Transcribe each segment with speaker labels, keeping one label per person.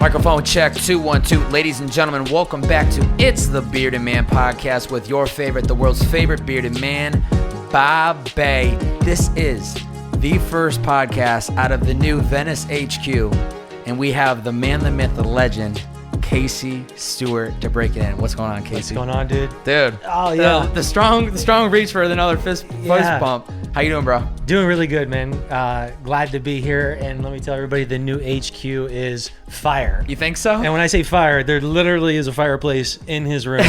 Speaker 1: Microphone check, 212. Ladies and gentlemen, welcome back to It's the Bearded Man podcast with your favorite, the world's favorite bearded man, Bob Bay. This is the first podcast out of the new Venice HQ, and we have the man, the myth, the legend, Kasey Stewart to break it in. What's going on, Kasey?
Speaker 2: What's going on, dude?
Speaker 1: Dude.
Speaker 2: Oh, yeah.
Speaker 1: The strong reach for another fist bump. How you doing, bro?
Speaker 2: Doing really good, man. Glad to be here. And let me tell everybody, the new HQ is fire.
Speaker 1: You think so?
Speaker 2: And when I say fire, there literally is a fireplace in his room.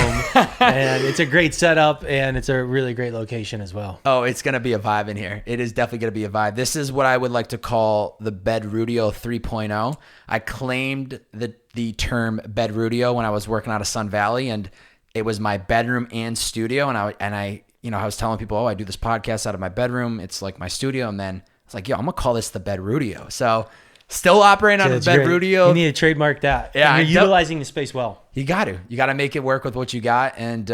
Speaker 2: And it's a great setup, and it's a really great location as well.
Speaker 1: Oh, it's going to be a vibe in here. It is definitely going to be a vibe. This is what I would like to call the Bed Rudio 3.0. I claimed the term Bed Rudio when I was working out of Sun Valley, and it was my bedroom and studio. And I was telling people, I do this podcast out of my bedroom. It's like my studio. And then it's like, I'm going to call this the Bed Rudio. So still operating out of the Bed Rudio.
Speaker 2: You need to trademark that.
Speaker 1: Yeah.
Speaker 2: And you're utilizing the space well.
Speaker 1: You got to make it work with what you got. And,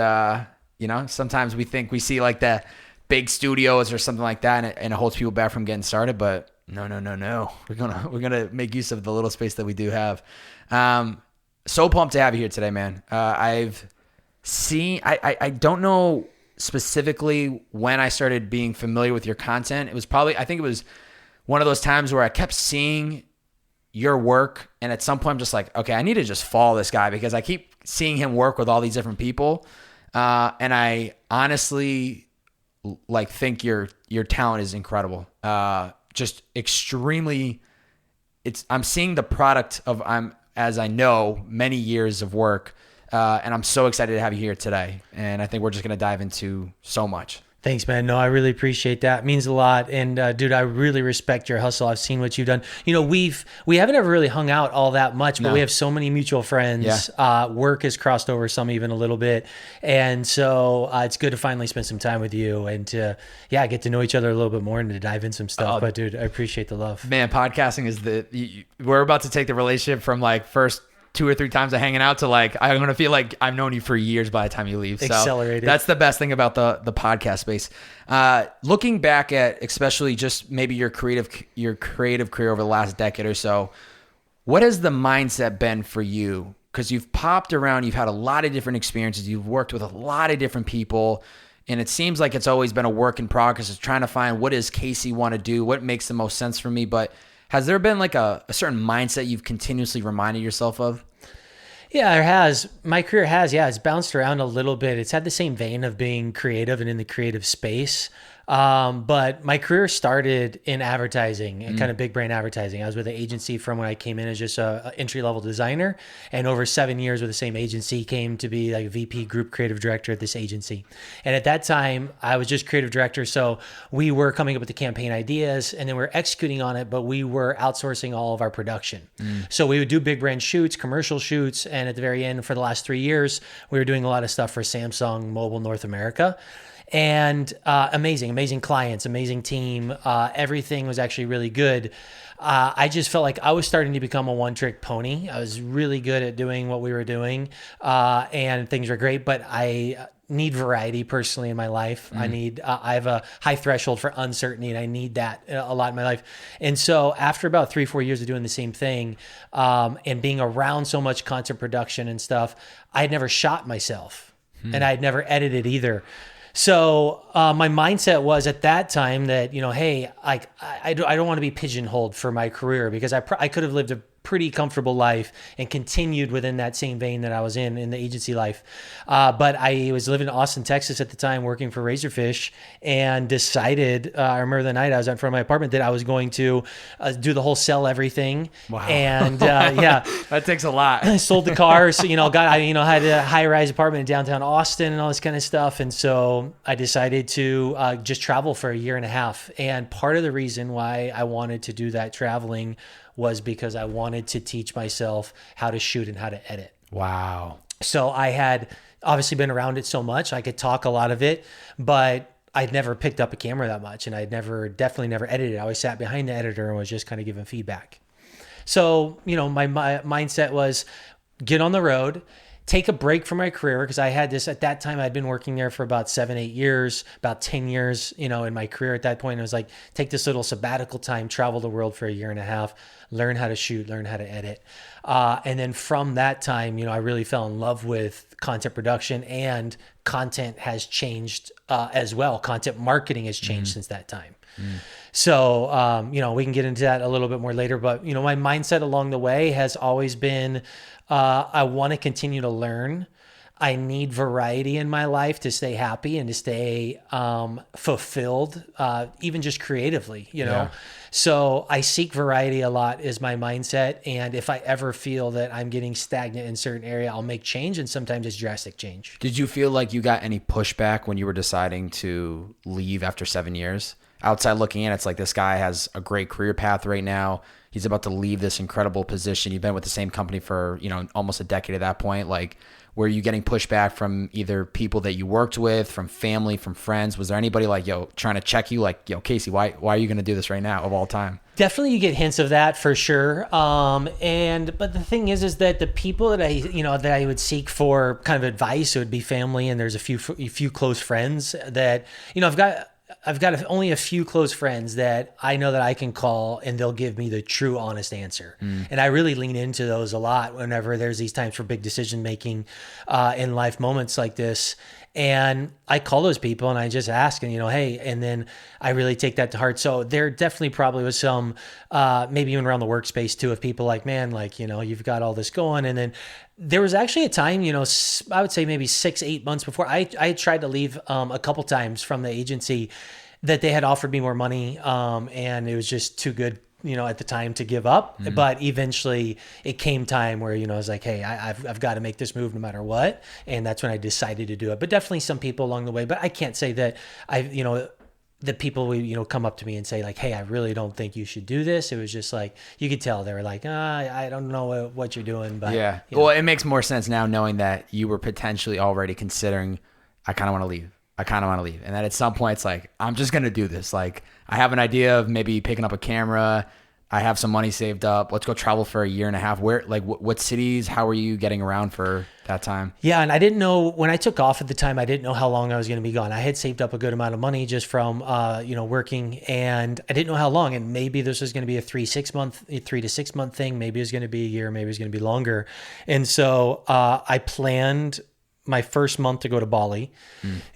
Speaker 1: sometimes we think we see like the big studios or something like that, and it holds people back from getting started. But no. We're going to make use of the little space that we do have. So pumped to have you here today, man. I've seen, I don't know specifically when I started being familiar with your content. I think it was one of those times where I kept seeing your work, and at some point I'm just like, okay, I need to just follow this guy because I keep seeing him work with all these different people. And I honestly think your talent is incredible. Just extremely, I'm seeing the product of, as I know, many years of work. And I'm so excited to have you here today. And I think we're just going to dive into so much.
Speaker 2: Thanks, man. No, I really appreciate that. It means a lot. And dude, I really respect your hustle. I've seen what you've done. We haven't ever really hung out all that much, but we have so many mutual friends. Yeah. Work has crossed over some even a little bit. And so it's good to finally spend some time with you and to, get to know each other a little bit more and to dive in some stuff. But dude, I appreciate the love.
Speaker 1: Man, podcasting is we're about to take the relationship from first 2 or 3 times of hanging out to I'm going to feel like I've known you for years by the time you leave. So
Speaker 2: accelerated.
Speaker 1: That's the best thing about the podcast space. Looking back at especially just maybe your creative career over the last decade or so, what has the mindset been for you? Because you've popped around, you've had a lot of different experiences, you've worked with a lot of different people, and it seems like it's always been a work in progress. It's trying to find what does Kasey want to do, what makes the most sense for me. But has there been a certain mindset you've continuously reminded yourself of?
Speaker 2: Yeah, there has. My career has. Yeah, it's bounced around a little bit. It's had the same vein of being creative and in the creative space. But my career started in advertising and kind of big brand advertising. I was with an agency from when I came in as just a entry-level designer, and over 7 years with the same agency came to be like VP group creative director at this agency. And at that time I was just creative director. So we were coming up with the campaign ideas and then we were executing on it, but we were outsourcing all of our production. So we would do big brand shoots, commercial shoots. And at the very end, for the last 3 years, we were doing a lot of stuff for Samsung Mobile North America. And amazing clients, amazing team. Everything was actually really good. I just felt like I was starting to become a one-trick pony. I was really good at doing what we were doing, and things were great, but I need variety personally in my life. I have a high threshold for uncertainty, and I need that a lot in my life. And so after about 3-4 years of doing the same thing, and being around so much content production and stuff, I had never shot myself, and I had never edited either. So my mindset was at that time that, hey, I don't want to be pigeonholed for my career, because I could have lived a pretty comfortable life and continued within that same vein that I was in the agency life. But I was living in Austin, Texas at the time, working for Razorfish, and decided, I remember the night I was out in front of my apartment, that I was going to do the whole sell everything. Wow. And
Speaker 1: that takes a lot.
Speaker 2: I sold the car. So, had a high rise apartment in downtown Austin and all this kind of stuff. And so I decided to just travel for a year and a half. And part of the reason why I wanted to do that traveling was because I wanted to teach myself how to shoot and how to edit.
Speaker 1: Wow.
Speaker 2: So I had obviously been around it so much, I could talk a lot of it, but I'd never picked up a camera that much, and I'd definitely never edited. I always sat behind the editor and was just kind of giving feedback. So, my mindset was get on the road, take a break from my career, because I had this at that time. I'd been working there for about 7-8 years, about 10 years, in my career at that point. I was like, take this little sabbatical time, travel the world for a year and a half, learn how to shoot, learn how to edit. And then from that time, I really fell in love with content production, and content has changed as well. Content marketing has changed since that time. So, we can get into that a little bit more later, but, my mindset along the way has always been, I want to continue to learn. I need variety in my life to stay happy and to stay fulfilled, even just creatively,
Speaker 1: Yeah.
Speaker 2: So I seek variety a lot is my mindset. And if I ever feel that I'm getting stagnant in a certain area, I'll make change. And sometimes it's drastic change.
Speaker 1: Did you feel like you got any pushback when you were deciding to leave after 7 years? Outside looking in, it's like this guy has a great career path right now. He's about to leave this incredible position. You've been with the same company for, almost a decade at that point. Like, were you getting pushback from either people that you worked with, from family, from friends? Was there anybody like, trying to check you? Like, Kasey, why are you going to do this right now of all time?
Speaker 2: Definitely you get hints of that for sure. But the thing is that the people that I would seek for kind of advice, it would be family. And there's a few close friends that, I've got only a few close friends that I know that I can call and they'll give me the true, honest answer. And I really lean into those a lot whenever there's these times for big decision making in life moments like this. And I call those people and I just ask and, hey, and then I really take that to heart. So there definitely probably was some, maybe even around the workspace too, of people like, man, like, you've got all this going. And then there was actually a time, I would say maybe 6-8 months before I had tried to leave a couple times from the agency that they had offered me more money. And it was just too good, at the time to give up. But eventually it came time where, I was like, hey, I've got to make this move no matter what. And that's when I decided to do it. But definitely some people along the way, but I can't say that the people will, come up to me and say like, hey, I really don't think you should do this. It was just like, you could tell they were like, I don't know what you're doing. But
Speaker 1: yeah. Well, it makes more sense now knowing that you were potentially already considering, I kind of want to leave. And then at some point it's like, I'm just going to do this. Like, I have an idea of maybe picking up a camera. I have some money saved up. Let's go travel for a year and a half. Where, like, what cities, how were you getting around for that time?
Speaker 2: Yeah. And I didn't know when I took off at the time, I didn't know how long I was going to be gone. I had saved up a good amount of money just from, working, and I didn't know how long. And maybe this was going to be a 3 to 6 month thing. Maybe it was going to be a year. Maybe it was going to be longer. And so, I planned my first month to go to Bali,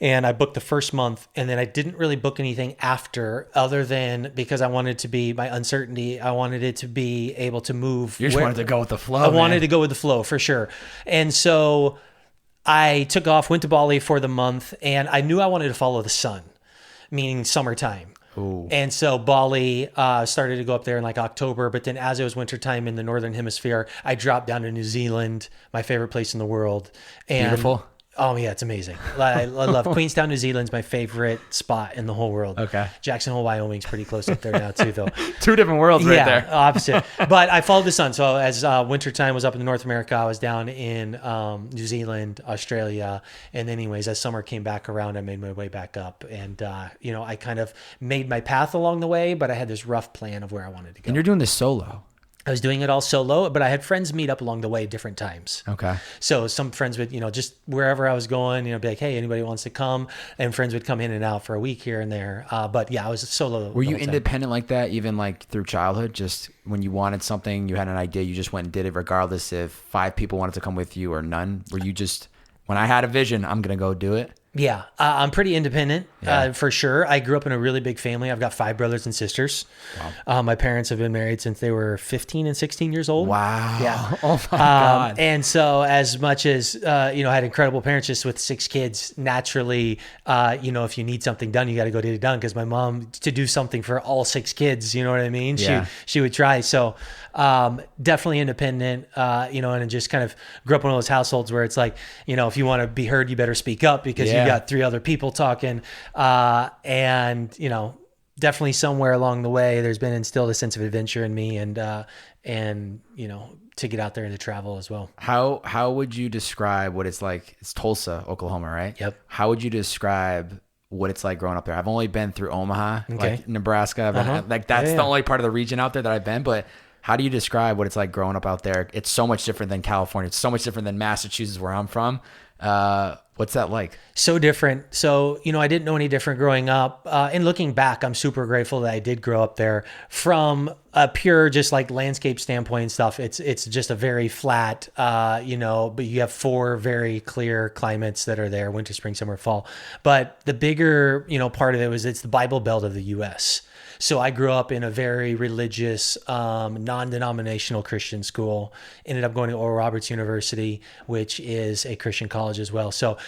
Speaker 2: and I booked the first month, and then I didn't really book anything after, other than because I wanted to be my uncertainty. I wanted it to be able to move.
Speaker 1: You just wanted to go with the flow.
Speaker 2: I wanted to go with the flow for sure. And so I took off, went to Bali for the month, and I knew I wanted to follow the sun, meaning summertime.
Speaker 1: Ooh.
Speaker 2: And so Bali started to go up there in like October, but then as it was wintertime in the Northern Hemisphere, I dropped down to New Zealand, my favorite place in the world. And
Speaker 1: beautiful.
Speaker 2: Oh yeah, it's amazing. I love Queenstown, New Zealand's my favorite spot in the whole world.
Speaker 1: Okay.
Speaker 2: Jackson Hole, Wyoming's pretty close up there now too, though.
Speaker 1: Two different worlds right there.
Speaker 2: Yeah, opposite. But I followed the sun. So as wintertime was up in North America, I was down in New Zealand, Australia. And anyways, as summer came back around, I made my way back up. And, I kind of made my path along the way, but I had this rough plan of where I wanted to go.
Speaker 1: And you're doing this solo.
Speaker 2: I was doing it all solo, but I had friends meet up along the way at different times.
Speaker 1: Okay.
Speaker 2: So some friends would, just wherever I was going, be like, hey, anybody wants to come? And friends would come in and out for a week here and there. But yeah, I was solo.
Speaker 1: Were you independent like that, even like through childhood? Just when you wanted something, you had an idea, you just went and did it regardless if 5 people wanted to come with you or none? Were you just, when I had a vision, I'm going to go do it?
Speaker 2: Yeah, I'm pretty independent, for sure. I grew up in a really big family. I've got 5 brothers and sisters. Wow. My parents have been married since they were 15 and 16 years old.
Speaker 1: Wow.
Speaker 2: Yeah.
Speaker 1: Oh my God.
Speaker 2: And so as much as, I had incredible parents just with 6 kids, naturally, if you need something done, you got to go get it done. Because my mom, to do something for all 6 kids, you know what I mean?
Speaker 1: Yeah.
Speaker 2: She would try. So definitely independent, and just kind of grew up in one of those households where it's like, if you want to be heard, you better speak up because you got 3 other people talking. And, definitely somewhere along the way, there's been instilled a sense of adventure in me and to get out there and to travel as well.
Speaker 1: How would you describe what it's like? It's Tulsa, Oklahoma, right?
Speaker 2: Yep.
Speaker 1: How would you describe what it's like growing up there? I've only been through Omaha, like Nebraska. Like that's the only part of the region out there that I've been, but How do you describe what it's like growing up out there? It's so much different than California. It's so much different than Massachusetts, where I'm from. What's that like?
Speaker 2: So different. So, I didn't know any different growing up. And looking back, I'm super grateful that I did grow up there. From a pure, just like landscape standpoint and stuff, it's just a very flat, but you have 4 very clear climates that are there: winter, spring, summer, fall. But the bigger, part of it was it's the Bible Belt of the U.S. So I grew up in a very religious, non-denominational Christian school. Ended up going to Oral Roberts University, which is a Christian college as well. So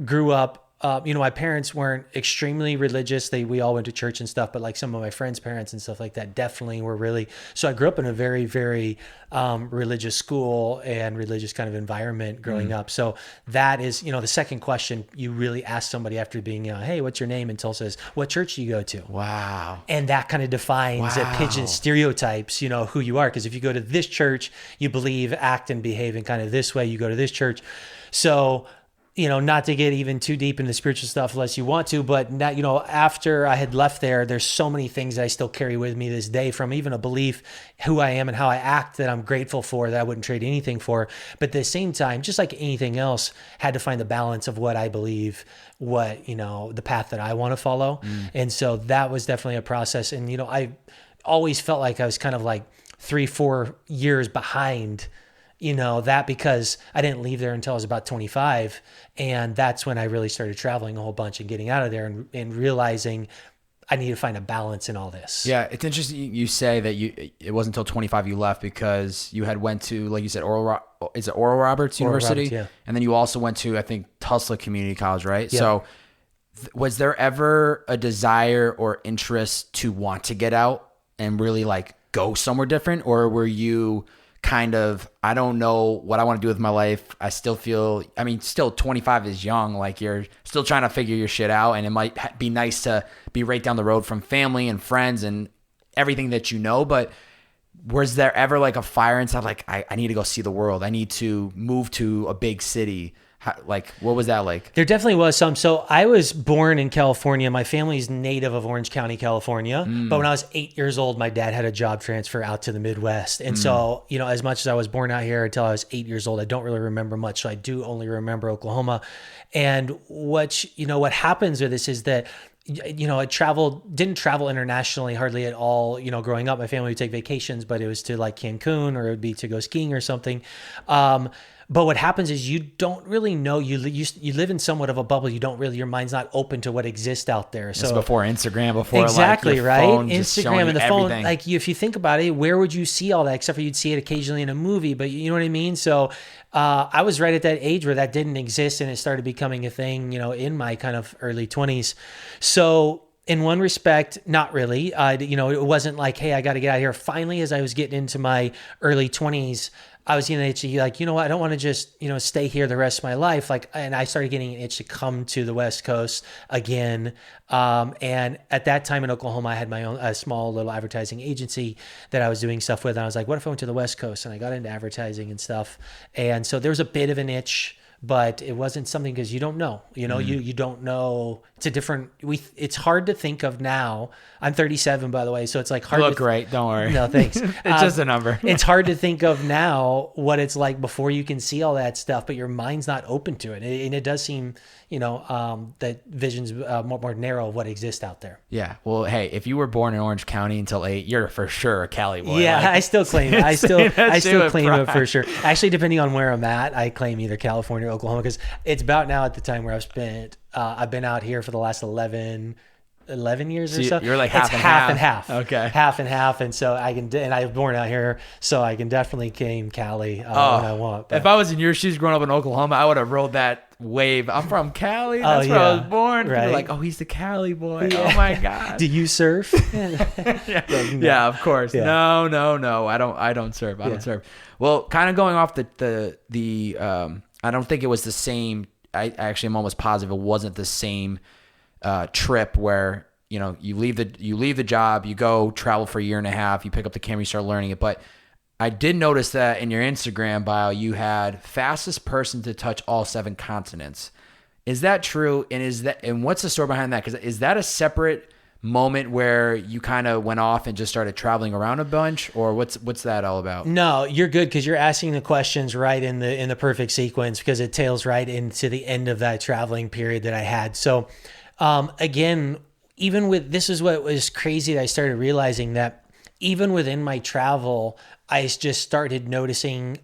Speaker 2: grew up. My parents weren't extremely religious. We all went to church and stuff, but like some of my friends' parents and stuff like that definitely were really. So I grew up in a very, very religious school and religious kind of environment growing up. So that is, the second question you really ask somebody after being, hey, what's your name? And Tulsa says, what church do you go to?
Speaker 1: Wow.
Speaker 2: And that kind of defines a pigeon stereotypes, who you are. Because if you go to this church, you believe, act, and behave in kind of this way. You go to this church. So not to get even too deep into spiritual stuff unless you want to, but now, after I had left there, there's so many things that I still carry with me this day, from even a belief, who I am and how I act, that I'm grateful for, that I wouldn't trade anything for. But at the same time, just like anything else, had to find the balance of what I believe, the path that I want to follow. And so that was definitely a process. And, I always felt like I was kind of like 3-4 years behind that, because I didn't leave there until I was about 25. And that's when I really started traveling a whole bunch and getting out of there and realizing I need to find a balance in all this.
Speaker 1: Yeah. It's interesting you say that it wasn't until 25 you left, because you had went to, like you said, Oral Roberts University?
Speaker 2: Roberts, yeah.
Speaker 1: And then you also went to, I think, Tulsa Community College, right?
Speaker 2: Yeah.
Speaker 1: So was there ever a desire or interest to want to get out and really like go somewhere different? Or were you kind of, I don't know what I want to do with my life. I still feel, still 25 is young. Like, you're still trying to figure your shit out. And it might be nice to be right down the road from family and friends and everything that But was there ever like a fire inside? Like, I need to go see the world. I need to move to a big city. What was that like?
Speaker 2: There definitely was some. So I was born in California. My family's native of Orange County, California. But when I was 8 years old, my dad had a job transfer out to the Midwest. And so, as much as I was born out here until I was 8 years old, I don't really remember much. So I do only remember Oklahoma. And what happens with this is that, I didn't travel internationally hardly at all, growing up. My family would take vacations, but it was to like Cancun, or it would be to go skiing or something. But what happens is you don't really know, you live in somewhat of a bubble. Your mind's not open to what exists out there. So
Speaker 1: it's before Instagram, before
Speaker 2: exactly,
Speaker 1: your
Speaker 2: right?
Speaker 1: phone
Speaker 2: Instagram and the phone,
Speaker 1: everything.
Speaker 2: like if you think about it, where would you see all that? Except for you'd see it occasionally in a movie, but you know what I mean? So I was right at that age where that didn't exist, and it started becoming a thing, in my kind of early 20s. So in one respect, not really. It wasn't like, hey, I got to get out of here. Finally, as I was getting into my early 20s, I was getting an itch to like, I don't want to just, stay here the rest of my life. And I started getting an itch to come to the West Coast again. And at that time in Oklahoma, I had my own small little advertising agency that I was doing stuff with. And I was like, what if I went to the West Coast? And I got into advertising and stuff. And so there was a bit of an itch, but it wasn't something, because you don't know, you don't know. It's hard to think of now. I'm 37, by the way. So it's like hard.
Speaker 1: You look great. Don't worry.
Speaker 2: No, thanks.
Speaker 1: It's just a number.
Speaker 2: It's hard to think of now what it's like before you can see all that stuff, but your mind's not open to it. And it does seem, that vision's more narrow of what exists out there.
Speaker 1: Yeah. Well, hey, if you were born in Orange County until 8, you're for sure a Cali boy.
Speaker 2: Yeah, I still claim it. I still claim
Speaker 1: pride.
Speaker 2: it for sure. Actually, depending on where I'm at, I claim either California or Oklahoma, because it's about now at the time where I've been out here for the last 11 years or so.
Speaker 1: You're like
Speaker 2: it's
Speaker 1: half
Speaker 2: and half.
Speaker 1: Okay.
Speaker 2: Half and half. And so I was born out here, so I can definitely claim Cali when I want. But.
Speaker 1: If I was in your shoes growing up in Oklahoma, I would have rolled that wave. I'm from Cali. That's where I was born.
Speaker 2: Right.
Speaker 1: You're like, oh, he's the Cali boy. Yeah. Oh my God.
Speaker 2: Do you surf?
Speaker 1: Yeah, of course. Yeah. No. I don't surf. I don't surf. Well, kind of going off the I don't think it was the same. I actually am almost positive it wasn't the same trip where you leave the job, you go travel for a year and a half, you pick up the camera, you start learning it. But I did notice that in your Instagram bio you had fastest person to touch all 7 continents. Is that true? And what's the story behind that? Because is that a separate moment where you kind of went off and just started traveling around a bunch, or what's that all about?
Speaker 2: No, you're good because you're asking the questions right in the perfect sequence, because it tails right into the end of that traveling period that I had. So again, even with, this is what was crazy that I started realizing that even within my travel, I just started noticing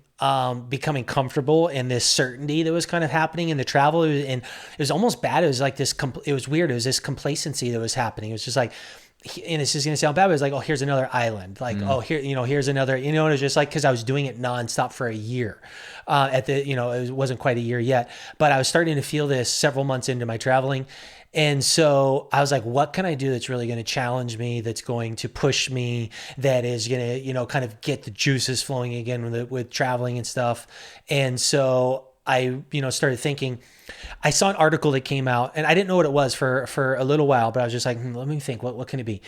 Speaker 2: becoming comfortable in this certainty that was kind of happening in the travel. And it was almost bad. It was like this, it was weird. It was this complacency that was happening. It was just like, and it's just going to sound bad, but it was like, oh, here's another island. Like, oh, here, here's another, and it was just like, cause I was doing it nonstop for a year it wasn't quite a year yet, but I was starting to feel this several months into my traveling. And so I was like, what can I do that's really going to challenge me, that's going to push me, that is going to, kind of get the juices flowing again with traveling and stuff. And so I, started thinking, I saw an article that came out, and I didn't know what it was for a little while, but I was just like, let me think, what can it be?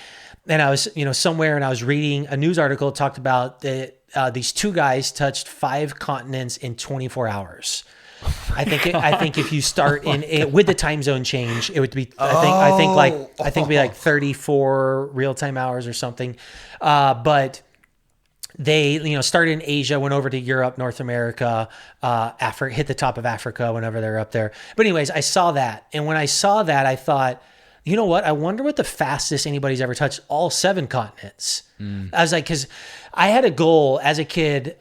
Speaker 2: And I was, somewhere, and I was reading a news article that talked about that these two guys touched 5 continents in 24 hours. I think if you start with the time zone change, it would be I think it'd be like 34 real time hours or something. But they started in Asia, went over to Europe, North America, Africa, hit the top of Africa whenever they're up there. But anyways, I saw that, and when I saw that, I thought, you know what? I wonder what the fastest anybody's ever touched all 7 continents. I was like, because I had a goal as a kid.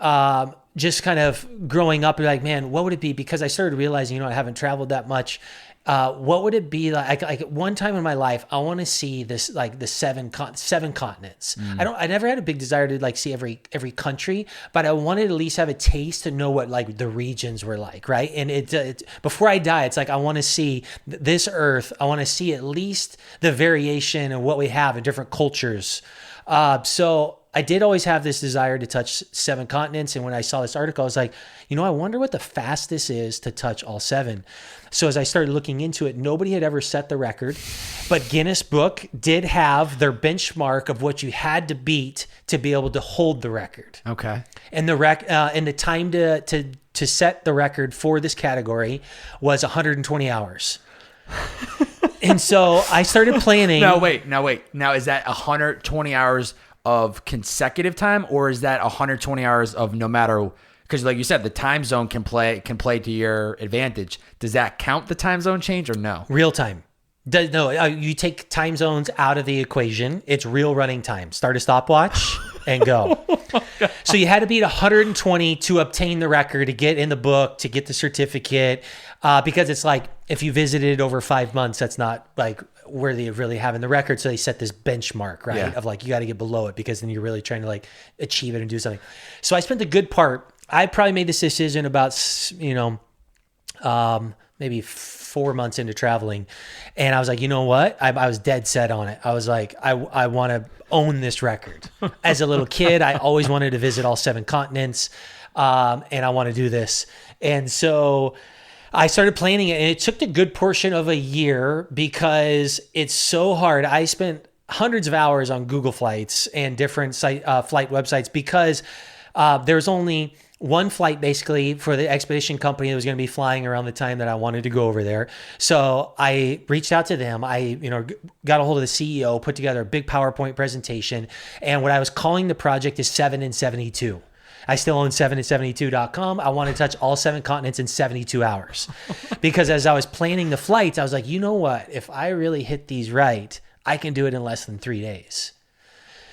Speaker 2: Just kind of growing up, like, man, what would it be? Because I started realizing, I haven't traveled that much. What would it be like at one time in my life? I want to see this, like the 7 continents. I never had a big desire to like see every country, but I wanted to at least have a taste to know what like the regions were like, right? And it before I die, it's like I want to see this Earth. I want to see at least the variation of what we have in different cultures. So I did always have this desire to touch 7 continents. And when I saw this article, I was like, I wonder what the fastest is to touch all 7. So as I started looking into it, nobody had ever set the record, but Guinness Book did have their benchmark of what you had to beat to be able to hold the record.
Speaker 1: Okay.
Speaker 2: And the time to set the record for this category was 120 hours. And so I started planning.
Speaker 1: No, wait. Now, is that 120 hours of consecutive time, or is that 120 hours of no matter? Because like you said, the time zone can play to your advantage. Does that count the time zone change or no?
Speaker 2: Real time. No, you take time zones out of the equation. It's real running time. Start a stopwatch and go. So you had to beat 120 to obtain the record, to get in the book, to get the certificate. Because it's like, if you visited over 5 months, that's not like worthy of really having the record. So they set this benchmark, right? Yeah. Of like, you got to get below it, because then you're really trying to like achieve it and do something. So I spent the good part. I probably made this decision about, maybe 4 months into traveling. And I was like, you know what? I was dead set on it. I was like, I want to own this record. As a little kid, I always wanted to visit all 7 continents. And I want to do this. And so I started planning it, and it took a good portion of a year because it's so hard. I spent hundreds of hours on Google Flights and different flight websites, because there's only one flight basically for the expedition company that was going to be flying around the time that I wanted to go over there. So I reached out to them. I, got a hold of the CEO, put together a big PowerPoint presentation. And what I was calling the project is 7 in 72. I still own 7in72.com. I want to touch all 7 continents in 72 hours. Because as I was planning the flights, I was like, you know what? If I really hit these right, I can do it in less than 3 days.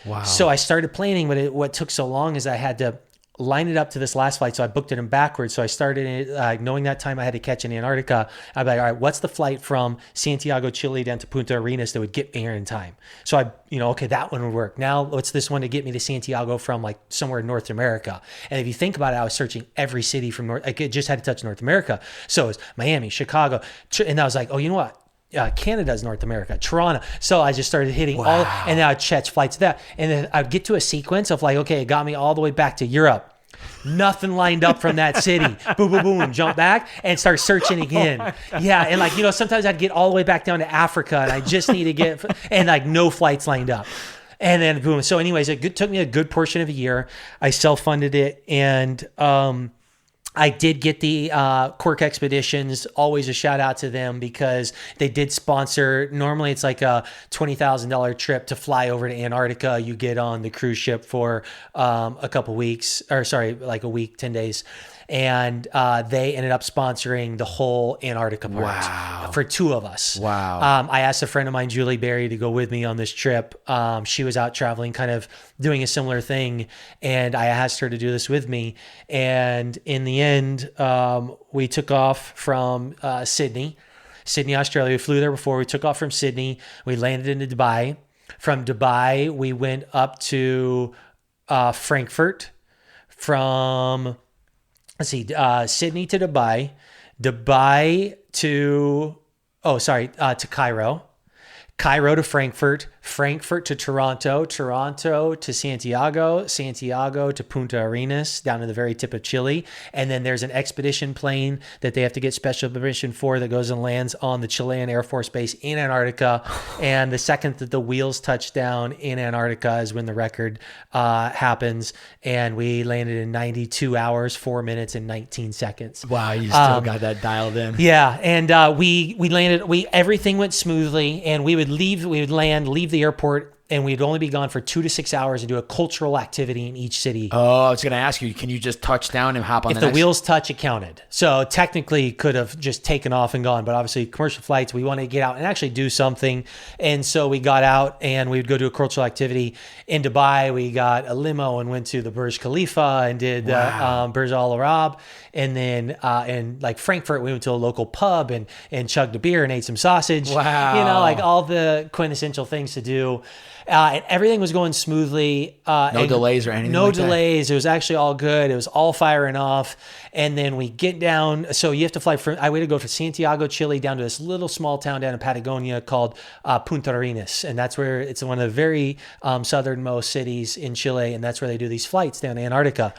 Speaker 2: Wow. So I started planning, but what took so long is I had to line it up to this last flight. So I booked it in backwards. So I started knowing that time I had to catch in Antarctica. I'd be like, all right, what's the flight from Santiago, Chile down to Punta Arenas that would get me here in time? So I, okay, that one would work. Now what's this one to get me to Santiago from like somewhere in North America? And if you think about it, I was searching every city from I just had to touch North America. So it was Miami, Chicago. And I was like, oh, you know what? Canada's North America, Toronto. So I just started hitting all, and then I'd catch flights to that. And then I'd get to a sequence of like, okay, it got me all the way back to Europe. Nothing lined up from that city. Boom, boom, boom, jump back and start searching again. Yeah. And like, sometimes I'd get all the way back down to Africa, and I just need to get, and like no flights lined up. And then boom. So anyways, took me a good portion of a year. I self-funded it. And, I did get the Cork Expeditions, always a shout out to them because they did sponsor. Normally it's like a $20,000 trip to fly over to Antarctica. You get on the cruise ship for a couple weeks, or sorry, like a week, 10 days. And they ended up sponsoring the whole Antarctica part for two of us.
Speaker 1: Wow.
Speaker 2: I asked a friend of mine, Julie Berry, to go with me on this trip. She was out traveling, kind of doing a similar thing. And I asked her to do this with me. And in the end, we took off from Sydney, Australia. We flew there before. We took off from Sydney. We landed in Dubai. From Dubai, we went up to Frankfurt. From... Let's see, Sydney to Dubai, to Cairo to Frankfurt, Frankfurt to Toronto, Toronto to Santiago, Santiago to Punta Arenas, down to the very tip of Chile. And then there's an expedition plane that they have to get special permission for that goes and lands on the Chilean Air Force Base in Antarctica. And the second that the wheels touch down in Antarctica is when the record happens. And we landed in 92 hours, 4 minutes, and 19 seconds.
Speaker 1: Wow, you still got that dialed in.
Speaker 2: Yeah, and we landed. Everything went smoothly, and we would land, leave the airport, and we'd only be gone for 2 to 6 hours and do a cultural activity in each city.
Speaker 1: Oh, I was going to ask you, can you just touch down and hop on
Speaker 2: If the wheels touch, it counted. So technically could have just taken off and gone, but obviously commercial flights, we wanted to get out and actually do something. And so we got out and we would go do a cultural activity. In Dubai, we got a limo and went to the Burj Khalifa and did Burj Al Arab. And then in like Frankfurt, we went to a local pub and chugged a beer and ate some sausage.
Speaker 1: Wow.
Speaker 2: You know, like all the quintessential things to do. And everything was going smoothly.
Speaker 1: No delays or anything.
Speaker 2: No
Speaker 1: like
Speaker 2: delays. It was actually all good. It was all firing off. And then we get down. So you have to fly from, I had to go from Santiago, Chile, down to this little small town down in Patagonia called Punta Arenas. And that's where it's one of the very southernmost cities in Chile. And that's where they do these flights down to Antarctica.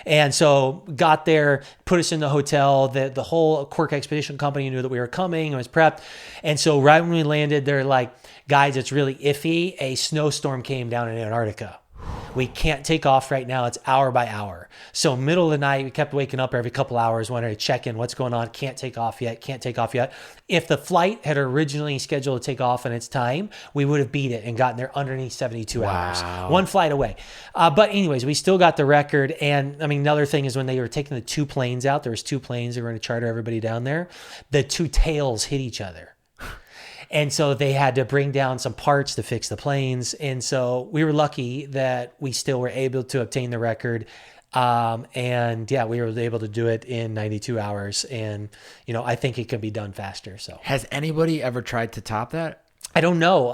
Speaker 2: And so got there, put us in the hotel. The whole Cork Expedition Company knew that we were coming. It was prepped. And so right when we landed, they're like, guys, it's really iffy. A snowstorm came down in Antarctica. We can't take off right now. It's hour by hour. So middle of the night, we kept waking up every couple hours, wanting to check in. What's going on? Can't take off yet. If the flight had originally scheduled to take off in its time, we would have beat it and gotten there underneath 72 hours. One flight away. But anyways, we still got the record. And I mean, another thing is when they were taking the two planes out, there was two planes that were going to charter everybody down there. The two tails hit each other. And so they had to bring down some parts to fix the planes. And so we were lucky that we still were able to obtain the record. And yeah, we were able to do it in 92 hours. And, you know, I think it can be done faster. So
Speaker 1: Has anybody ever tried to top that?
Speaker 2: I don't know.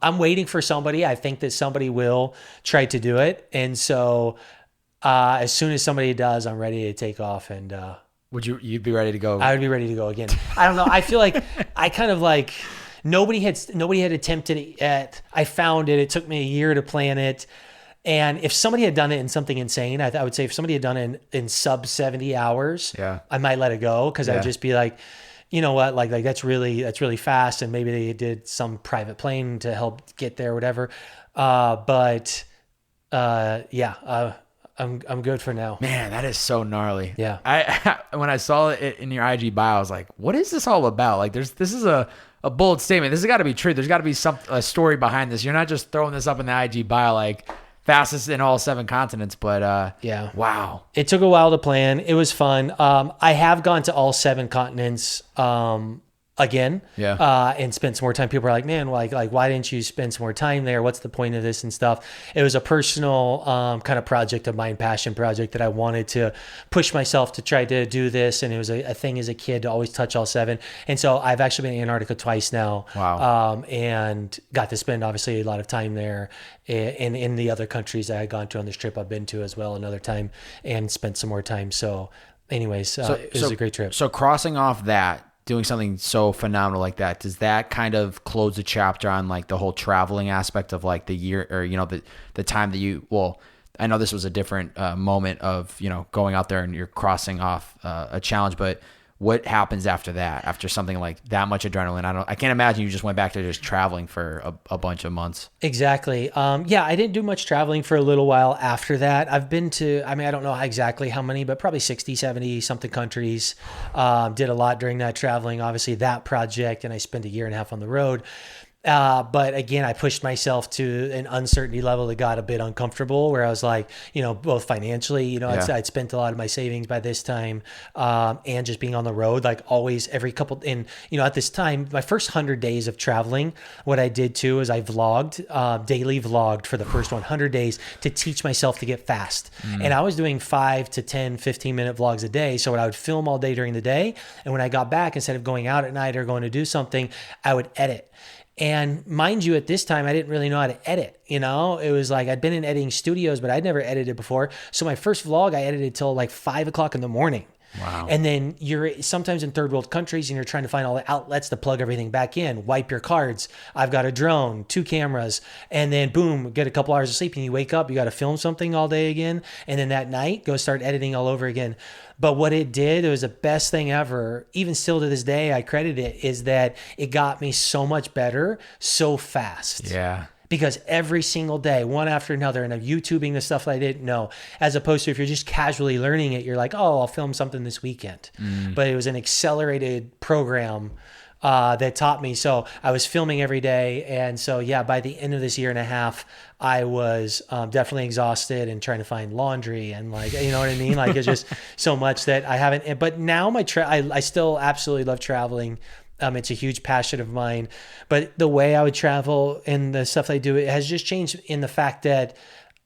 Speaker 2: I'm waiting for somebody. I think that somebody will try to do it. And so as soon as somebody does, I'm ready to take off. And
Speaker 1: you'd be ready to go?
Speaker 2: I would be ready to go again. I don't know. I feel like I kind of like... Nobody had attempted it yet. I found it. It took me a year to plan it. And if somebody had done it in something insane, I would say if somebody had done it in sub 70 hours, I might let it go. Cause I'd just be like, you know what? Like that's really fast. And maybe they did some private plane to help get there or whatever. I'm good for now.
Speaker 1: Man, that is so gnarly.
Speaker 2: Yeah.
Speaker 1: When I saw it in your IG bio, I was like, what is this all about? Like this is a bold statement. This has got to be true. There's got to be a story behind this. You're not just throwing this up in the IG bio like fastest in all 7 continents, but
Speaker 2: yeah.
Speaker 1: Wow.
Speaker 2: It took a while to plan. It was fun. I have gone to all 7 continents again. And spent some more time. People are like, man, like why didn't you spend some more time there? What's the point of this and stuff? It was a personal kind of project of mine, passion project that I wanted to push myself to try to do this. And it was a thing as a kid to always touch all 7. And so I've actually been in Antarctica twice now.
Speaker 1: Wow.
Speaker 2: And got to spend obviously a lot of time there. And in the other countries that I had gone to on this trip, I've been to as well another time and spent some more time. So anyways, it was a great trip.
Speaker 1: So crossing off that, doing something so phenomenal like that, does that kind of close the chapter on like the whole traveling aspect of like the year, or, you know, the time that I know this was a different moment of, you know, going out there and you're crossing off a challenge, but what happens after that, after something like that much adrenaline? I can't imagine you just went back to just traveling for a bunch of months.
Speaker 2: Exactly. Yeah, I didn't do much traveling for a little while after that. I've been to, I mean, I don't know exactly how many, but probably 60, 70 something countries. Did a lot during that traveling, obviously that project, and I spent a year and a half on the road. But again, I pushed myself to an uncertainty level that got a bit uncomfortable, where I was like, both financially, I'd spent a lot of my savings by this time, and just being on the road, like always every couple, and at this time, my first 100 days of traveling, what I did too is I vlogged, daily vlogged for the first 100 days to teach myself to get fast. And I was doing 5 to 10, 15-minute vlogs a day. So I would film all day during the day. And when I got back, instead of going out at night or going to do something, I would edit. And mind you, at this time, I didn't really know how to edit. It was like I'd been in editing studios, but I'd never edited before. So my first vlog, I edited till like 5 o'clock in the morning.
Speaker 1: Wow.
Speaker 2: And then you're sometimes in third world countries and you're trying to find all the outlets to plug everything back in, wipe your cards. I've got a drone, 2 cameras, and then boom, get a couple hours of sleep and you wake up, you got to film something all day again. And then that night, go start editing all over again. But what it did, it was the best thing ever. Even still to this day, I credit it, is that it got me so much better so fast.
Speaker 1: Yeah.
Speaker 2: Because every single day, one after another, and I'm YouTubing the stuff that I didn't know, as opposed to if you're just casually learning it, you're like, oh, I'll film something this weekend. But it was an accelerated program that taught me. So I was filming every day. And so, yeah, by the end of this year and a half, I was definitely exhausted and trying to find laundry and like, you know what I mean? Like it's just so much that I haven't, but now I still absolutely love traveling. It's a huge passion of mine, but the way I would travel and the stuff I do, it has just changed in the fact that,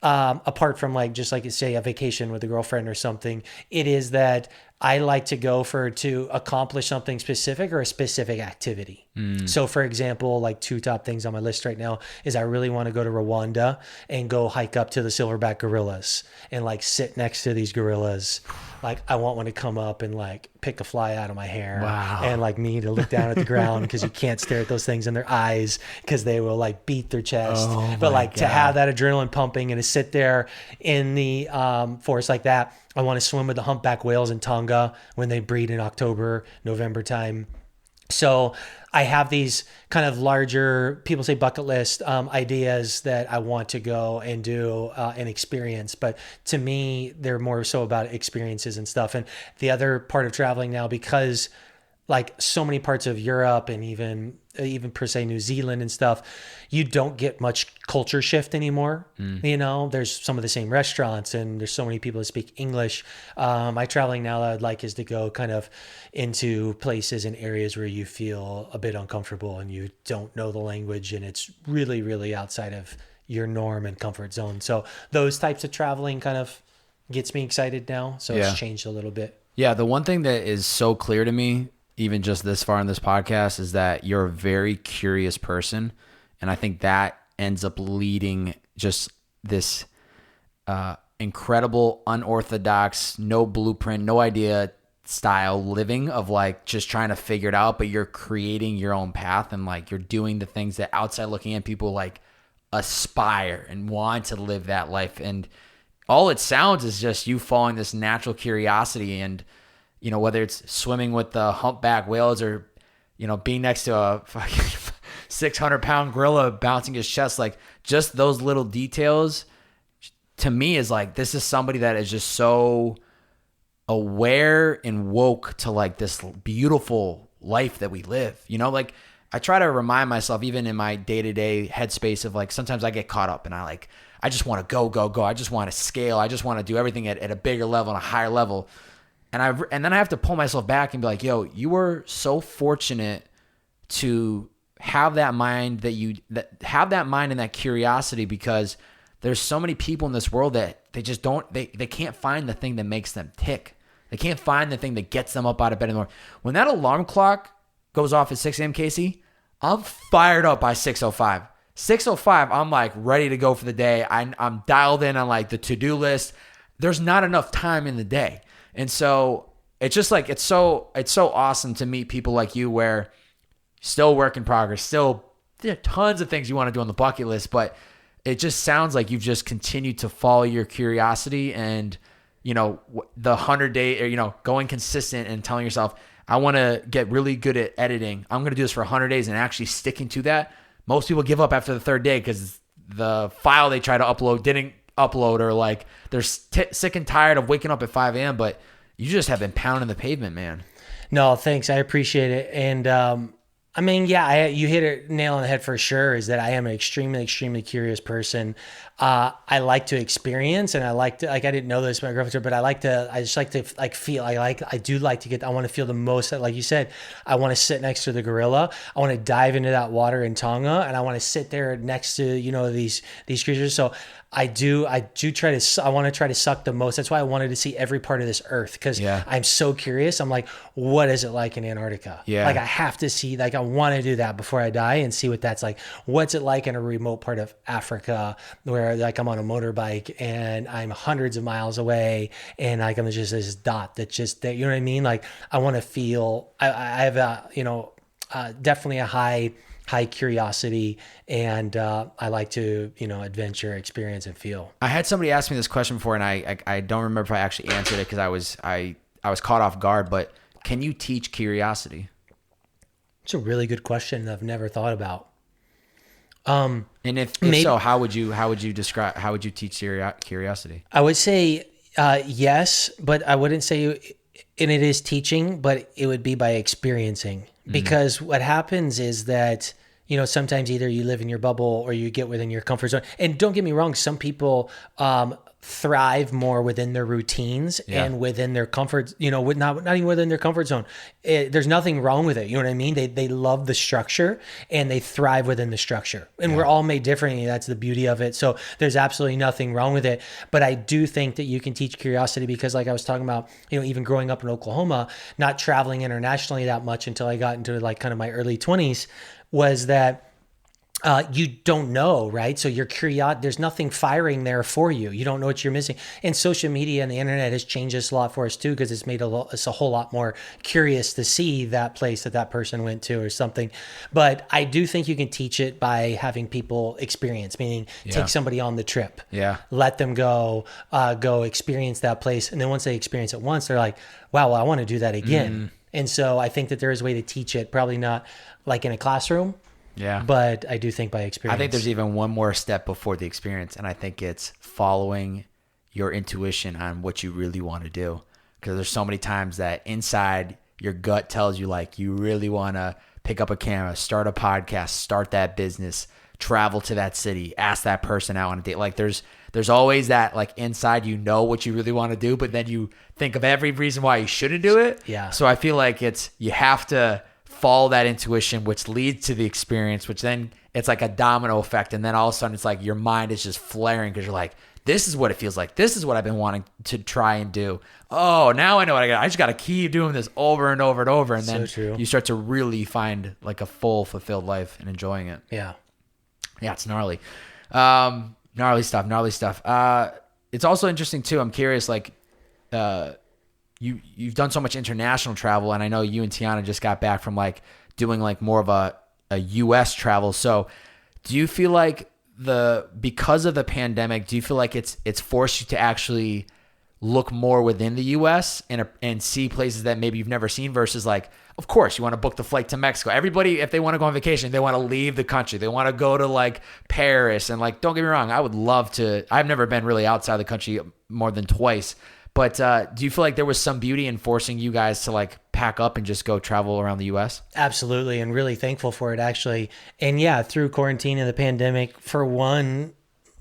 Speaker 2: apart from like, just like you say, a vacation with a girlfriend or something, it is that I like to go to accomplish something specific or a specific activity. So for example, like 2 top things on my list right now is I really want to go to Rwanda and go hike up to the Silverback Gorillas and like sit next to these gorillas. Like I want one to come up and like pick a fly out of my hair.
Speaker 1: Wow.
Speaker 2: And like me to look down at the ground because you can't stare at those things in their eyes because they will like beat their chest. But like to have that adrenaline pumping and to sit there in the forest like that. I want to swim with the humpback whales in Tonga when they breed in October, November time. So I have these kind of larger, people say bucket list ideas that I want to go and do and experience. But to me, they're more so about experiences and stuff. And the other part of traveling now, because like so many parts of Europe and even per se New Zealand and stuff, you don't get much culture shift anymore. There's some of the same restaurants and there's so many people that speak English. My traveling now that I'd like is to go kind of into places and areas where you feel a bit uncomfortable and you don't know the language and it's really, really outside of your norm and comfort zone. So those types of traveling kind of gets me excited now. So it's changed a little bit.
Speaker 1: Yeah. The one thing that is so clear to me, even just this far in this podcast, is that you're a very curious person. And I think that ends up leading just this incredible, unorthodox, no blueprint, no idea style living of like just trying to figure it out, but you're creating your own path and like you're doing the things that outside looking in people like aspire and want to live that life. And all it sounds is just you following this natural curiosity and, whether it's swimming with the humpback whales or, being next to a fucking 600-pound gorilla bouncing his chest, like just those little details to me is like, this is somebody that is just so aware and woke to like this beautiful life that we live. Like I try to remind myself, even in my day-to-day headspace of like, sometimes I get caught up and I just want to go. I just want to scale. I just want to do everything at a bigger level and a higher level. And then I have to pull myself back and be like, yo, you were so fortunate to have that mind have that mind and that curiosity, because there's so many people in this world that they just they can't find the thing that makes them tick. They can't find the thing that gets them up out of bed in the morning. When that alarm clock goes off at 6 a.m., Kasey, I'm fired up by 6:05. 6:05, I'm like ready to go for the day. I'm dialed in on like the to-do list. There's not enough time in the day. And so it's just like, it's so awesome to meet people like you where still work in progress, still there are tons of things you want to do on the bucket list, but it just sounds like you've just continued to follow your curiosity and, the 100-day or, going consistent and telling yourself, I want to get really good at editing. I'm going to do this for 100 days and actually sticking to that. Most people give up after the third day because the file they try to upload didn't upload, or like they're sick and tired of waking up at 5 a.m. But you just have been pounding the pavement, man.
Speaker 2: No, thanks. I appreciate it. And I mean, yeah, you hit it nail on the head for sure, is that I am an extremely, extremely curious person. I like to experience, and I like to, like, I didn't know this about my girlfriend, but I just like to like feel, I want to feel the most, like you said, I want to sit next to the gorilla. I want to dive into that water in Tonga, and I want to sit there next to, these creatures. So I want to try to suck the most. That's why I wanted to see every part of this earth, because I'm so curious. I'm like, what is it like in Antarctica?
Speaker 1: Yeah.
Speaker 2: Like, I have to see, like, I want to do that before I die and see what that's like. What's it like in a remote part of Africa where, like, I'm on a motorbike and I'm hundreds of miles away and, like, I'm just this dot that's just there. You know what I mean? Like, I want to feel, I have definitely a high curiosity, and I like to, adventure, experience, and feel.
Speaker 1: I had somebody ask me this question before, and I don't remember if I actually answered it because I was caught off guard. But can you teach curiosity?
Speaker 2: It's a really good question that I've never thought about.
Speaker 1: And if so, how would you teach curiosity?
Speaker 2: I would say yes, but I wouldn't say, and it is teaching, but it would be by experiencing. Because what happens is that, sometimes either you live in your bubble or you get within your comfort zone. And don't get me wrong, some people thrive more within their routines and within their comfort, not even within their comfort zone. There's nothing wrong with it. You know what I mean? They love the structure and they thrive within the structure. And we're all made differently. That's the beauty of it. So there's absolutely nothing wrong with it. But I do think that you can teach curiosity because, like I was talking about, even growing up in Oklahoma, not traveling internationally that much until I got into like kind of my early 20s, was that you don't know, right? So you're curious. There's nothing firing there for you. You don't know what you're missing. And social media and the internet has changed this a lot for us too, because it's made it's a whole lot more curious to see that place that person went to or something. But I do think you can teach it by having people experience, meaning take somebody on the trip, let them go experience that place. And then once they experience it once, they're like, wow, well, I want to do that again. And so I think that there is a way to teach it, probably not like in a classroom.
Speaker 1: Yeah.
Speaker 2: But I do think by experience.
Speaker 1: I think there's even one more step before the experience, and I think it's following your intuition on what you really want to do. Because there's so many times that inside your gut tells you, like, you really want to pick up a camera, start a podcast, start that business, travel to that city, ask that person out on a date. Like, there's always that, like, inside what you really want to do, but then you think of every reason why you shouldn't do it.
Speaker 2: Yeah.
Speaker 1: So I feel like you have to follow that intuition, which leads to the experience, which then it's like a domino effect. And then all of a sudden it's like your mind is just flaring because you're like, this is what it feels like. This is what I've been wanting to try and do. Oh, now I know what I got. I just got to keep doing this over and over and over. And then you start to really find like a full, fulfilled life and enjoying it.
Speaker 2: Yeah.
Speaker 1: Yeah, it's gnarly. Gnarly stuff. It's also interesting too. I'm curious, like, You've done so much international travel, and I know you and Tiana just got back from like doing like more of a U.S. travel. So do you feel like because of the pandemic, do you feel like it's forced you to actually look more within the U.S. and see places that maybe you've never seen versus like, of course, you want to book the flight to Mexico. Everybody, if they want to go on vacation, they want to leave the country. They want to go to like Paris. And like, don't get me wrong, I would love to. I've never been really outside the country more than twice. But do you feel like there was some beauty in forcing you guys to like pack up and just go travel around the U.S.?
Speaker 2: Absolutely. And really thankful for it, actually. And yeah, through quarantine and the pandemic, for one,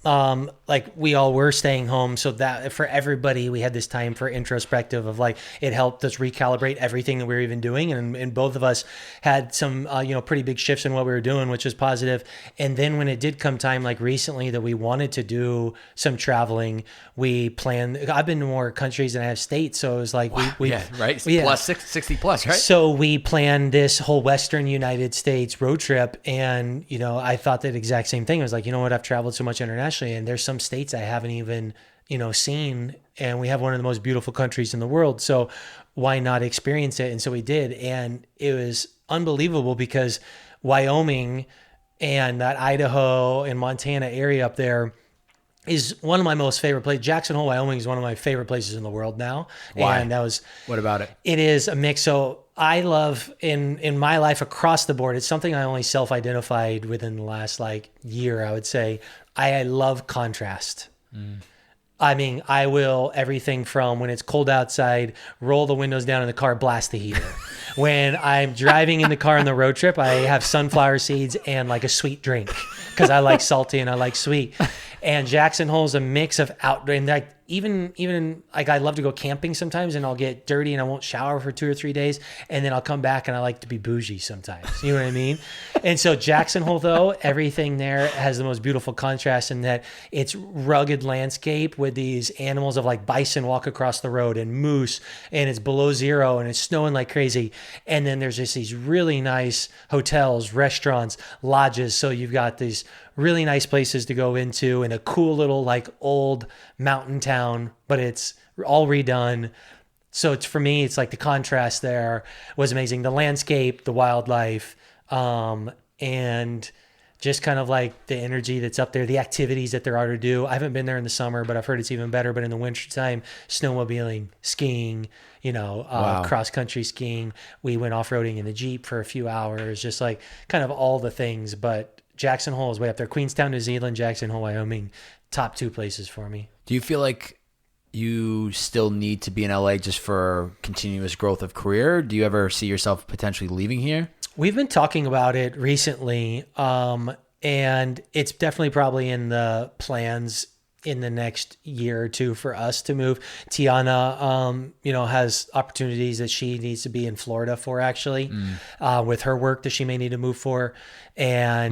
Speaker 2: like we all were staying home. So that for everybody, we had this time for introspective of like, it helped us recalibrate everything that we were even doing. And both of us had some, pretty big shifts in what we were doing, which was positive. And then when it did come time, like recently that we wanted to do some traveling, we planned, I've been to more countries than I have states. So it was like,
Speaker 1: wow. Right.
Speaker 2: Yeah.
Speaker 1: Plus 60 plus, right?
Speaker 2: So we planned this whole Western United States road trip. And, I thought that exact same thing. I was like, you know what? I've traveled so much internationally and there's some states I haven't even, seen, and we have one of the most beautiful countries in the world. So why not experience it? And so we did. And it was unbelievable because Wyoming and that Idaho and Montana area up there, is one of my most favorite places. Jackson Hole, Wyoming is one of my favorite places in the world now.
Speaker 1: Why?
Speaker 2: And
Speaker 1: What about it?
Speaker 2: it is a mix. So I love in my life across the board, it's something I only self-identified within the last year, I would say. I love contrast. I mean, I will everything from when it's cold outside, roll the windows down in the car, blast the heater. When I'm driving in the car on the road trip, I have sunflower seeds and a sweet drink because I like salty and I like sweet. And Jackson Hole is a mix of outdoor and even I love to go camping sometimes and I'll get dirty and I won't shower for 2 or 3 days and then I'll come back and I like to be bougie sometimes. You know what I mean? And so Jackson Hole, though, everything there has the most beautiful contrast in that it's rugged landscape with these animals of bison walk across the road and moose, and it's below zero and it's snowing like crazy. And then there's just these really nice hotels, restaurants, lodges. So you've got these really nice places to go into and a cool little old mountain town, but it's all redone. So for me, it's the contrast there was amazing. The landscape, the wildlife, and just kind of the energy that's up there, the activities that there are to do. I haven't been there in the summer, but I've heard it's even better. But in the wintertime, snowmobiling, skiing,
Speaker 1: Wow.
Speaker 2: cross-country skiing. We went off-roading in the Jeep for a few hours, just kind of all the things. But Jackson Hole is way up there. Queenstown, New Zealand, Jackson Hole, Wyoming, top 2 places for me.
Speaker 1: Do you feel like you still need to be in LA just for continuous growth of career? Do you ever see yourself potentially leaving here?
Speaker 2: We've been talking about it recently, and it's definitely probably in the plans in the next year or two for us to move. Tiana, has opportunities that she needs to be in Florida for actually, with her work that she may need to move for. And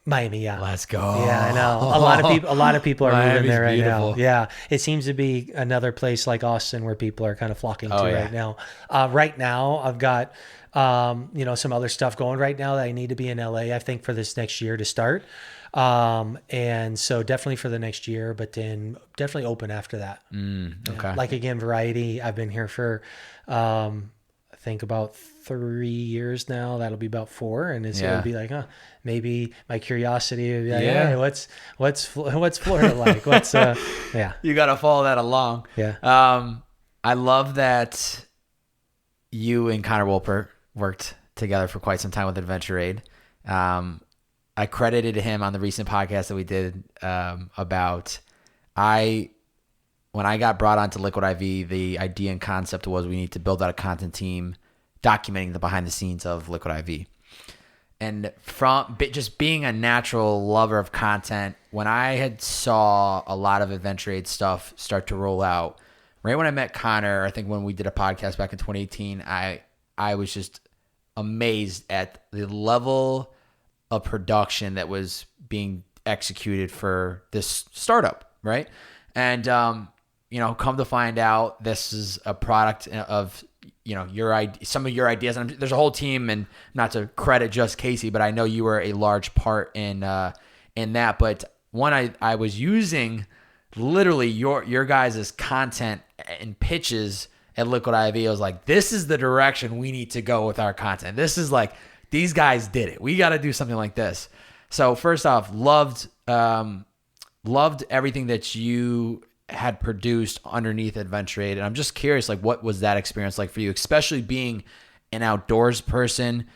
Speaker 2: Miami, yeah.
Speaker 1: Let's go.
Speaker 2: Yeah, I know. A lot of people are moving there right
Speaker 1: beautiful.
Speaker 2: now. Yeah, it seems to be another place like Austin where people are kind of flocking to
Speaker 1: yeah.
Speaker 2: right now. Right now, I've got some other stuff going right now that I need to be in LA, I think, for this next year to start. And so definitely for the next year, but then definitely open after that.
Speaker 1: Okay.
Speaker 2: Again, variety. I've been here for, I think about 3 years now. That'll be about 4. And it'll be maybe my curiosity would be hey, what's Florida like?
Speaker 1: You got to follow that along.
Speaker 2: Yeah.
Speaker 1: I love that you and Connor Wolpert worked together for quite some time with Adventure Aide. I credited him on the recent podcast that we did about when I got brought onto Liquid I.V, the idea and concept was we need to build out a content team documenting the behind the scenes of Liquid I.V. And from just being a natural lover of content, when I had saw a lot of Adventure Aide stuff start to roll out, right when I met Connor, I think when we did a podcast back in 2018, I was just amazed at the level of production that was being executed for this startup, right? And come to find out, this is a product of some of your ideas. And there's a whole team, and not to credit just Kasey, but I know you were a large part in that. But I was using literally your guys' content and pitches at Liquid I.V. I was like, this is the direction we need to go with our content. This is these guys did it. We got to do something like this. So first off, loved everything that you had produced underneath Adventure Aide. And I'm just curious, what was that experience like for you, especially being an outdoors person,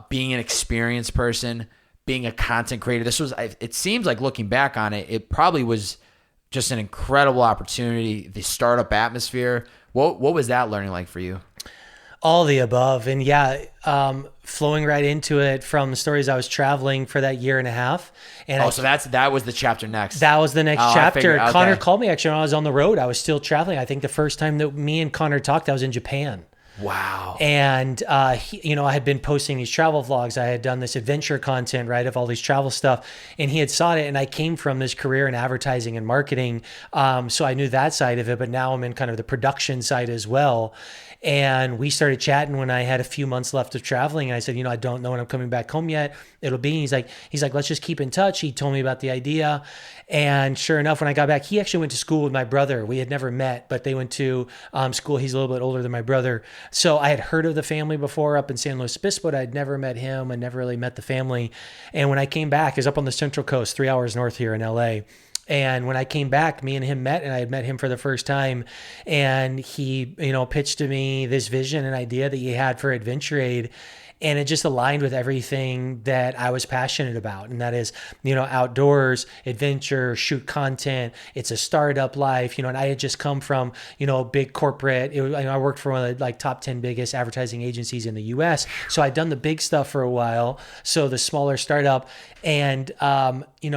Speaker 1: being an experienced person, being a content creator. It seems like looking back on it, it probably was just an incredible opportunity, the startup atmosphere. What was that learning like for you?
Speaker 2: All the above. And flowing right into it from the stories I was traveling for that year and a half. And
Speaker 1: so that was the chapter next.
Speaker 2: That was the next chapter.
Speaker 1: Okay.
Speaker 2: Connor called me actually when I was on the road. I was still traveling. I think the first time that me and Connor talked, I was in Japan.
Speaker 1: Wow.
Speaker 2: And, I had been posting these travel vlogs. I had done this adventure content, right, of all these travel stuff. And he had saw it. And I came from this career in advertising and marketing. So I knew that side of it. But now I'm in kind of the production side as well. And we started chatting when I had a few months left of traveling. And I said, I don't know when I'm coming back home yet. It'll be. He's like, let's just keep in touch. He told me about the idea. And sure enough, when I got back, he actually went to school with my brother. We had never met, but they went to school. He's a little bit older than my brother. So I had heard of the family before up in San Luis Obispo, but I'd never met him. I never really met the family. And when I came back, I was up on the Central Coast, 3 hours north here in LA. And when I came back, me and him met, and I had met him for the first time. And he, pitched to me this vision and idea that he had for Adventure Aide. And it just aligned with everything that I was passionate about. And that is, outdoors, adventure, shoot content. It's a startup life, and I had just come from, big corporate. I worked for one of the top 10 biggest advertising agencies in the US. So I'd done the big stuff for a while. So the smaller startup. And,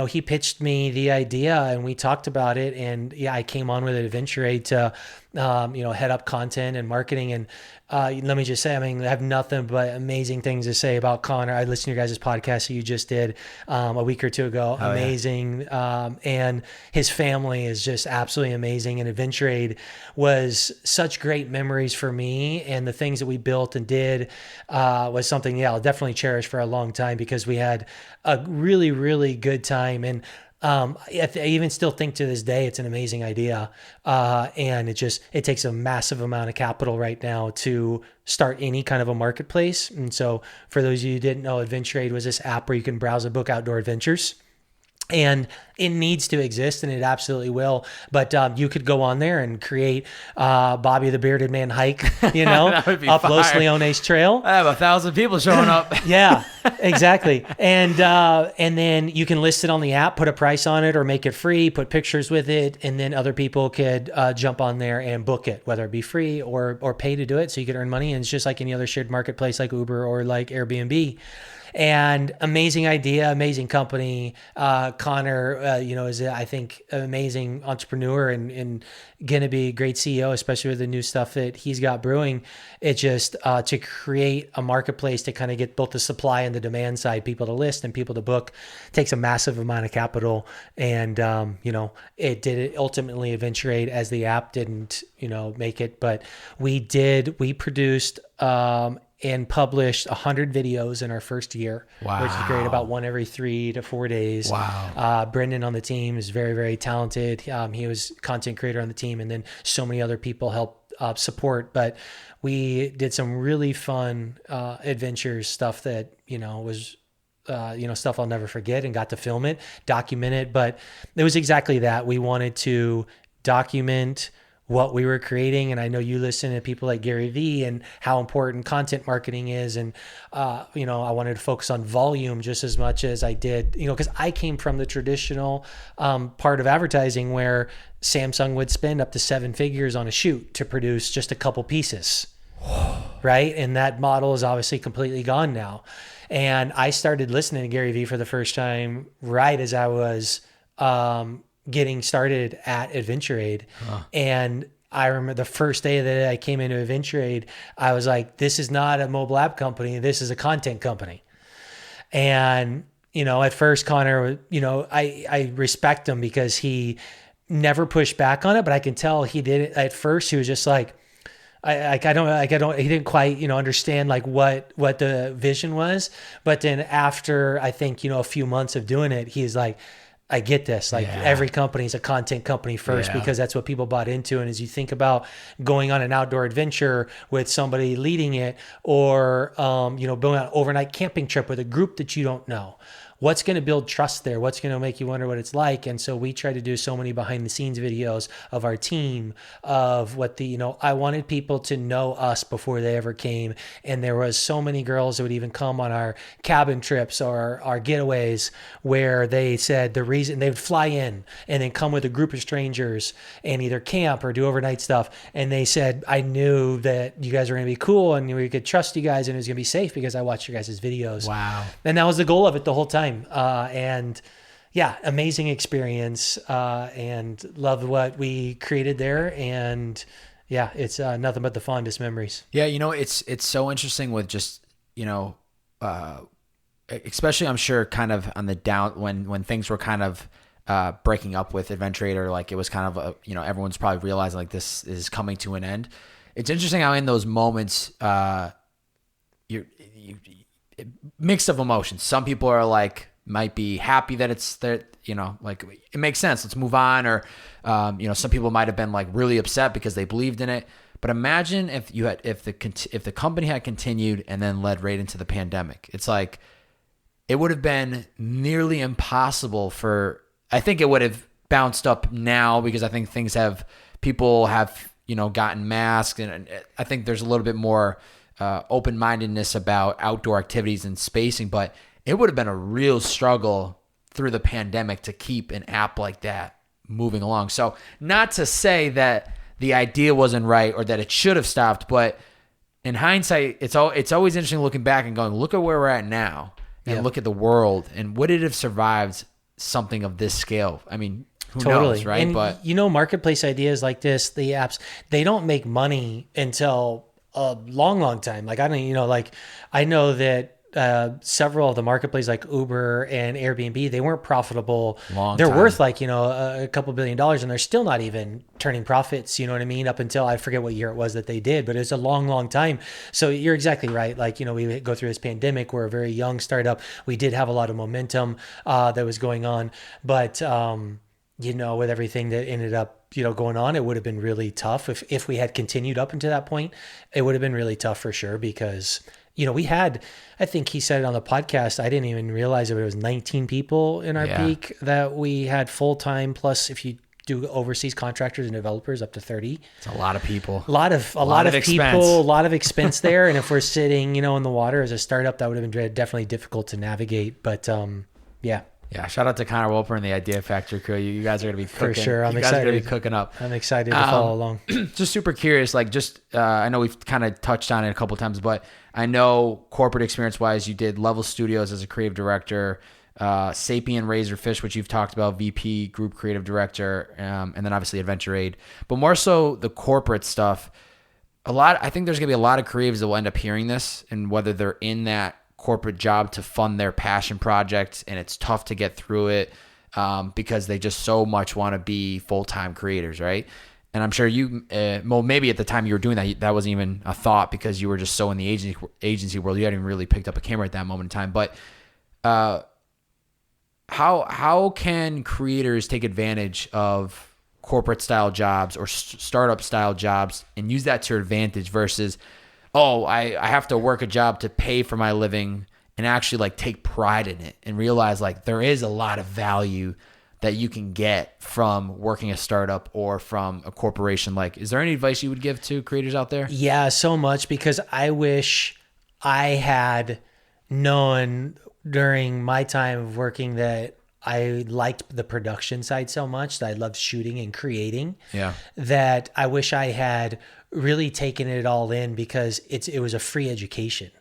Speaker 2: he pitched me the idea and we talked about it. And I came on with Adventure Aide to, head up content and marketing. And let me just say, I have nothing but amazing things to say about Connor. I listened to your guys' podcast that you just did a week or two ago. Oh, amazing. Yeah. And his family is just absolutely amazing. And Adventure Aide was such great memories for me. And the things that we built and did was something, I'll definitely cherish for a long time, because we had a really, really good time. And I even still think to this day, it's an amazing idea. And it takes a massive amount of capital right now to start any kind of a marketplace. And so for those of you who didn't know, Adventure Aide was this app where you can browse and book outdoor adventures. And it needs to exist, and it absolutely will. But you could go on there and create Bobby the Bearded Man hike, up fire. Los Leones Trail.
Speaker 1: I have 1,000 people showing up.
Speaker 2: Yeah, exactly. And then you can list it on the app, put a price on it, or make it free, put pictures with it, and then other people could jump on there and book it, whether it be free or pay to do it, so you could earn money. And it's just like any other shared marketplace like Uber or like Airbnb. And amazing idea, amazing company. Connor, is, I think, an amazing entrepreneur and going to be a great CEO, especially with the new stuff that he's got brewing. It just, to create a marketplace to kind of get both the supply and the demand side, people to list and people to book, takes a massive amount of capital. And, it did it ultimately. Adventure Aide as the app didn't, make it, but we produced, and published 100 videos in our first year,
Speaker 1: wow.
Speaker 2: which is great, about one every 3 to 4 days.
Speaker 1: Wow.
Speaker 2: Brendan on the team is very, very talented. He was content creator on the team, and then so many other people helped support. But we did some really fun adventures, stuff that, was stuff I'll never forget, and got to film it, document it. But it was exactly that. We wanted to document what we were creating. And I know you listen to people like Gary Vee and how important content marketing is. And, I wanted to focus on volume just as much as I did, because I came from the traditional part of advertising where Samsung would spend up to 7 figures on a shoot to produce just a couple pieces. Right. And that model is obviously completely gone now. And I started listening to Gary Vee for the first time right as I was getting started at Adventure Aide. And I remember the first day that I came into Adventure Aide, I was like, this is not a mobile app company. This is a content company. And, at first Connor, I respect him because he never pushed back on it, but I can tell he did it at first. He was just like, he didn't quite, understand like what the vision was. But then after, I think, a few months of doing it, he's like, I get this. Like every company is a content company first, because that's what people bought into. And as you think about going on an outdoor adventure with somebody leading it, or, going on an overnight camping trip with a group that you don't know, what's going to build trust there? What's going to make you wonder what it's like? And so we try to do so many behind the scenes videos of our team, of what I wanted people to know us before they ever came. And there was so many girls that would even come on our cabin trips or our getaways where they said the reason they would fly in and then come with a group of strangers and either camp or do overnight stuff. And they said, I knew that you guys were going to be cool and we could trust you guys and it was going to be safe because I watched your guys' videos.
Speaker 1: Wow.
Speaker 2: And that was the goal of it the whole time. And amazing experience, and love what we created there. And it's nothing but the fondest memories.
Speaker 1: Yeah. It's so interesting with just, especially I'm sure kind of on the down when things were kind of breaking up with Adventure Aide, or like it was kind of everyone's probably realizing like this is coming to an end. It's interesting how in those moments, you mixed of emotions. Some people are like, might be happy that it's there, like it makes sense. Let's move on. Or, some people might have been like really upset because they believed in it. But imagine if the company had continued and then led right into the pandemic. It's like, it would have been nearly impossible I think it would have bounced up now because I think people have, gotten masked, and I think there's a little bit more open-mindedness about outdoor activities and spacing, but it would have been a real struggle through the pandemic to keep an app like that moving along. So not to say that the idea wasn't right or that it should have stopped, but in hindsight, it's always interesting looking back and going, look at where we're at now and look at the world, and would it have survived something of this scale? I mean, who knows, right?
Speaker 2: And marketplace ideas like this, the apps, they don't make money until a long, long time. Like, I know that several of the marketplaces like Uber and Airbnb, they weren't profitable. They're worth like, a couple $1 billion, and they're still not even turning profits, you know what I mean? Up until, I forget what year it was that they did, but it's a long, long time. So you're exactly right. Like, we go through this pandemic. We're a very young startup. We did have a lot of momentum that was going on, but with everything that ended up, going on, it would have been really tough. If we had continued up until that point, it would have been really tough for sure, because we had, I think he said it on the podcast, I didn't even realize it, but it was 19 people in our peak that we had full-time, plus if you do overseas contractors and developers, up to 30.
Speaker 1: It's a lot of people.
Speaker 2: A lot of people, a lot of expense there. And if we're sitting, in the water as a startup, that would have been definitely difficult to navigate. But yeah.
Speaker 1: Yeah, shout out to Connor Wolper and the Idea Factory crew. You guys are going to be cooking.
Speaker 2: For sure, I'm excited.
Speaker 1: You guys are going to be cooking up.
Speaker 2: I'm excited to follow along.
Speaker 1: Just super curious, I know we've kind of touched on it a couple times, but I know corporate experience-wise, you did Level Studios as a creative director, Sapien Razorfish, which you've talked about, VP, Group Creative Director, and then obviously Adventure Aide. But more so the corporate stuff, I think there's going to be a lot of creatives that will end up hearing this, and whether they're in that corporate job to fund their passion projects, and it's tough to get through it because they just so much want to be full-time creators, right? And I'm sure maybe at the time you were doing that wasn't even a thought because you were just so in the agency world, you hadn't even really picked up a camera at that moment in time. But how can creators take advantage of corporate style jobs or startup style jobs and use that to their advantage versus, I have to work a job to pay for my living, and actually take pride in it and realize there is a lot of value that you can get from working a startup or from a corporation? Is there any advice you would give to creators out there?
Speaker 2: Yeah, so much, because I wish I had known during my time of working that I liked the production side so much, that I loved shooting and creating. Yeah. That I wish I had really taken it all in, because it was a free education.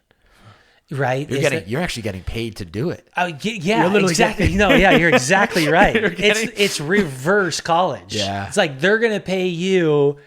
Speaker 2: Right?
Speaker 1: You're actually getting paid to do it.
Speaker 2: Yeah, exactly. You're exactly right. It's reverse college. Yeah. It's like they're going to pay you,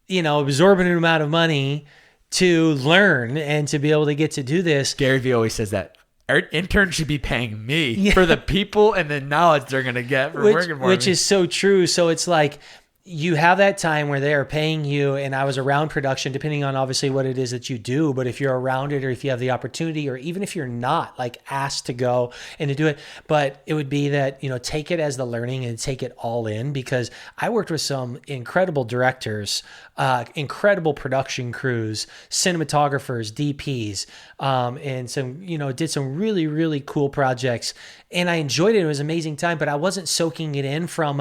Speaker 2: exorbitant amount of money to learn and to be able to get to do this.
Speaker 1: Gary Vee always says that. Our interns should be paying me for the people and the knowledge they're going to get for working for me.
Speaker 2: Which is so true. So it's like, you have that time where they are paying you, and I was around production, depending on obviously what it is that you do, but if you're around it, or if you have the opportunity, or even if you're not asked to go and to do it, but it would be that, take it as the learning and take it all in, because I worked with some incredible directors, incredible production crews, cinematographers, DPs, and some, did some really, really cool projects, and I enjoyed it. It was an amazing time, but I wasn't soaking it in from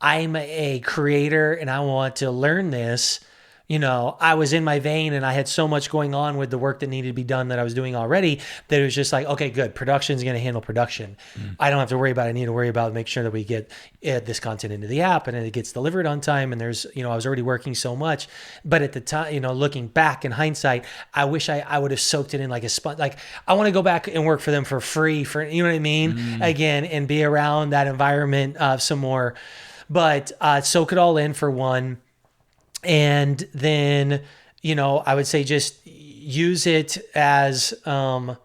Speaker 2: I'm a creator and I want to learn this. I was in my vein, and I had so much going on with the work that needed to be done that I was doing already, that it was just okay, good. Production's going to handle production. I don't have to worry about it. I need to worry about make sure that we get this content into the app and it gets delivered on time. And there's, I was already working so much, but at the time, looking back in hindsight, I wish I would have soaked it in like a sponge. I want to go back and work for them for free, you know what I mean? Again, and be around that environment some more, but soak it all in for one. And then, I would say just use it as a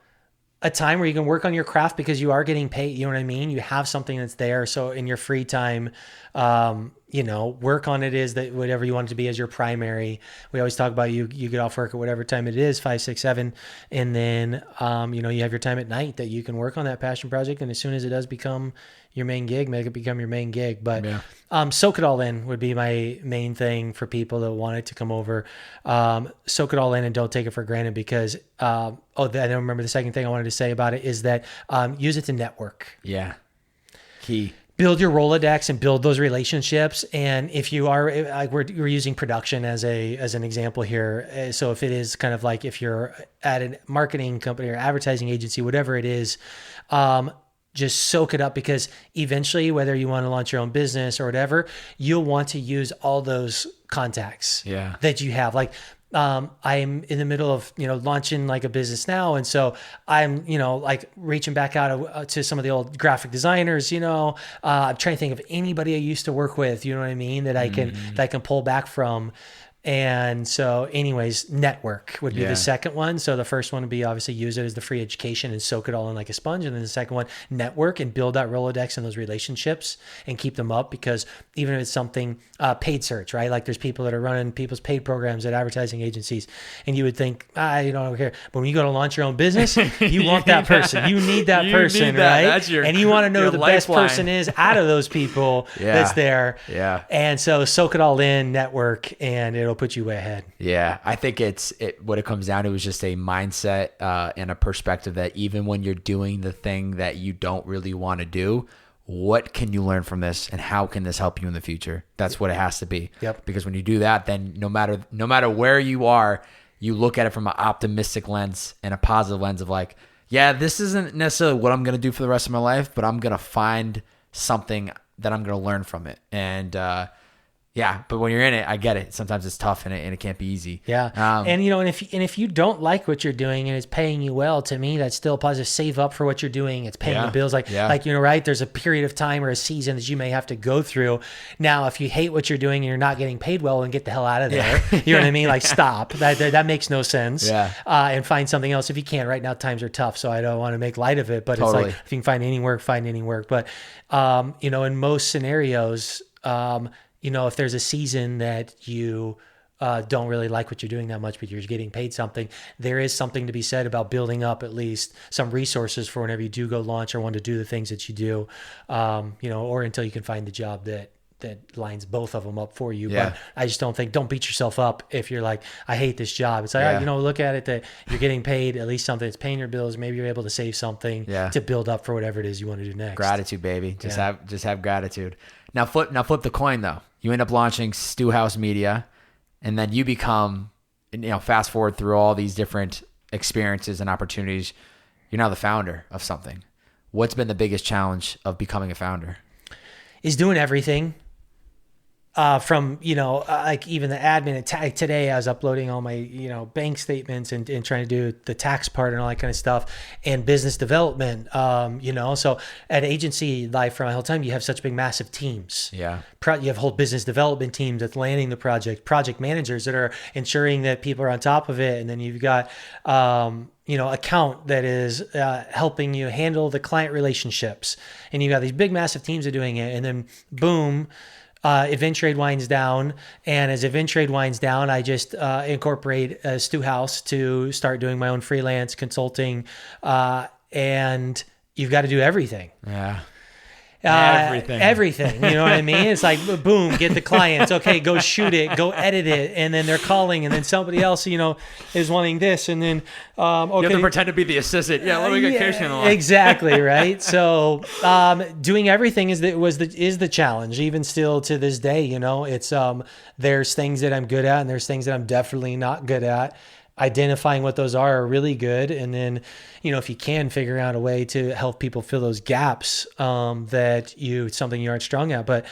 Speaker 2: time where you can work on your craft, because you are getting paid. You know what I mean? You have something that's there. So in your free time, work on it is that whatever you want it to be as your primary. We always talk about you get off work at whatever time it is, 5, 6, 7. And then, you have your time at night that you can work on that passion project. And as soon as it does become your main gig, make it become your main gig. But soak it all in would be my main thing for people that want it to come over. Soak it all in and don't take it for granted, because, I don't remember the second thing I wanted to say about it is that use it to network.
Speaker 1: Yeah. Key.
Speaker 2: build your Rolodex and build those relationships. And if you are, like we're using production as an example here. So if it is kind of like, if you're at a marketing company or advertising agency, whatever it is, just soak it up, because eventually, whether you want to launch your own business or whatever, you'll want to use all those contacts that you have. Like, I'm in the middle of, launching like a business now. And so I'm, like reaching back out to some of the old graphic designers, I'm trying to think of anybody I used to work with, you know what I mean? That I can pull back from. And so anyways, network would be the second one. So the first one would be obviously use it as the free education and soak it all in like a sponge. And then the second one, network and build that Rolodex and those relationships and keep them up, because even if it's something, paid search, right? Like there's people that are running people's paid programs at advertising agencies, and you would think, you don't care. But when you go to launch your own business, you want that person. You need that person, right? That's and you want to know who the best person is out of those people that's there. Yeah. And so soak it all in, network, and it'll put you way ahead.
Speaker 1: Yeah. I think what it comes down to is just a mindset and a perspective that even when you're doing the thing that you don't really want to do, what can you learn from this and how can this help you in the future? That's what it has to be.
Speaker 2: Yep.
Speaker 1: Because when you do that, then no matter where you are, you look at it from an optimistic lens and a positive lens of like, yeah, this isn't necessarily what I'm going to do for the rest of my life, but I'm going to find something that I'm going to learn from it. And, but when you're in it, I get it. Sometimes it's tough and it can't be easy.
Speaker 2: Yeah. And if you don't like what you're doing and it's paying you well, to me, that's still positive. Save up for what you're doing. It's paying the bills. Right. There's a period of time or a season that you may have to go through. Now, if you hate what you're doing and you're not getting paid well, then get the hell out of there. You know what I mean? Like stop. That makes no sense. Yeah. And find something else if you can. Right now, times are tough, so I don't want to make light of it. But It's like, if you can find any work, find any work. But in most scenarios, if there's a season that you don't really like what you're doing that much, but you're getting paid something, there is something to be said about building up at least some resources for whenever you do go launch or want to do the things that you do, or until you can find the job that lines both of them up for you. Yeah. But I just don't beat yourself up if you're like, I hate this job. It's like, look at it that you're getting paid at least something that's paying your bills. Maybe you're able to save something to build up for whatever it is you want to do next.
Speaker 1: Gratitude, baby. Just have gratitude. Now flip the coin though. You end up launching StewHouse Media, and then you become, fast forward through all these different experiences and opportunities. You're now the founder of something. What's been the biggest challenge of becoming a founder?
Speaker 2: Is doing everything. From, like even the admin today, I was uploading all my, bank statements and trying to do the tax part and all that kind of stuff, and business development, so at agency life for my whole time, you have such big, massive teams. Yeah. You have whole business development teams that's landing the project managers that are ensuring that people are on top of it. And then you've got, account that is helping you handle the client relationships. And you've got these big, massive teams that are doing it. And then boom, Adventure Aide winds down, and as Adventure Aide winds down, I just incorporate StewHouse to start doing my own freelance consulting, and you've got to do everything. Yeah. Everything. You know what I mean? It's like, boom, get the clients. Okay, go shoot it, go edit it. And then they're calling, and then somebody else, is wanting this. And then, okay.
Speaker 1: You have to pretend to be the assistant. Yeah, let me get Kasey on the line.
Speaker 2: Exactly, right? So, doing everything is the challenge, even still to this day. It's, there's things that I'm good at, and there's things that I'm definitely not good at. Identifying what those are really good. And then, if you can figure out a way to help people fill those gaps, it's something you aren't strong at, but,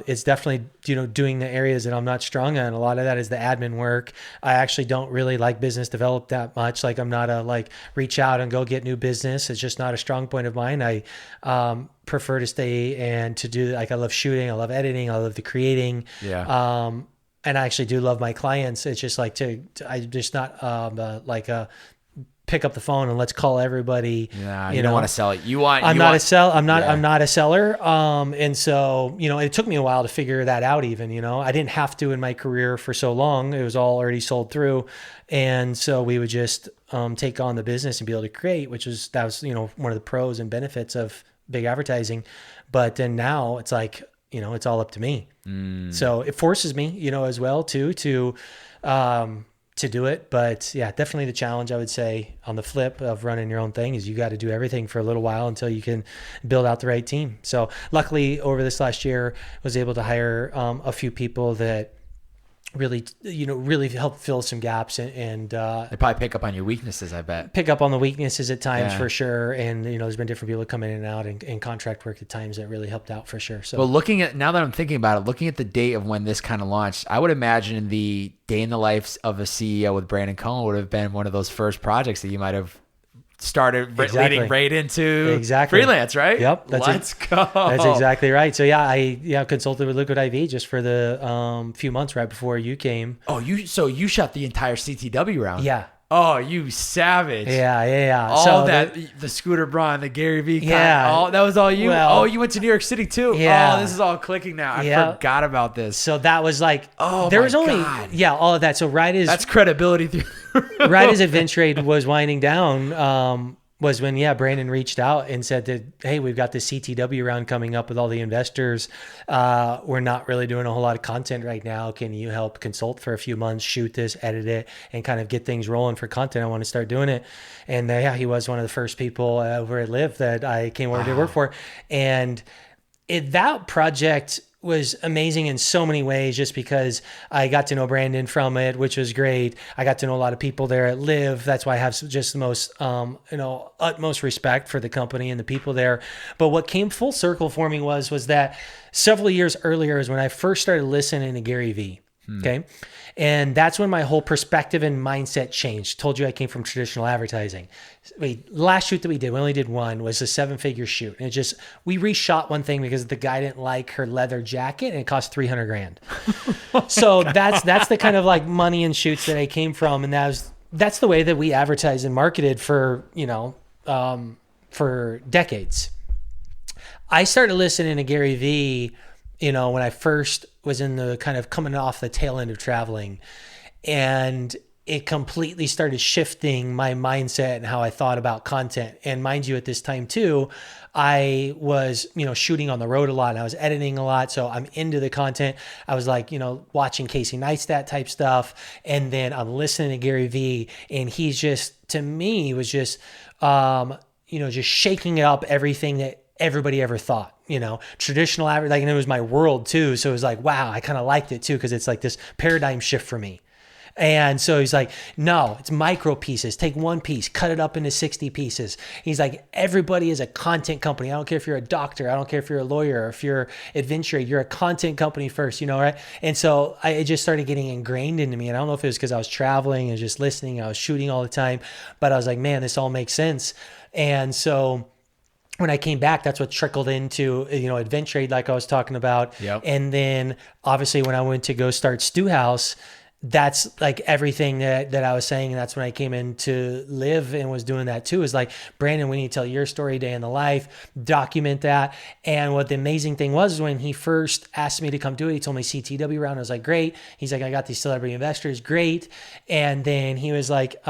Speaker 2: it's definitely, doing the areas that I'm not strong at. And a lot of that is the admin work. I actually don't really like business develop that much. Like I'm not reach out and go get new business. It's just not a strong point of mine. I, prefer to stay and to do, I love shooting. I love editing. I love the creating. Yeah. And I actually do love my clients. It's just like I'm just not pick up the phone and let's call everybody.
Speaker 1: Yeah, you don't want to sell it.
Speaker 2: I'm not a seller. And so, it took me a while to figure that out even, I didn't have to in my career for so long. It was all already sold through. And so we would just take on the business and be able to create, that was one of the pros and benefits of big advertising. But then now it's like, it's all up to me. So it forces me, as well too, to to do it. But yeah, definitely the challenge, I would say, on the flip of running your own thing is you got to do everything for a little while until you can build out the right team. So luckily over this last year, I was able to hire a few people that really help fill some gaps and
Speaker 1: they probably pick up on your weaknesses, I bet.
Speaker 2: Pick up on the weaknesses at times for sure. And, there's been different people come in and out and contract work at times that really helped out for sure. So,
Speaker 1: well, now that I'm thinking about it, looking at the date of when this kind of launched, I would imagine the day in the life of a CEO with Brandon Cohen would have been one of those first projects that you might have started leading right into freelance, right?
Speaker 2: Yep.
Speaker 1: Let's go.
Speaker 2: That's exactly right. So I consulted with Liquid I.V just for the few months right before you came.
Speaker 1: Oh, you shot the entire CTW round.
Speaker 2: Yeah.
Speaker 1: Oh, you savage.
Speaker 2: Yeah.
Speaker 1: All the Scooter Braun, the Gary Vee.
Speaker 2: Yeah.
Speaker 1: That was all you.
Speaker 2: Well,
Speaker 1: you went to New York City too.
Speaker 2: Yeah.
Speaker 1: Oh, this is all clicking now. I forgot about this.
Speaker 2: So that was like,
Speaker 1: all of
Speaker 2: that. So
Speaker 1: that's credibility through.
Speaker 2: Right as Adventure Aide was winding down, was when, Brandon reached out and said that, hey, we've got the CTW round coming up with all the investors. We're not really doing a whole lot of content right now. Can you help consult for a few months, shoot this, edit it, and kind of get things rolling for content? I want to start doing it. And he was one of the first people over at Live that I came over to work for. And that project was amazing in so many ways just because I got to know Brandon from it, which was great. I got to know a lot of people there at Live. That's why I have just the most, utmost respect for the company and the people there. But what came full circle for me was that several years earlier is when I first started listening to Gary Vee. Okay. And that's when my whole perspective and mindset changed. Told you I came from traditional advertising. Last shoot that we did, we only did one, was a 7-figure shoot. And we reshot one thing because the guy didn't like her leather jacket and it cost $300,000. So that's the kind of like money and shoots that I came from. And that's the way that we advertised and marketed for decades. I started listening to Gary Vee, when I first was in the kind of coming off the tail end of traveling, and it completely started shifting my mindset and how I thought about content. And mind you, at this time too, I was, shooting on the road a lot and I was editing a lot. So I'm into the content. I was like, watching Casey Neistat type stuff. And then I'm listening to Gary Vee, and he's just, to me, was just, just shaking up everything that everybody ever thought, traditional advertising, and it was my world too. So it was like, wow, I kind of liked it too, because it's like this paradigm shift for me. And so he's like, no, it's micro pieces. Take one piece, cut it up into 60 pieces. He's like, everybody is a content company. I don't care if you're a doctor. I don't care if you're a lawyer or if you're Adventure Aide, you're a content company first, right? And so it just started getting ingrained into me. And I don't know if it was because I was traveling and just listening, I was shooting all the time, but I was like, man, this all makes sense. And so when I came back, that's what trickled into, Adventure Aide, like I was talking about.
Speaker 1: Yep.
Speaker 2: And then obviously when I went to go start StewHouse, that's like everything that I was saying. And that's when I came in to Live and was doing that too, is like, Brandon, we need to tell your story, day in the life, document that. And what the amazing thing was when he first asked me to come do it, he told me CTW round. I was like, great. He's like, I got these celebrity investors. Great. And then he was like,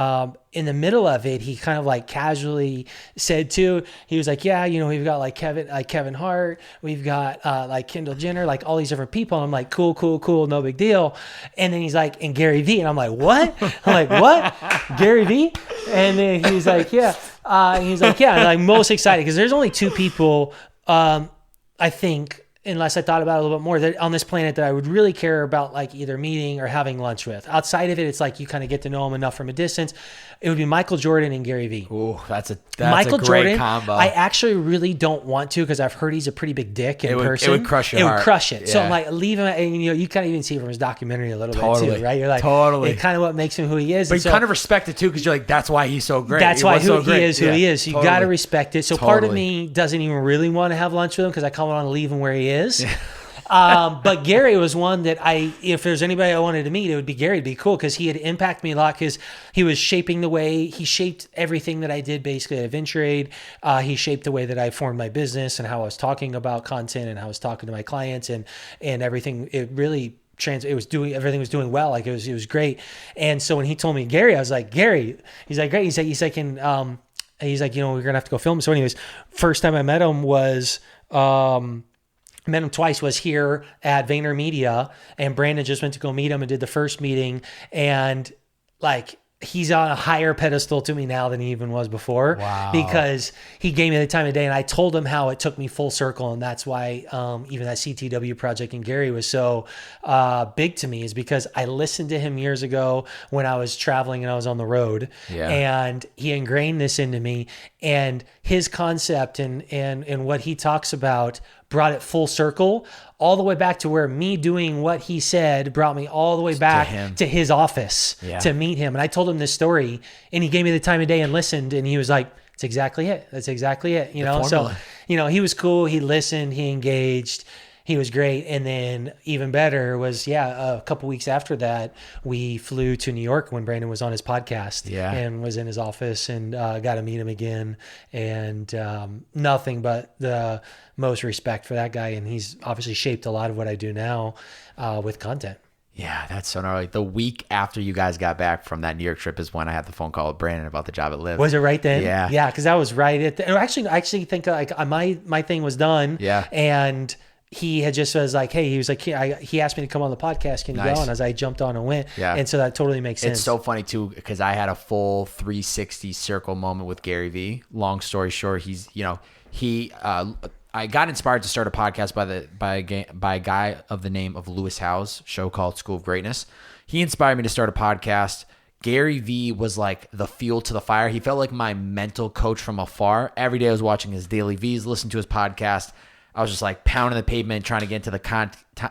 Speaker 2: in the middle of it, he kind of like casually said too, he was like, yeah, we've got like Kevin Hart, we've got like Kendall Jenner, like all these different people. And I'm like, cool, no big deal. And then he's like, and Gary Vee. And I'm like, what? I'm like, what? Gary Vee? And then he's like, yeah. And he's like, yeah. And I'm most excited because there's only two people, I think, unless I thought about it a little bit more, that on this planet that I would really care about like either meeting or having lunch with. Outside of it, it's like you kind of get to know them enough from a distance. It would be Michael Jordan and Gary Vee.
Speaker 1: Oh, that's a
Speaker 2: Michael
Speaker 1: great
Speaker 2: Jordan,
Speaker 1: combo.
Speaker 2: I actually really don't want to because I've heard he's a pretty big dick in person.
Speaker 1: It would crush your heart.
Speaker 2: It would crush it.
Speaker 1: Yeah.
Speaker 2: So I'm like, leave him. And you kind of even see from his documentary a little bit too, right? You're like,
Speaker 1: totally.
Speaker 2: Kind of what makes him who he is.
Speaker 1: But you kind of respect it too because you're like, that's why he's so great.
Speaker 2: That's why he is who he is. So you got to respect it. So part of me doesn't even really want to have lunch with him because I kind of want to leave him where he is. Yeah. But Gary was one that if there's anybody I wanted to meet, it would be Gary. It'd be cool because he had impacted me a lot because he was shaping the way, he shaped everything that I did basically at Adventure Aide. He shaped the way that I formed my business and how I was talking about content and how I was talking to my clients and everything. It really everything was doing well. Like it was great. And so when he told me Gary, I was like, Gary, he's like, great. He's like, we're going to have to go film. So anyways, first time I met him was, met him twice, was here at Vayner Media, and Brandon just went to go meet him and did the first meeting. And like he's on a higher pedestal to me now than he even was before.
Speaker 1: Wow.
Speaker 2: Because he gave me the time of day, and I told him how it took me full circle. And that's why even that CTW project and Gary was so big to me, is because I listened to him years ago when I was traveling and I was on the road.
Speaker 1: Yeah.
Speaker 2: And he ingrained this into me, and his concept and what he talks about brought it full circle all the way back to where me doing what he said brought me all the way back to his office to meet him. And I told him this story, and he gave me the time of day and listened, and he was like, that's exactly it. That's exactly it. You know, so, you know, he was cool. He listened, he engaged, he was great. And then even better was, a couple weeks after that, we flew to New York when Brandon was on his podcast and was in his office, and got to meet him again. And nothing but the most respect for that guy. And he's obviously shaped a lot of what I do now with content. Yeah,
Speaker 1: that's so gnarly. The week after you guys got back from that New York trip is when I had the phone call with Brandon about the job at Live.
Speaker 2: Was it right then?
Speaker 1: Yeah.
Speaker 2: Yeah, because that was right at I actually think like my thing was done.
Speaker 1: Yeah.
Speaker 2: And he had just was like, hey, he was like, he asked me to come on the podcast. Can you go on? As I jumped on and went. Yeah. And so that totally makes sense.
Speaker 1: It's so funny too, because I had a full 360 circle moment with Gary Vee. Long story short, he's, you know, I got inspired to start a podcast by a guy of the name of Lewis Howes, show called School of Greatness. He inspired me to start a podcast. Gary Vee was like the fuel to the fire. He felt like my mental coach from afar. Every day I was watching his daily V's, listening to his podcast. I was just like pounding the pavement, trying to get into the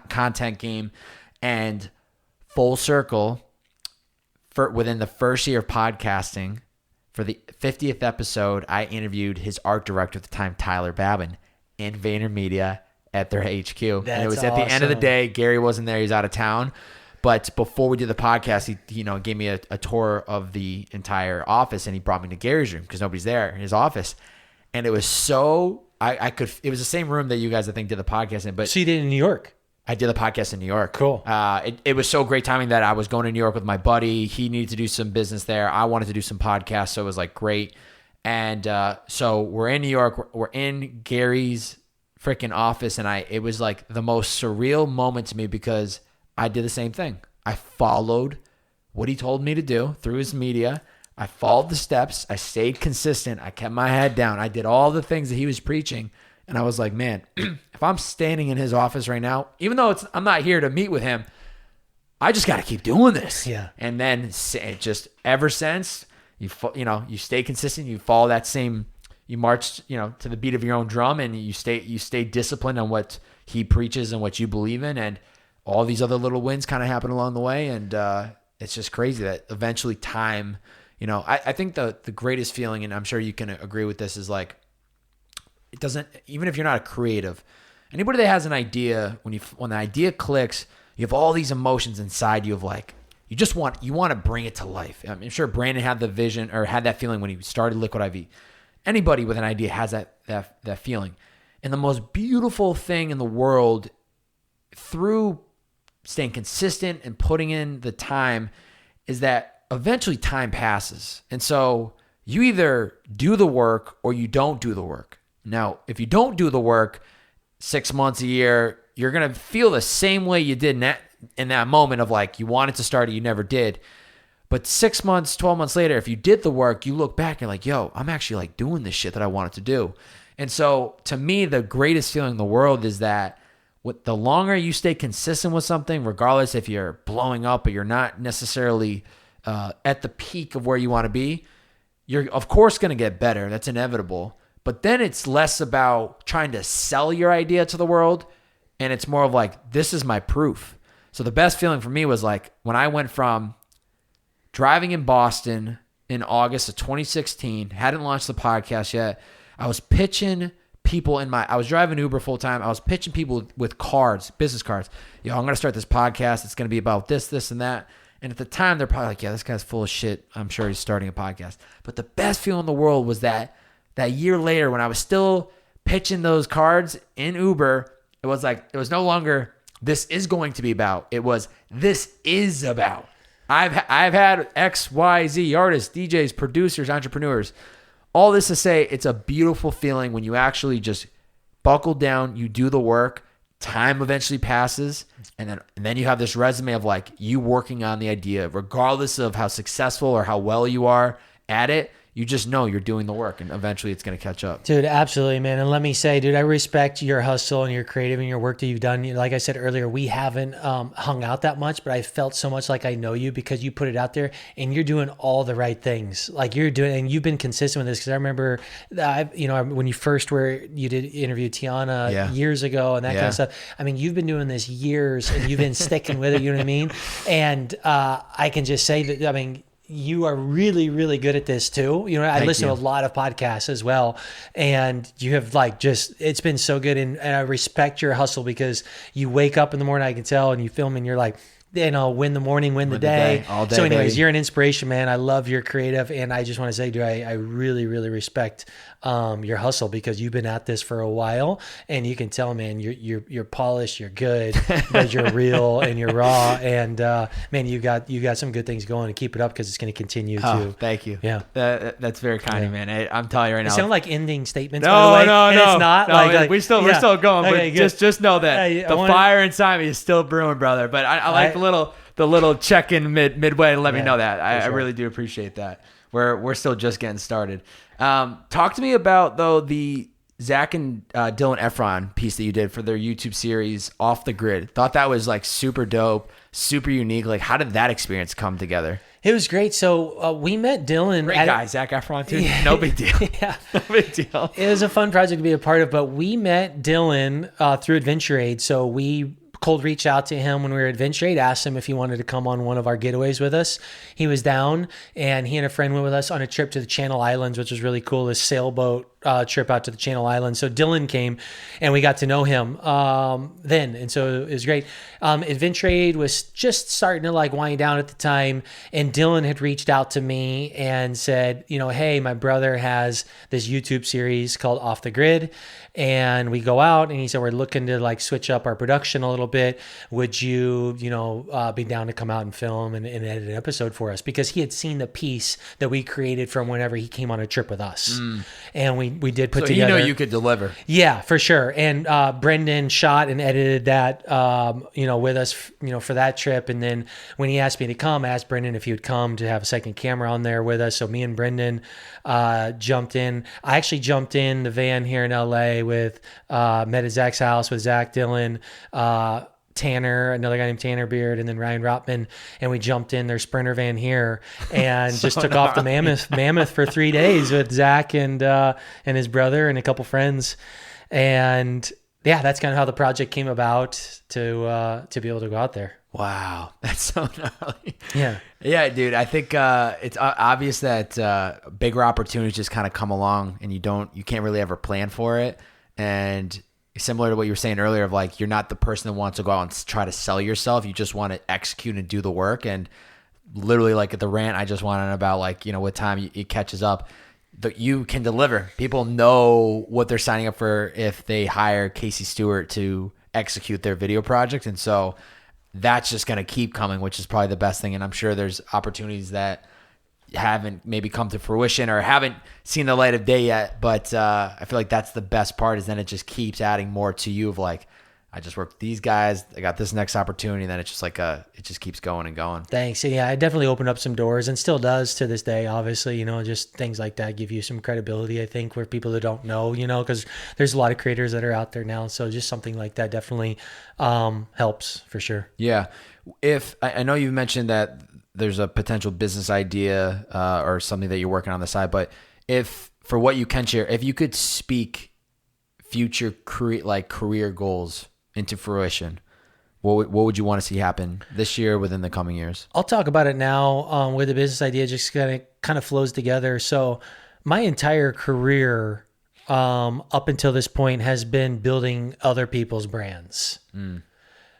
Speaker 1: content game. And full circle, within the first year of podcasting, for the 50th episode, I interviewed his art director at the time, Tyler Babin, in VaynerMedia at their HQ. And it was at the end of the day. Gary wasn't there. He's out of town. But before we did the podcast, he gave me a tour of the entire office, and he brought me to Gary's room because nobody's there in his office. And it was so... it was the same room that you guys, I think, did the podcast in. But
Speaker 2: so you did it in New York?
Speaker 1: I did the podcast in New York.
Speaker 2: Cool.
Speaker 1: It was so great timing that I was going to New York with my buddy. He needed to do some business there. I wanted to do some podcasts, so it was like great. And so we're in New York. We're in Gary's freaking office, and it was like the most surreal moment to me because I did the same thing. I followed what he told me to do through his media. I followed the steps. I stayed consistent. I kept my head down. I did all the things that he was preaching. And I was like, man, if I'm standing in his office right now, even though I'm not here to meet with him, I just got to keep doing this.
Speaker 2: Yeah.
Speaker 1: And then it just ever since, you stay consistent. You follow that same, you march, to the beat of your own drum, and you stay disciplined on what he preaches and what you believe in. And all these other little wins kind of happen along the way. And it's just crazy that eventually time... I think the greatest feeling, and I'm sure you can agree with this, is like, it doesn't, even if you're not a creative, anybody that has an idea, when the idea clicks, you have all these emotions inside you of like, you want to bring it to life. I'm sure Brandon had the vision or had that feeling when he started Liquid I.V. Anybody with an idea has that feeling. And the most beautiful thing in the world, through staying consistent and putting in the time, is that eventually time passes. And so you either do the work or you don't do the work. Now, if you don't do the work 6 months, a year, you're going to feel the same way you did in that moment of like, you wanted to start it, you never did. But 6 months, 12 months later, if you did the work, you look back and you're like, yo, I'm actually like doing this shit that I wanted to do. And so to me, the greatest feeling in the world is that the longer you stay consistent with something, regardless if you're blowing up or you're not necessarily at the peak of where you want to be, you're of course going to get better. That's inevitable. But then it's less about trying to sell your idea to the world, and it's more of like, this is my proof. So the best feeling for me was like when I went from driving in Boston in August of 2016, hadn't launched the podcast yet. I was pitching people I was driving Uber full time. I was pitching people with cards, business cards. I'm going to start this podcast. It's going to be about this, and that. And at the time, they're probably like, yeah, this guy's full of shit. I'm sure he's starting a podcast. But the best feeling in the world was that year later when I was still pitching those cards in Uber, it was no longer, this is going to be about. It was, this is about. I've had X, Y, Z artists, DJs, producers, entrepreneurs. All this to say, it's a beautiful feeling when you actually just buckle down, you do the work, time eventually passes, and then you have this resume of like you working on the idea, regardless of how successful or how well you are at it. You just know you're doing the work, and eventually it's going to catch up.
Speaker 2: Dude, absolutely, man. And let me say, dude, I respect your hustle and your creative and your work that you've done. Like I said earlier, we haven't hung out that much, but I felt so much like I know you because you put it out there and you're doing all the right things. Like you're doing, and you've been consistent with this. Because I remember, when you did interview Tiana years ago and that kind of stuff. I mean, you've been doing this years and you've been sticking with it. You know what I mean? And I can just say that, I mean, you are really, really good at this too. You know, I listen to a lot of podcasts as well, and you have it's been so good. And I respect your hustle because you wake up in the morning, I can tell, and you film and you're like, win the morning, win the day.
Speaker 1: All day.
Speaker 2: So anyways,
Speaker 1: baby.
Speaker 2: You're an inspiration, man. I love your creative. And I just want to say, dude, I really, really respect your hustle because you've been at this for a while and you can tell, man, you're polished, you're good, but you're real and you're raw. And man, you got some good things going, and keep it up because it's going to continue to.
Speaker 1: Thank you.
Speaker 2: Yeah.
Speaker 1: That's very kind of, man. I'm telling you right now.
Speaker 2: It sound like ending statements, by the way.
Speaker 1: No.
Speaker 2: It's not.
Speaker 1: No, we're still going,
Speaker 2: Okay,
Speaker 1: but just know that the fire inside me is still brewing, brother. But I like the little check-in midway to let me know that. I really do appreciate that. We're still just getting started. Talk to me about, though, the Zach and Dylan Efron piece that you did for their YouTube series, Off the Grid. Thought that was like super dope, super unique. Like, how did that experience come together?
Speaker 2: It was great. So we met Dylan.
Speaker 1: Great guy, Zach Efron, too. Yeah. No big deal.
Speaker 2: Yeah.
Speaker 1: No big deal.
Speaker 2: It was a fun project to be a part of, but we met Dylan through Adventure Aide. So we cold reached out to him when we were at Adventure Aide, asked him if he wanted to come on one of our getaways with us. He was down, and he and a friend went with us on a trip to the Channel Islands, which was really cool, this sailboat trip out to the Channel Islands. So Dylan came, and we got to know him then, and so it was great. Adventure Aide was just starting to wind down at the time, and Dylan had reached out to me and said, hey, my brother has this YouTube series called Off the Grid, and we go out, and he said, we're looking to switch up our production a little bit. Would you, be down to come out and film and edit an episode for us? Because he had seen the piece that we created from whenever he came on a trip with us. And we did put together.
Speaker 1: So you could deliver.
Speaker 2: Yeah, for sure. And Brendan shot and edited that, with us, for that trip. And then when he asked me to come, I asked Brendan if he would come to have a second camera on there with us. So me and Brendan jumped in. I actually jumped in the van here in LA met at Zach's house with Zach, Dylan, Tanner, another guy named Tanner Beard, and then Ryan Rotman, and we jumped in their Sprinter van here and just took off the Mammoth for 3 days with Zach and his brother and a couple friends. And yeah, that's kind of how the project came about to be able to go out there.
Speaker 1: Wow, that's so gnarly.
Speaker 2: Yeah,
Speaker 1: dude. I think it's obvious that bigger opportunities just kind of come along, and you can't really ever plan for it. And similar to what you were saying earlier, of you're not the person that wants to go out and try to sell yourself. You just want to execute and do the work. And literally, at the rant I just wanted about, with time it catches up. That you can deliver. People know what they're signing up for if they hire Kasey Stewart to execute their video project. And so that's just going to keep coming, which is probably the best thing. And I'm sure there's opportunities that haven't maybe come to fruition or haven't seen the light of day yet. But I feel like that's the best part, is then it just keeps adding more to you of I just worked with these guys. I got this next opportunity. And then it's just it just keeps going and going.
Speaker 2: Thanks. Yeah, it definitely opened up some doors and still does to this day. Obviously, just things like that give you some credibility, I think, where people that don't know, because there's a lot of creators that are out there now. So just something like that definitely helps for sure.
Speaker 1: Yeah. If I know you've mentioned that there's a potential business idea or something that you're working on the side, but if for what you can share, if you could speak future career goals into fruition, what would you want to see happen this year, within the coming years?
Speaker 2: I'll talk about it now with the business idea, just kind of flows together. So my entire career up until this point has been building other people's brands.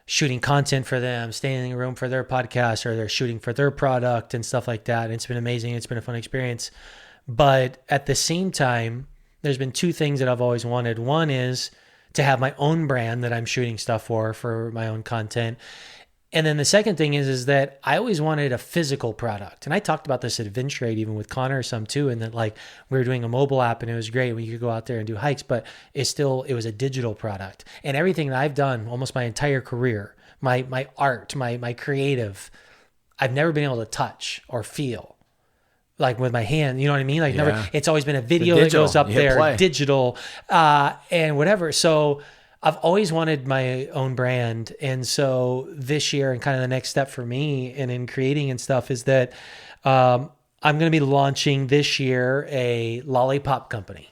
Speaker 2: Shooting content for them, staying in the room for their podcast, or they're shooting for their product and stuff like that. And it's been amazing. It's been a fun experience. But at the same time, there's been two things that I've always wanted. One is to have my own brand that I'm shooting stuff for my own content. And then the second thing is that I always wanted a physical product. And I talked about this at Adventure Aide, even with Connor some too. And that like we were doing a mobile app and it was great. We could go out there and do hikes, but it was a digital product. And everything that I've done almost my entire career, my art, my creative, I've never been able to touch or feel. Like with my hand, you know what I mean? Like never, it's always been a video that goes up there, digital, and whatever. So I've always wanted my own brand. And so this year and kind of the next step for me and in creating and stuff is that I'm going to be launching this year a lollipop company.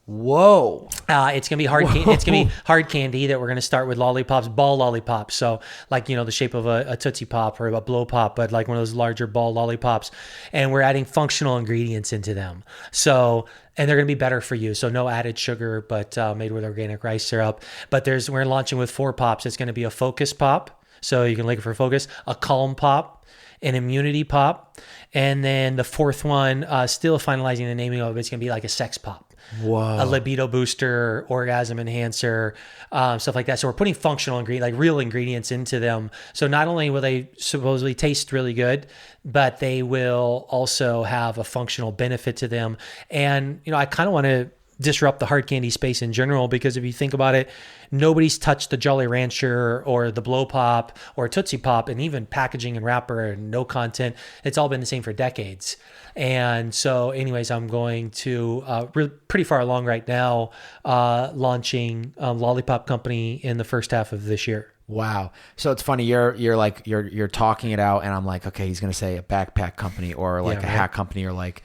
Speaker 1: Whoa.
Speaker 2: It's going to be hard candy. It's going to be hard candy that we're going to start with lollipops, ball lollipops. So like, you know, the shape of a Tootsie Pop or a Blow Pop, but like one of those larger ball lollipops. And we're adding functional ingredients into them. So, and they're going to be better for you. So no added sugar, but made with organic rice syrup. But we're launching with 4 pops. It's going to be a focus pop. So you can lick it for focus, a calm pop, an immunity pop. And then the 4th one, still finalizing the naming of it, it's going to be like a sex pop.
Speaker 1: Whoa.
Speaker 2: A libido booster, orgasm enhancer, stuff like that. So we're putting functional ingredients, like real ingredients into them. So not only will they supposedly taste really good, but they will also have a functional benefit to them. And, you know, I kind of want to disrupt the hard candy space in general, because if you think about it, nobody's touched the Jolly Rancher or the Blow Pop or Tootsie Pop, and even packaging and wrapper and no content. It's all been the same for decades. And so anyways, I'm going to, pretty far along right now, launching a lollipop company in the first half of this year.
Speaker 1: Wow. So it's funny. You're talking it out, and I'm like, okay, he's going to say a backpack company or like a hat company or like,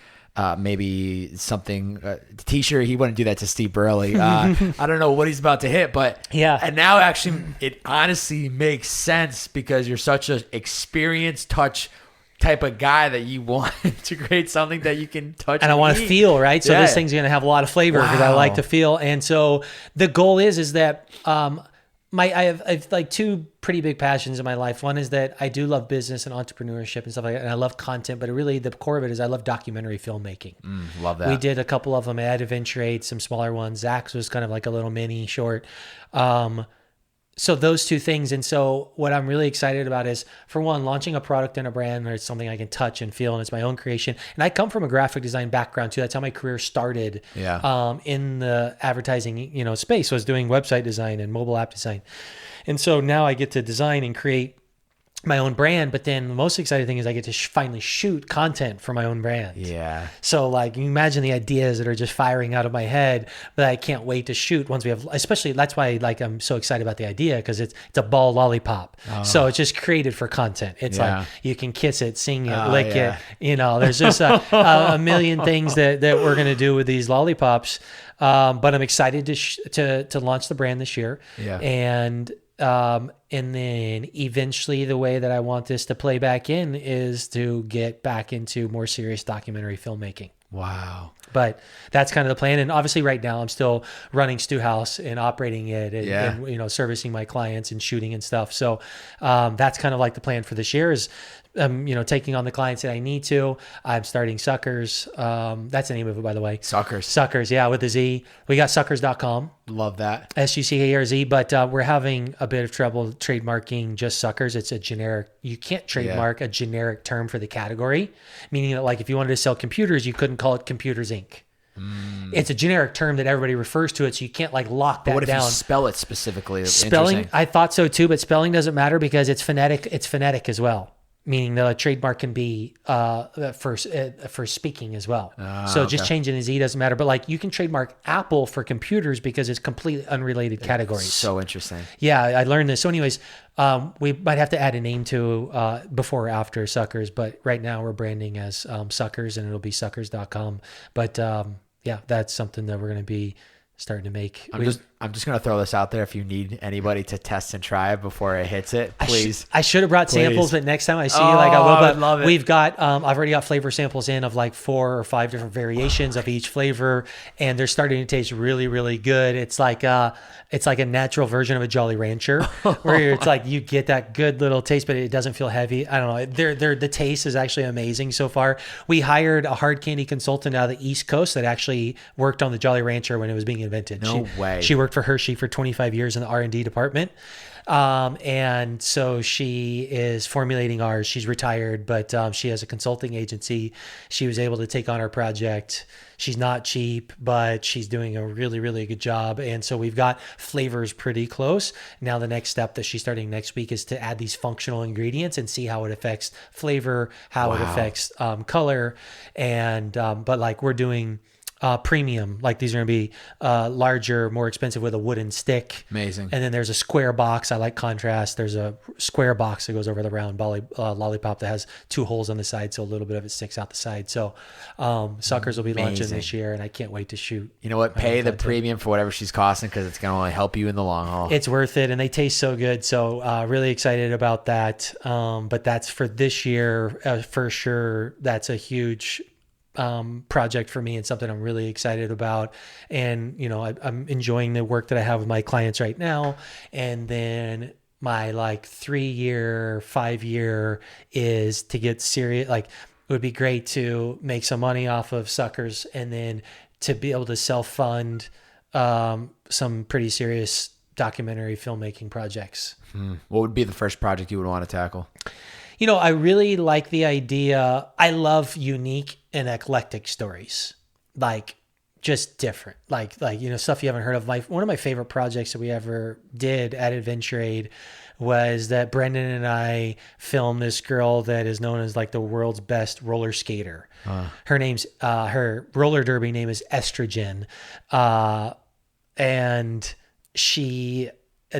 Speaker 1: maybe something, t-shirt. He wouldn't do that to Steve Burley. I don't know what he's about to hit, but
Speaker 2: yeah.
Speaker 1: And now actually it honestly makes sense, because you're such an experienced touch type of guy that you want to create something that you can touch
Speaker 2: and I want to feel, right? So this thing's going to have a lot of flavor because I like to feel. And so the goal is that, I have like 2 pretty big passions in my life. One is that I do love business and entrepreneurship and stuff like that, and I love content, but really the core of it is I love documentary filmmaking.
Speaker 1: Love that.
Speaker 2: We did a couple of them at Adventure Aide, some smaller ones. Zach's was kind of like a little mini short. So those 2 things. And so what I'm really excited about is, for one, launching a product and a brand where it's something I can touch and feel, and it's my own creation. And I come from a graphic design background too. That's how my career started. In the advertising, space, was doing website design and mobile app design. And so now I get to design and create my own brand, but then the most exciting thing is I get to finally shoot content for my own brand.
Speaker 1: Yeah.
Speaker 2: So like, you imagine the ideas that are just firing out of my head that I can't wait to shoot once we have, especially that's why like I'm so excited about the idea, because it's a ball lollipop. So it's just created for content. It's like you can kiss it, sing it, lick it. There's just a million things that we're going to do with these lollipops. But I'm excited to launch the brand this year.
Speaker 1: Yeah.
Speaker 2: And then eventually the way that I want this to play back in is to get back into more serious documentary filmmaking.
Speaker 1: Wow.
Speaker 2: But that's kind of the plan. And obviously right now I'm still running StewHouse and operating it and servicing my clients and shooting and stuff. So that's kind of like the plan for this year is, taking on the clients that I need to. I'm starting Sucerz. That's the name of it, by the way.
Speaker 1: Sucerz,
Speaker 2: yeah, with a Z. We got sucerz.com.
Speaker 1: Love that.
Speaker 2: SUCARZ, but we're having a bit of trouble trademarking just Sucerz. It's a generic, you can't trademark a generic term for the category, meaning that like if you wanted to sell computers, you couldn't call it Computers Inc. It's a generic term that everybody refers to it, so you can't like lock that down.
Speaker 1: What if you spell it specifically?
Speaker 2: Spelling, I thought so too, but spelling doesn't matter because it's phonetic. It's phonetic as well. Meaning the trademark can be for speaking as well. So just changing the Z doesn't matter. But like you can trademark Apple for computers because it's completely unrelated categories.
Speaker 1: So interesting.
Speaker 2: Yeah, I learned this. So anyways, we might have to add a name to before or after Sucerz. But right now we're branding as Sucerz, and it'll be sucerz.com. But that's something that we're going to be starting to make.
Speaker 1: I'm just going to throw this out there. If you need anybody to test and try before it hits it, please.
Speaker 2: I should have brought samples, but next time I see you, I will. But
Speaker 1: I love it.
Speaker 2: We've got, I've already got flavor samples in of like 4 or 5 different variations of each flavor, and they're starting to taste really, really good. It's like a natural version of a Jolly Rancher, where it's like you get that good little taste, but it doesn't feel heavy. I don't know. The taste is actually amazing so far. We hired a hard candy consultant out of the East Coast that actually worked on the Jolly Rancher when it was being invented.
Speaker 1: No way.
Speaker 2: She worked for Hershey for 25 years in the R&D department. And so she is formulating ours. She's retired, but she has a consulting agency. She was able to take on our project. She's not cheap, but she's doing a really, really good job. And so we've got flavors pretty close. Now the next step that she's starting next week is to add these functional ingredients and see how it affects flavor, how it affects color. And but like we're doing premium, like these are going to be larger, more expensive with a wooden stick.
Speaker 1: Amazing.
Speaker 2: And then there's a square box. I like contrast. There's a square box that goes over the round lollipop that has 2 holes on the side, so a little bit of it sticks out the side. So suckers will be launching this year, and I can't wait to shoot.
Speaker 1: You know what? Pay the premium for whatever she's costing, because it's going to only help you in the long haul.
Speaker 2: It's worth it, and they taste so good. So really excited about that. But that's for this year for sure. That's a huge project for me and something I'm really excited about. And, you know, I'm enjoying the work that I have with my clients right now. And then my like 3-year, 5-year is to get serious. Like it would be great to make some money off of suckers and then to be able to self-fund some pretty serious documentary filmmaking projects.
Speaker 1: What would be the first project you would want to tackle?
Speaker 2: You know, I really like the idea. I love unique and eclectic stories, like just different, like, you know, stuff you haven't heard of. One of my favorite projects that we ever did at Adventure Aide was that Brendan and I filmed this girl that is known as like the world's best roller skater. Her name's, her roller derby name is Estrogen. And she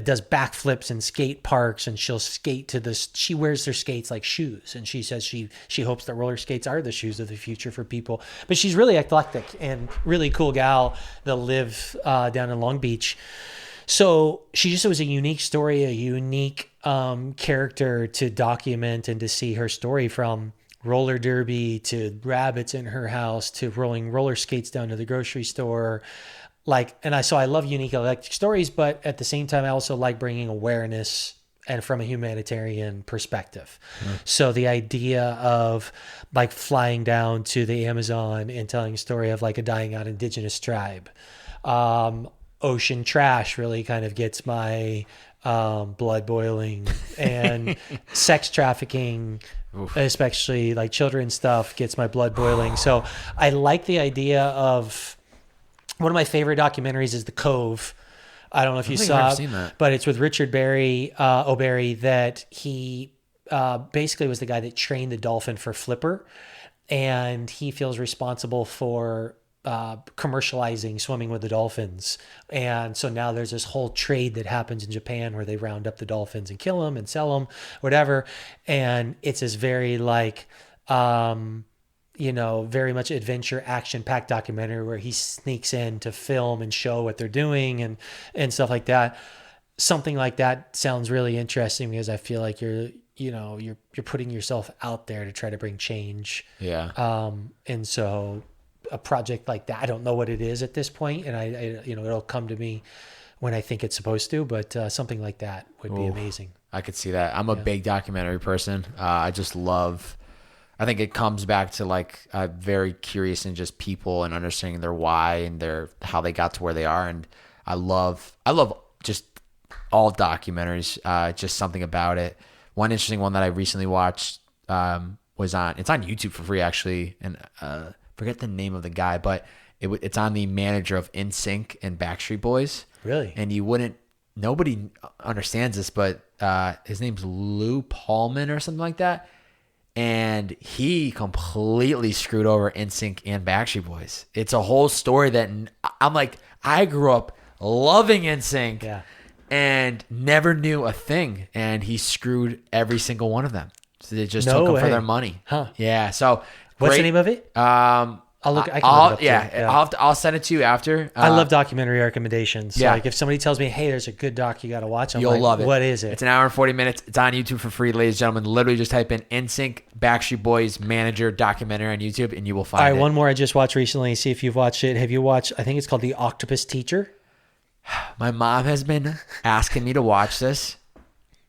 Speaker 2: does backflips in skate parks, and she'll skate to this. She wears her skates like shoes, and she says she hopes that roller skates are the shoes of the future for people. But she's really eclectic and really cool gal that live down in Long Beach. So she just was a unique story, a unique character to document and to see her story, from roller derby to rabbits in her house to rolling roller skates down to the grocery store. So I love unique electric stories, but at the same time, I also like bringing awareness and from a humanitarian perspective. So the idea of like flying down to the Amazon and telling a story of like a dying out indigenous tribe. Ocean trash really kind of gets my blood boiling, and sex trafficking, especially like children stuff, gets my blood boiling. So I like the idea of, one of my favorite documentaries is The Cove. I don't know if you saw it, but it's with Richard O'Berry, that he basically was the guy that trained the dolphin for flipper, and he feels responsible for commercializing swimming with the dolphins. And so now there's this whole trade that happens in Japan where they round up the dolphins and kill them and sell them, whatever. And it's this very like, very much adventure, action-packed documentary where he sneaks in to film and show what they're doing and stuff like that. Something like that sounds really interesting, because I feel like you're putting yourself out there to try to bring change.
Speaker 1: Yeah.
Speaker 2: And so a project like that, I don't know what it is at this point, and I it'll come to me when I think it's supposed to, but something like that would be amazing.
Speaker 1: I could see that. I'm a big documentary person. I think it comes back to like very curious in just people and understanding their why and how they got to where they are. And I love just all documentaries, just something about it. One interesting one that I recently watched it's on YouTube for free actually. And forget the name of the guy, but it's on the manager of NSYNC and Backstreet Boys.
Speaker 2: Really?
Speaker 1: And nobody understands this, but his name's Lou Paulman or something like that. And he completely screwed over NSYNC and Backstreet Boys. It's a whole story that I'm like, I grew up loving NSYNC and never knew a thing. And he screwed every single one of them. So they just took them for their money.
Speaker 2: Huh.
Speaker 1: Yeah. So
Speaker 2: what's the name of it? I'll look.
Speaker 1: I'll send it to you after.
Speaker 2: I love documentary recommendations. So like if somebody tells me, "Hey, there's a good doc you got to watch,"
Speaker 1: You'll love it.
Speaker 2: What is it?
Speaker 1: It's an hour and 40 minutes. It's on YouTube for free, ladies and gentlemen. Literally, just type in NSYNC Backstreet Boys manager documentary on YouTube, and you will find it.
Speaker 2: All right, one more I just watched recently. See if you've watched it. Have you watched? I think it's called The Octopus Teacher.
Speaker 1: My mom has been asking me to watch this,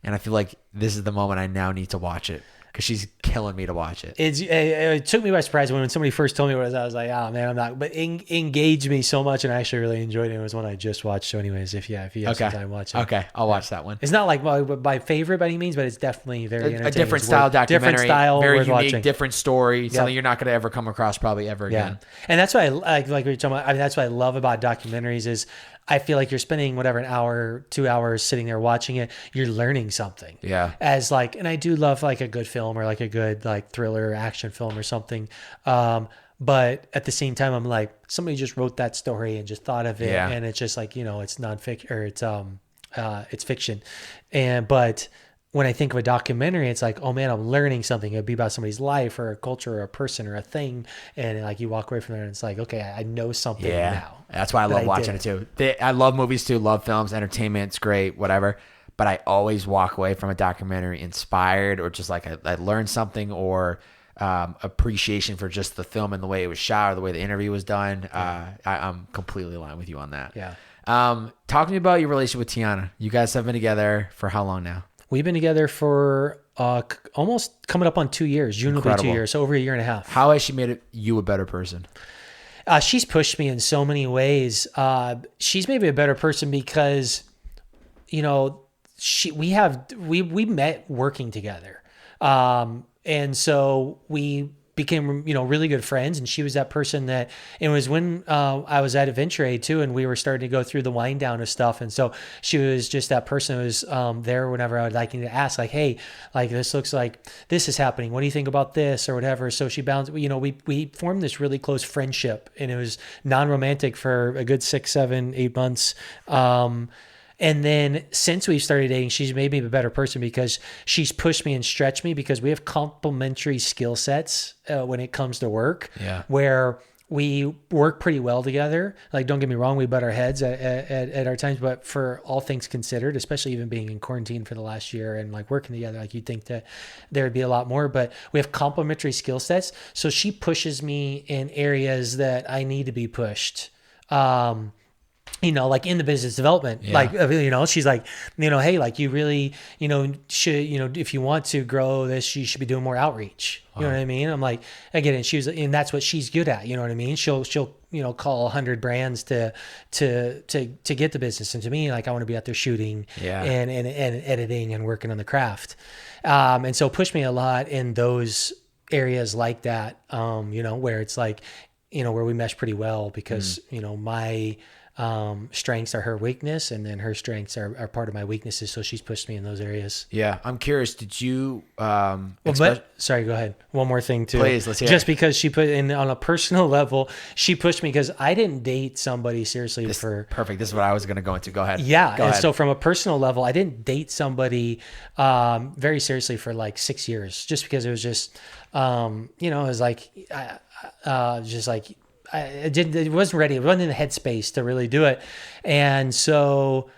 Speaker 1: and I feel like this is the moment I now need to watch it. because she's killing me to watch it.
Speaker 2: It took me by surprise when somebody first told me what it was. I was like, oh man, I'm not. But it engaged me so much, and I actually really enjoyed it. It was one I just watched. So, anyways, if you have some time, watch it.
Speaker 1: Okay, I'll watch that one.
Speaker 2: It's not like my favorite by any means, but it's definitely very entertaining.
Speaker 1: A different style documentary,
Speaker 2: different style,
Speaker 1: very
Speaker 2: worth
Speaker 1: unique,
Speaker 2: watching.
Speaker 1: different story, something you're not going to ever come across probably ever again.
Speaker 2: And that's why like we were talking about. I mean, that's what I love about documentaries is I feel like you're spending whatever, an hour, 2 hours sitting there watching it. You're learning something.
Speaker 1: Yeah.
Speaker 2: As like, and I do love like a good film or like a good like thriller or action film or something. But at the same time, I'm like, somebody just wrote that story and just thought of it. Yeah. And it's just like, it's nonfiction or it's fiction. But when I think of a documentary, it's like, oh man, I'm learning something. It'd be about somebody's life or a culture or a person or a thing. And like you walk away from there and it's like, okay, I know something now.
Speaker 1: That's why I love watching it too. I love movies too, love films, entertainment's great, whatever. But I always walk away from a documentary inspired or just like I learned something or appreciation for just the film and the way it was shot or the way the interview was done. I'm completely aligned with you on that.
Speaker 2: Yeah.
Speaker 1: Talk to me about your relationship with Tiana. You guys have been together for how long now?
Speaker 2: We've been together for almost coming up on 2 years. June will be 2 years, so over a year and a half.
Speaker 1: How has she made you a better person?
Speaker 2: She's pushed me in so many ways. She's made me a better person because, we met working together. And so we became, really good friends. And she was that person that, it was when I was at Adventure Aide too, and we were starting to go through the wind down of stuff. And so she was just that person who was there whenever I would like to ask, like, hey, like this looks like this is happening. What do you think about this or whatever? So she bounced, we formed this really close friendship, and it was non-romantic for a good 6, 7, 8 months. And then since we started dating, she's made me a better person because she's pushed me and stretched me because we have complementary skill sets when it comes to work.
Speaker 1: Yeah.
Speaker 2: Where we work pretty well together. Like, don't get me wrong, we butt our heads at our times, but for all things considered, especially even being in quarantine for the last year and like working together, like you'd think that there'd be a lot more, but we have complementary skill sets. So she pushes me in areas that I need to be pushed. Like in the business development, she's like, hey, like you really, should, if you want to grow this, you should be doing more outreach. You know what I mean? I'm like, I get it. And she was, and that's what she's good at. You know what I mean? She'll, call 100 brands to get the business. And to me, like, I want to be out there shooting and editing and working on the craft. And so push me a lot in those areas like that, where it's like, where we mesh pretty well because, my, strengths are her weakness, and then her strengths are part of my weaknesses. So she's pushed me in those areas.
Speaker 1: Yeah. I'm curious. Did you,
Speaker 2: sorry, go ahead. One more thing too.
Speaker 1: Please, let's hear
Speaker 2: Just
Speaker 1: it.
Speaker 2: because she put in on a personal level, she pushed me because I didn't date somebody seriously
Speaker 1: perfect. This is what I was going to go into. Go ahead.
Speaker 2: Yeah.
Speaker 1: Go
Speaker 2: and
Speaker 1: ahead.
Speaker 2: So from a personal level, I didn't date somebody, very seriously for like 6 years, just because it was just, it was like, just like, it wasn't ready. It wasn't in the headspace to really do it. And so,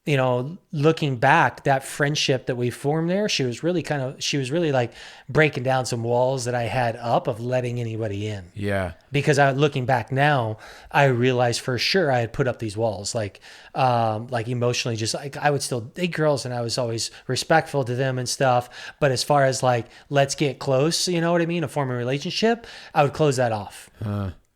Speaker 2: looking back, that friendship that we formed there, she was really like breaking down some walls that I had up of letting anybody in.
Speaker 1: Yeah.
Speaker 2: Because looking back now, I realized for sure I had put up these walls, like emotionally, just like I would still date girls and I was always respectful to them and stuff. But as far as like, let's get close, you know what I mean? A form of relationship, I would close that off.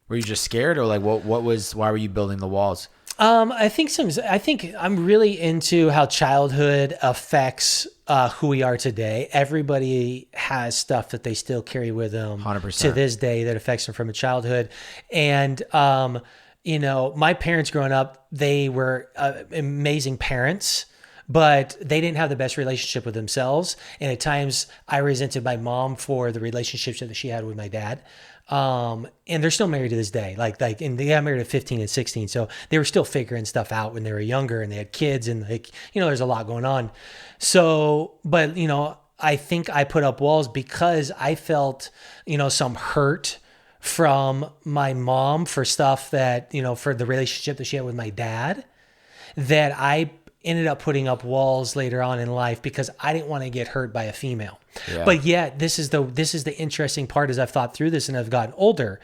Speaker 1: Were you just scared, or like why were you building the walls?
Speaker 2: I think I'm really into how childhood affects who we are today. Everybody has stuff that they still carry with them
Speaker 1: 100%.
Speaker 2: To this day that affects them from a childhood. And, my parents growing up, they were amazing parents, but they didn't have the best relationship with themselves. And at times I resented my mom for the relationships that she had with my dad. And they're still married to this day. And they got married at 15 and 16. So they were still figuring stuff out when they were younger and they had kids and there's a lot going on. So, but, I think I put up walls because I felt, some hurt from my mom for stuff that, for the relationship that she had with my dad, that I ended up putting up walls later on in life because I didn't want to get hurt by a female. Yeah. But yet this is the interesting part as I've thought through this and I've gotten older.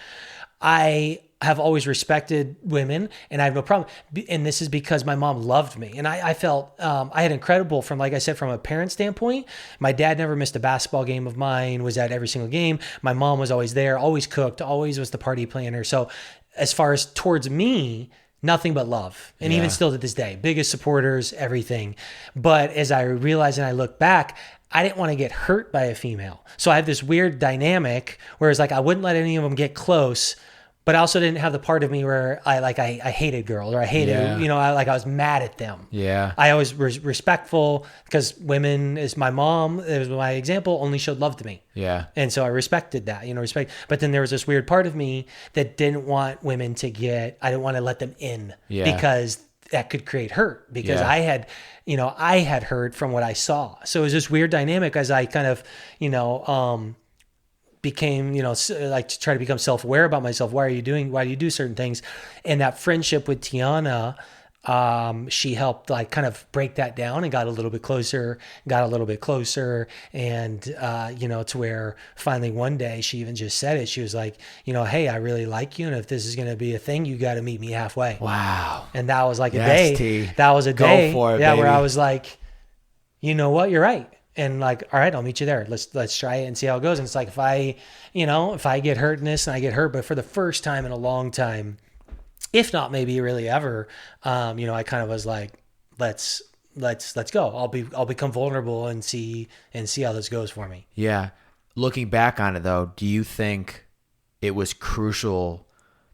Speaker 2: I have always respected women, and I have no problem. And this is because my mom loved me. And I felt I had incredible, from, like I said, from a parent standpoint. My dad never missed a basketball game of mine, was at every single game. My mom was always there, always cooked, always was the party planner. So as far as towards me, nothing but love. And even still to this day, biggest supporters, everything. But as I realized and I look back, I didn't want to get hurt by a female. So I have this weird dynamic where it's like I wouldn't let any of them get close, but I also didn't have the part of me where I hated girls, or I hated, I was mad at them.
Speaker 1: Yeah.
Speaker 2: I always was respectful, because women, is my mom, it was my example, only showed love to me.
Speaker 1: Yeah.
Speaker 2: And so I respected that, respect. But then there was this weird part of me that didn't want women to I didn't want to let them in, because that could create hurt, because I had hurt from what I saw. So it was this weird dynamic as I kind of, became, like, to try to become self-aware about myself. Why do you do certain things? And that friendship with Tiana, she helped, like, kind of break that down, and got a little bit closer. And, to where finally one day she even just said it. She was like, hey, I really like you. And if this is going to be a thing, you got to meet me halfway.
Speaker 1: Wow.
Speaker 2: And that was like a day.
Speaker 1: T.
Speaker 2: That was a day.
Speaker 1: Go for it, baby.
Speaker 2: Where I was like, you know what? You're right. And like, all right, I'll meet you there. Let's try it and see how it goes. And it's like, if I get hurt in this, and I get hurt, but for the first time in a long time, if not maybe really ever, I kind of was like, let's go. I'll become vulnerable and see how this goes for me.
Speaker 1: Yeah. Looking back on it though, do you think it was crucial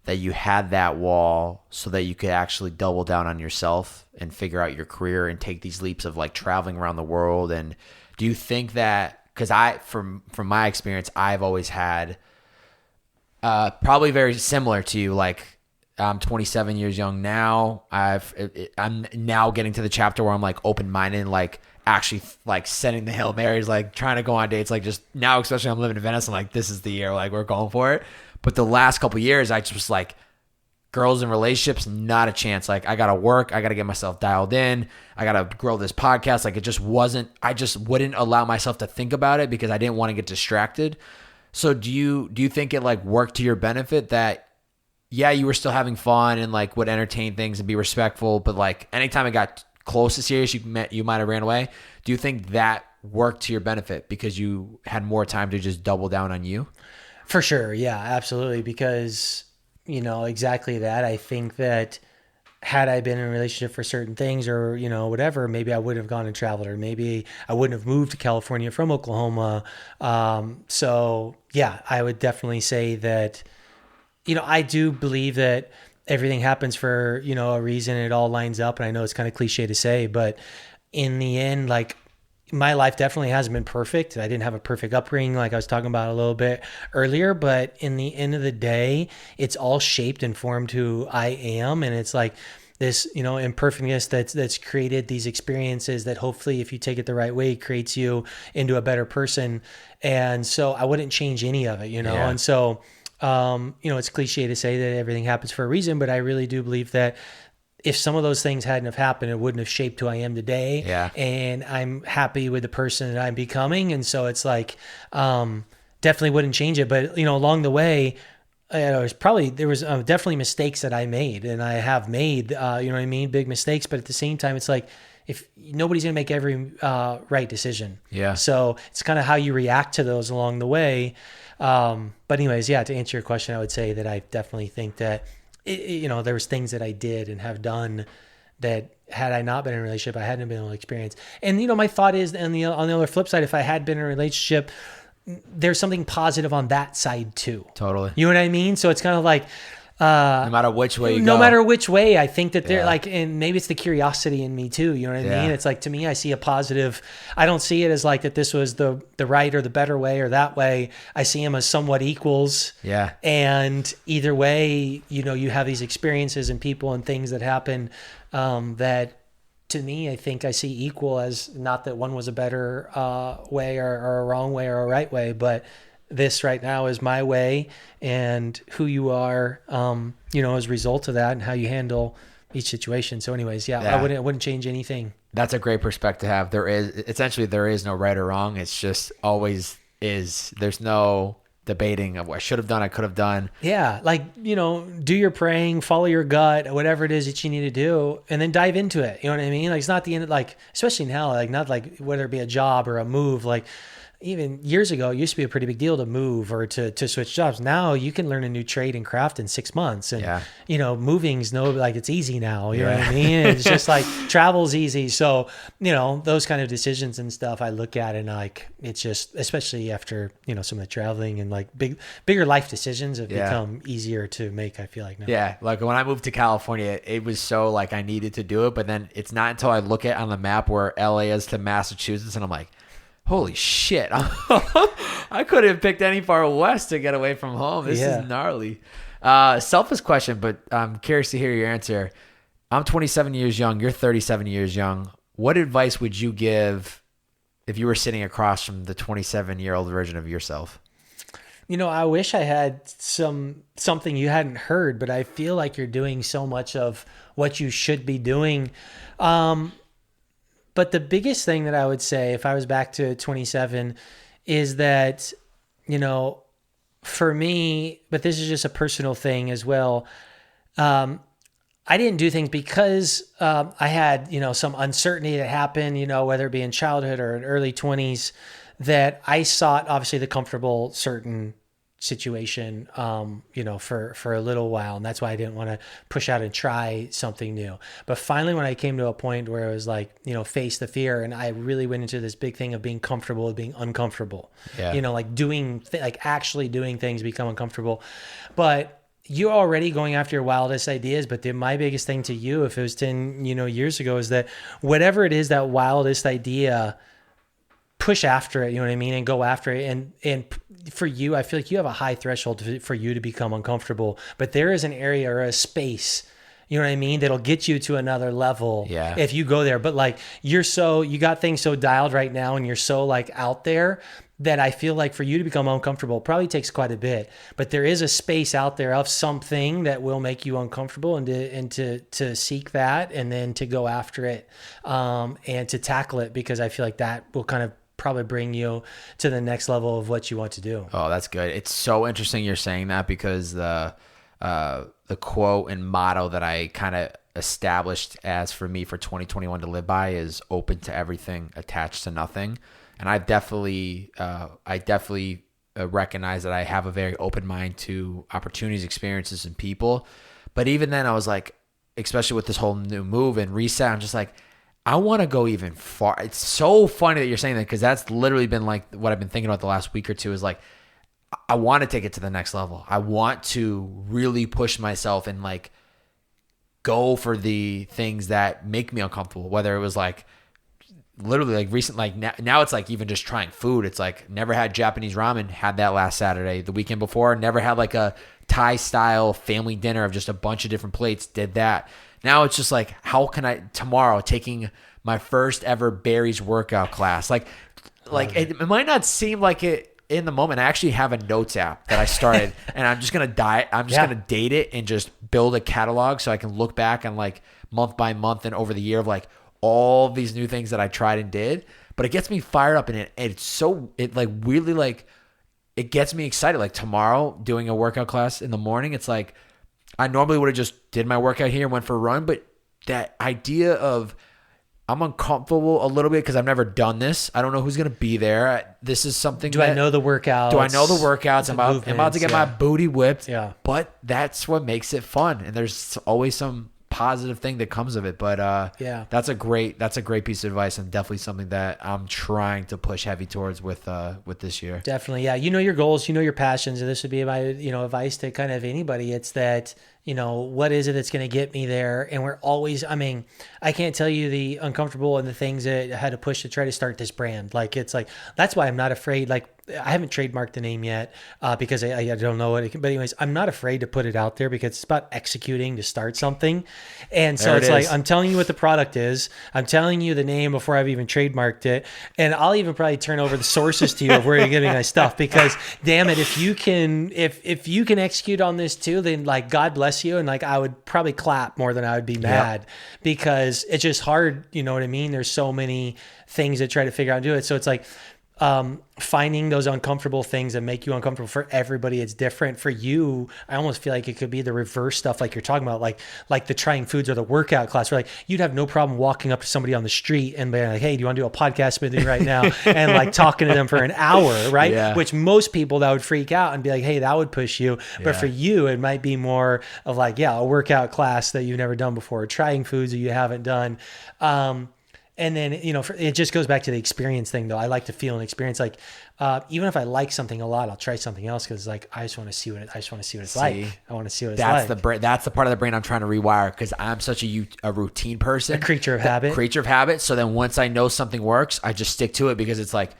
Speaker 1: that you had that wall so that you could actually double down on yourself and figure out your career and take these leaps of, like, traveling around the world? And do you think that, because from my experience, I've always had probably very similar to you, like, I'm 27 years young now. I'm now getting to the chapter where I'm, like, open-minded, like, actually, like, sending the Hail Marys, like, trying to go on dates, like, just now, especially I'm living in Venice, I'm like, this is the year, like, we're going for it. But the last couple of years, I just was like, girls in relationships, not a chance. Like, I got to work. I got to get myself dialed in. I got to grow this podcast. Like, I just wouldn't allow myself to think about it because I didn't want to get distracted. So do you think it, like, worked to your benefit that, yeah, you were still having fun and, like, would entertain things and be respectful, but, like, anytime it got close to serious, you might have ran away? Do you think that worked to your benefit because you had more time to just double down on you?
Speaker 2: For sure. Yeah, absolutely. Because, exactly that. I think that had I been in a relationship for certain things, or, whatever, maybe I would have gone and traveled, or maybe I wouldn't have moved to California from Oklahoma. So yeah, I would definitely say that, I do believe that everything happens for, a reason. It all lines up. And I know it's kind of cliche to say, but in the end, like, my life definitely hasn't been perfect. I didn't have a perfect upbringing, like I was talking about a little bit earlier, but in the end of the day, it's all shaped and formed who I am. And it's like this, imperfectness that's created these experiences that hopefully, if you take it the right way, creates you into a better person. And so I wouldn't change any of it,
Speaker 1: Yeah.
Speaker 2: And so, it's cliche to say that everything happens for a reason, but I really do believe that if some of those things hadn't have happened, it wouldn't have shaped who I am today.
Speaker 1: Yeah.
Speaker 2: And I'm happy with the person that I'm becoming. And so it's like, definitely wouldn't change it. But, along the way, there was definitely mistakes that I made, and I have made, big mistakes. But at the same time, it's like, if nobody's going to make every right decision. Yeah. So it's kind of how you react to those along the way. But anyways, yeah, to answer your question, I would say that I definitely think that, there was things that I did and have done that had I not been in a relationship, I hadn't been able to experience. And, my thought is, on the other flip side, if I had been in a relationship, there's something positive on that side too. Totally. You know what I mean? So it's kind of like, no matter which way you go. No matter which way, I think that they're like, and maybe it's the curiosity in me too. You know what I mean? It's like, to me, I see a positive. I don't see it as like that this was the right or the better way or that way. I see them as somewhat equals. Yeah. And either way, you have these experiences and people and things that happen that, to me, I think I see equal as, not that one was a better way or a wrong way or a right way, but this right now is my way, and who you are, as a result of that, and how you handle each situation. So anyways, I wouldn't change anything. That's a great perspective to have. There is no right or wrong. It's just always is. There's no
Speaker 1: debating of what I should have done, I could have done.
Speaker 2: Yeah. Like, you know, do your praying, follow your gut, whatever it is that you need to do, and then dive into it. You know what I mean? Like, it's not the end of, like, especially now, like, not like whether it be a job or a move, like, even years ago, it used to be a pretty big deal to move or to switch jobs. Now you can learn a new trade and craft in 6 months. And, you know, moving's like it's easy now. You know what I mean? It's just like travel's easy. So, you know, those kind of decisions and stuff I look at and like, it's just, especially after, you know, some of the traveling and like bigger life decisions have become easier to make, I feel like now.
Speaker 1: Yeah. Like when I moved to California, it was so like I needed to do it. But then it's not until I look at on the map where LA is to Massachusetts and I'm like, holy shit. I couldn't have picked any far west to get away from home. This is gnarly. Selfish question, but I'm curious to hear your answer. I'm 27 years young. You're 37 years young. What advice would you give if you were sitting across from the 27-year-old version of yourself?
Speaker 2: You know, I wish I had something you hadn't heard, but I feel like you're doing so much of what you should be doing. But the biggest thing that I would say if I was back to 27 is that, you know, for me, but this is just a personal thing as well. I didn't do things because I had, you know, some uncertainty that happened, you know, whether it be in childhood or in early 20s, that I sought obviously the comfortable, certain situation, you know, for a little while. And that's why I didn't want to push out and try something new. But finally, when I came to a point where it was like, you know, face the fear, and I really went into this big thing of being comfortable with being uncomfortable, you know, like like actually doing things become uncomfortable. But you're already going after your wildest ideas. But my biggest thing to you, if it was 10, you know, years ago, is that whatever it is, that wildest idea, push after it, you know what I mean? And go after it. And for you, I feel like you have a high threshold for you to become uncomfortable, but there is an area or a space, you know what I mean, that'll get you to another level if you go there. But like, you got things so dialed right now and you're so like out there that I feel like for you to become uncomfortable probably takes quite a bit, but there is a space out there of something that will make you uncomfortable, and to seek that, and then to go after it, and to tackle it, because I feel like that will kind of probably bring you to the next level of what you want to do. Oh,
Speaker 1: that's good. It's so interesting you're saying that, because the quote and motto that I kind of established as for me for 2021 to live by is open to everything, attached to nothing. And I definitely recognize that I have a very open mind to opportunities, experiences, and people. But even then I was like, especially with this whole new move and reset, I'm just like, I want to go even far. It's so funny that you're saying that, because that's literally been like what I've been thinking about the last week or two, is like, I want to take it to the next level. I want to really push myself and like go for the things that make me uncomfortable, whether it was like literally like recent, like now it's like even just trying food. It's like never had Japanese ramen, had that last Saturday. The weekend before, never had like a Thai style family dinner of just a bunch of different plates, did that. Now it's just like, how can I tomorrow taking my first ever berries workout class? Like it might not seem like it in the moment. I actually have a notes app that I started and I'm just going to date it and just build a catalog so I can look back on like month by month and over the year of like all these new things that I tried and did. But it gets me fired up, and it like really like, it gets me excited. Like tomorrow doing a workout class in the morning, it's like, I normally would have just did my workout here, went for a run, but that idea of I'm uncomfortable a little bit because I've never done this. I don't know who's going to be there. This is something.
Speaker 2: I know the workouts?
Speaker 1: Do I know the workouts? I'm about to get my booty whipped. Yeah. But that's what makes it fun. And there's always some positive thing that comes of it. But that's a great piece of advice, and definitely something that I'm trying to push heavy towards with this year.
Speaker 2: Definitely. Yeah. You know your goals, you know your passions, and this would be my, advice to kind of anybody. It's that, what is it that's going to get me there? And we're always, I can't tell you the uncomfortable and the things that I had to push to try to start this brand. Like, it's like, that's why I'm not afraid. Like, I haven't trademarked the name yet because I don't know it. But anyways, I'm not afraid to put it out there because it's about executing to start something. And so it's like, I'm telling you what the product is. I'm telling you the name before I've even trademarked it. And I'll even probably turn over the sources to you of where you're getting my stuff, because damn it, if you can execute on this too, then like, God bless you. And like, I would probably clap more than I would be mad, because it's just hard. You know what I mean? There's so many things that try to figure out and do it. So it's like, finding those uncomfortable things that make you uncomfortable. For everybody, it's different. For you, I almost feel like it could be the reverse stuff, like you're talking about, like the trying foods or the workout class, where like you'd have no problem walking up to somebody on the street and being like, hey, do you want to do a podcast with me right now? And like talking to them for an hour, right?
Speaker 1: Yeah.
Speaker 2: Which most people, that would freak out and be like, hey, that would push you. But for you, it might be more of like, a workout class that you've never done before, trying foods that you haven't done. And then, it just goes back to the experience thing, though. I like to feel and experience. Like, even if I like something a lot, I'll try something else because, like, I just want to see what it's like. I want to see what it's like.
Speaker 1: That's the part of the brain I'm trying to rewire, because I'm such a routine person,
Speaker 2: a creature of habit.
Speaker 1: So then once I know something works, I just stick to it, because it's like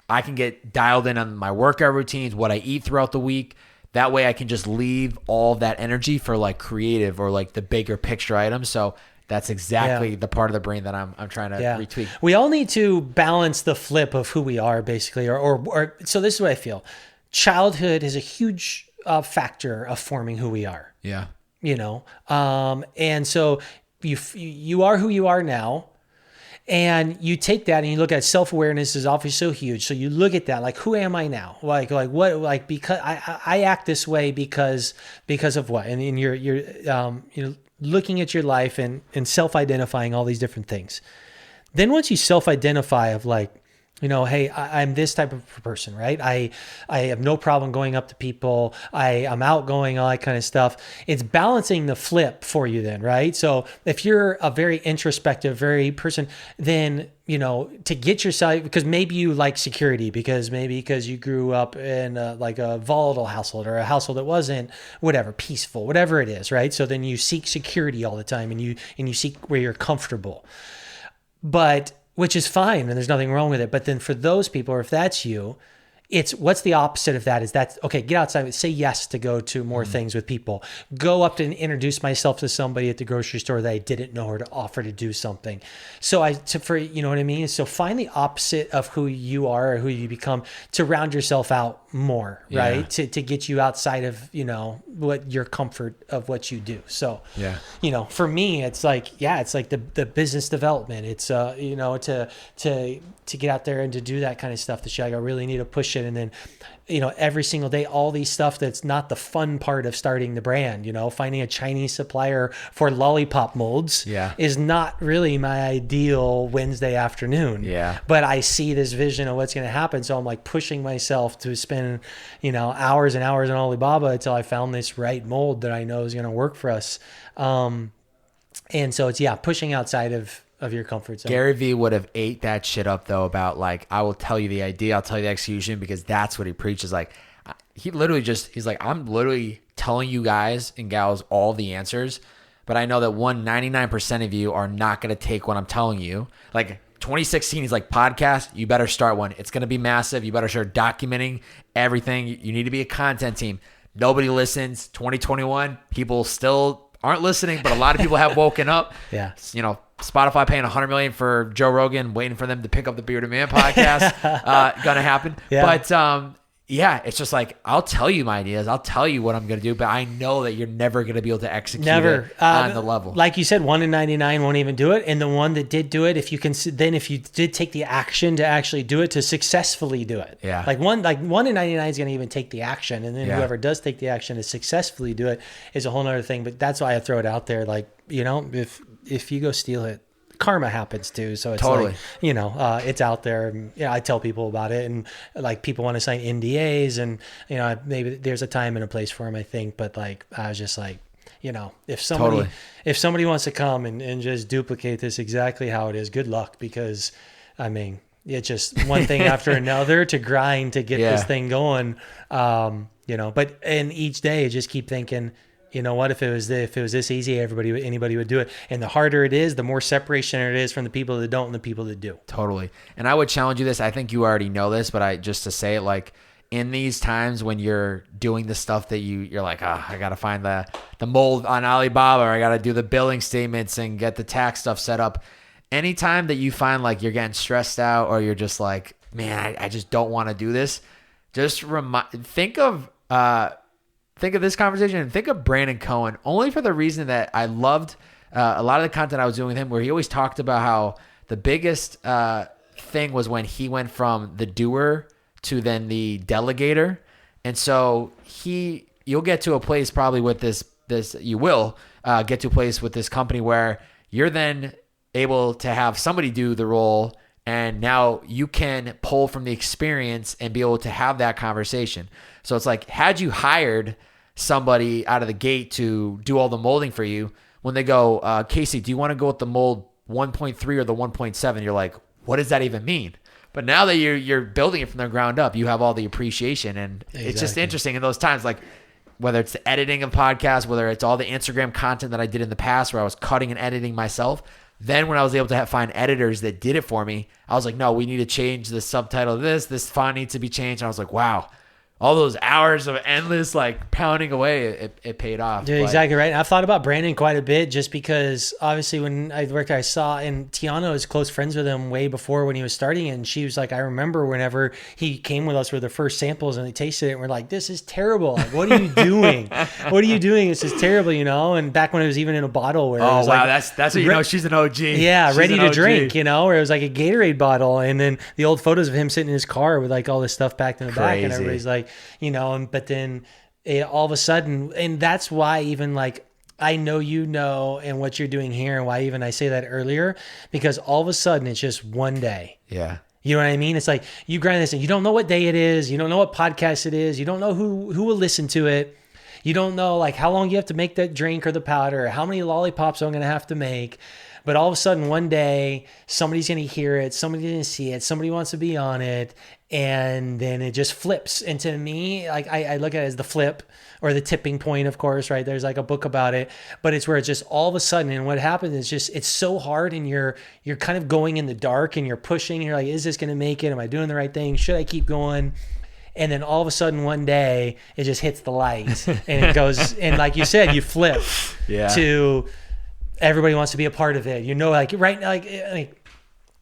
Speaker 1: I can get dialed in on my workout routines, what I eat throughout the week. That way, I can just leave all that energy for like creative or like the bigger picture items. So that's exactly the part of the brain that I'm trying to retweak.
Speaker 2: We all need to balance the flip of who we are, basically, or so this is what I feel. Childhood is a huge factor of forming who we are.
Speaker 1: Yeah.
Speaker 2: And so you are who you are now, and you take that and you look at self-awareness is obviously so huge. So you look at that, like, who am I now? Like what, like, because I act this way because of what? And you're looking at your life and self-identifying all these different things. Then once you self-identify of like, hey, I'm this type of person, right? I have no problem going up to people. I'm outgoing, all that kind of stuff. It's balancing the flip for you then, right? So if you're a very introspective, very person, then, to get yourself, because maybe you like security, because you grew up in like a volatile household, or a household that wasn't peaceful, whatever it is, right? So then you seek security all the time, and you seek where you're comfortable. But which is fine, and there's nothing wrong with it. But then for those people, or if that's you, it's what's the opposite of that? Is that, okay, get outside, say yes to go to more things with people. Go up and introduce myself to somebody at the grocery store that I didn't know, or to offer to do something. So you know what I mean? So find the opposite of who you are or who you become to round yourself out more, right? To get you outside of, what your comfort of what you do. So, for me, it's like, it's like the business development. It's, to get out there and to do that kind of stuff, that I really need to push it. And then, every single day, all these stuff that's not the fun part of starting the brand, finding a Chinese supplier for lollipop molds is not really my ideal Wednesday afternoon. Yeah. But I see this vision of what's going to happen. So I'm like pushing myself to spend, hours and hours on Alibaba until I found this right mold that I know is going to work for us. And so it's, pushing outside of your comfort zone.
Speaker 1: Gary Vee would have ate that shit up, though, about like, I will tell you the idea, I'll tell you the execution, because that's what he preaches. Like, he's like, I'm literally telling you guys and gals all the answers, but I know that 99% of you are not going to take what I'm telling you. Like 2016, he's like, podcast, you better start one. It's going to be massive. You better start documenting everything. You need to be a content team. Nobody listens. 2021, people still aren't listening, but a lot of people have woken up.
Speaker 2: Yeah.
Speaker 1: Spotify paying $100 million for Joe Rogan, waiting for them to pick up the Bearded Man podcast. Gonna happen. Yeah. But it's just like, I'll tell you my ideas, I'll tell you what I'm gonna do, but I know that you're never gonna be able to execute it on the level.
Speaker 2: Like you said, 1 in 99 won't even do it, and the one that did do it, if you did take the action to actually do it, to successfully do it. Yeah. Like 1 in 99 is gonna even take the action, and then whoever does take the action to successfully do it is a whole other thing. But that's why I throw it out there. Like, if you go steal it, karma happens too. So it's totally. Like, it's out there. And, I tell people about it, and like people want to sign NDAs, and maybe there's a time and a place for them, I think. But like, I was just like, if somebody wants to come and just duplicate this exactly how it is, good luck, because it's just one thing after another to grind to get this thing going. But each day, just keep thinking, what, if it was this easy, anybody would do it. And the harder it is, the more separation it is from the people that don't and the people that do.
Speaker 1: Totally. And I would challenge you this. I think you already know this, but just to say it, like, in these times when you're doing the stuff that you're like, I got to find the mold on Alibaba, or I got to do the billing statements and get the tax stuff set up. Anytime that you find like you're getting stressed out, or you're just like, man, I just don't want to do this, just think of this conversation, and think of Brandon Cohen, only for the reason that I loved a lot of the content I was doing with him, where he always talked about how the biggest thing was when he went from the doer to then the delegator. And so you'll get to a place probably with this, you will get to a place with this company where you're then able to have somebody do the role, and now you can pull from the experience and be able to have that conversation. So it's like, had you hired somebody out of the gate to do all the molding for you, when they go, Kasey, do you want to go with the mold 1.3 or the 1.7? You're like, what does that even mean? But now that you're building it from the ground up, you have all the appreciation, and It's just interesting in those times, like whether it's the editing of podcasts, whether it's all the Instagram content that I did in the past where I was cutting and editing myself. Then when I was able to find editors that did it for me, I was like, no, we need to change the subtitle of this font needs to be changed. And I was like, wow. All those hours of endless like pounding away, it paid off.
Speaker 2: Dude, exactly right. And I've thought about Brandon quite a bit, just because obviously when I worked there, I saw, and Tiana was close friends with him way before when he was starting. And she was like, I remember whenever he came with us for the first samples and they tasted it, and we're like, this is terrible. Like, what are you doing? What are you doing? This is terrible, you know? And back when it was even in a bottle where it was
Speaker 1: wow,
Speaker 2: like,
Speaker 1: that's what you know, she's an OG.
Speaker 2: Yeah,
Speaker 1: she's
Speaker 2: ready to drink, you know, where it was like a Gatorade bottle. And then the old photos of him sitting in his car with like all this stuff packed in the back, and everybody's like, you know, but then all of a sudden, and that's why even like, I know, you know, and what you're doing here, and why even I say that earlier, because all of a sudden it's just one day.
Speaker 1: Yeah.
Speaker 2: You know what I mean? It's like you grind this and you don't know what day it is. You don't know what podcast it is. You don't know who will listen to it. You don't know like how long you have to make that drink or the powder, or how many lollipops I'm going to have to make. But all of a sudden, one day, somebody's going to hear it, somebody's going to see it, somebody wants to be on it, and then it just flips. And to me, like I look at it as the flip, or the tipping point, of course, right? There's like a book about it, but it's where it's just all of a sudden, and what happens is just, it's so hard, and you're kind of going in the dark, and you're pushing, and you're like, is this going to make it? Am I doing the right thing? Should I keep going? And then all of a sudden, one day, it just hits the light, and it goes, and like you said, you flip to... Everybody wants to be a part of it, you know, like right. Like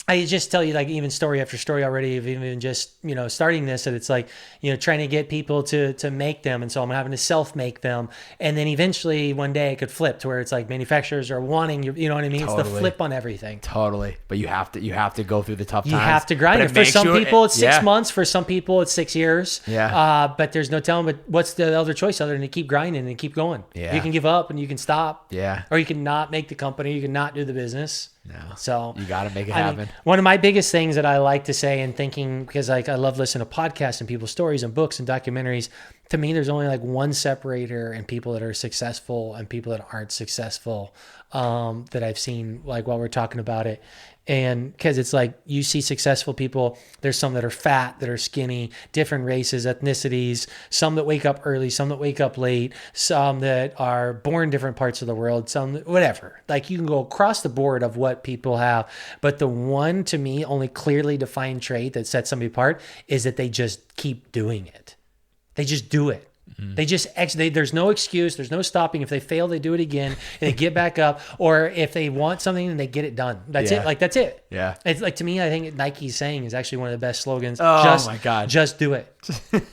Speaker 2: I just tell you, like even story after story already of even just, you know, starting this, and it's like, you know, trying to get people to make them. And so I'm having to self-make them. And then eventually one day it could flip to where it's like manufacturers are wanting, you know what I mean? Totally. It's the flip on everything.
Speaker 1: Totally. But you have to go through the tough times.
Speaker 2: You have to grind it. For some people it's 6 months. For some people it's 6 years.
Speaker 1: Yeah.
Speaker 2: But there's no telling, but what's the other choice other than to keep grinding and keep going?
Speaker 1: Yeah.
Speaker 2: You can give up and you can stop.
Speaker 1: Yeah.
Speaker 2: Or you can not make the company. You can not do the business.
Speaker 1: No.
Speaker 2: So
Speaker 1: you got to make it happen.
Speaker 2: Mean, one of my biggest things that I like to say and thinking, because like I love listening to podcasts and people's stories and books and documentaries, to me, there's only like one separator in people that are successful and people that aren't successful that I've seen, like while we're talking about it. And because it's like you see successful people, there's some that are fat, that are skinny, different races, ethnicities, some that wake up early, some that wake up late, some that are born different parts of the world, some whatever. Like you can go across the board of what people have. But the one, to me, only clearly defined trait that sets somebody apart is that they just keep doing it. They just do it. They just, there's no excuse. There's no stopping. If they fail, they do it again and they get back up. Or if they want something, then they get it done. That's it. Like, that's it.
Speaker 1: Yeah.
Speaker 2: It's like, to me, I think Nike's saying is actually one of the best slogans.
Speaker 1: Oh my God.
Speaker 2: Just do it.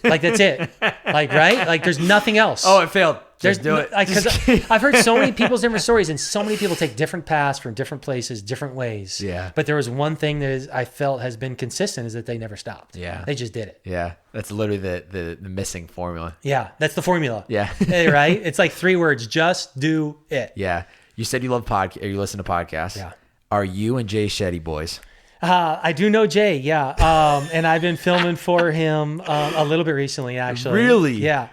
Speaker 2: Like, that's it. Like, right? Like, there's nothing else.
Speaker 1: Oh, it failed. Just do it.
Speaker 2: Like, 'cause I've heard so many people's different stories, and so many people take different paths from different places, different ways.
Speaker 1: Yeah.
Speaker 2: But there was one thing that I felt has been consistent, is that they never stopped.
Speaker 1: Yeah.
Speaker 2: They just did it.
Speaker 1: Yeah. That's literally the missing formula.
Speaker 2: Yeah. That's the formula.
Speaker 1: Yeah.
Speaker 2: Right? It's like 3 words. Just do it.
Speaker 1: Yeah. You said you love or you listen to podcasts.
Speaker 2: Yeah.
Speaker 1: Are you and Jay Shetty boys?
Speaker 2: I do know Jay, yeah. And I've been filming for him a little bit recently, actually.
Speaker 1: Really?
Speaker 2: Yeah.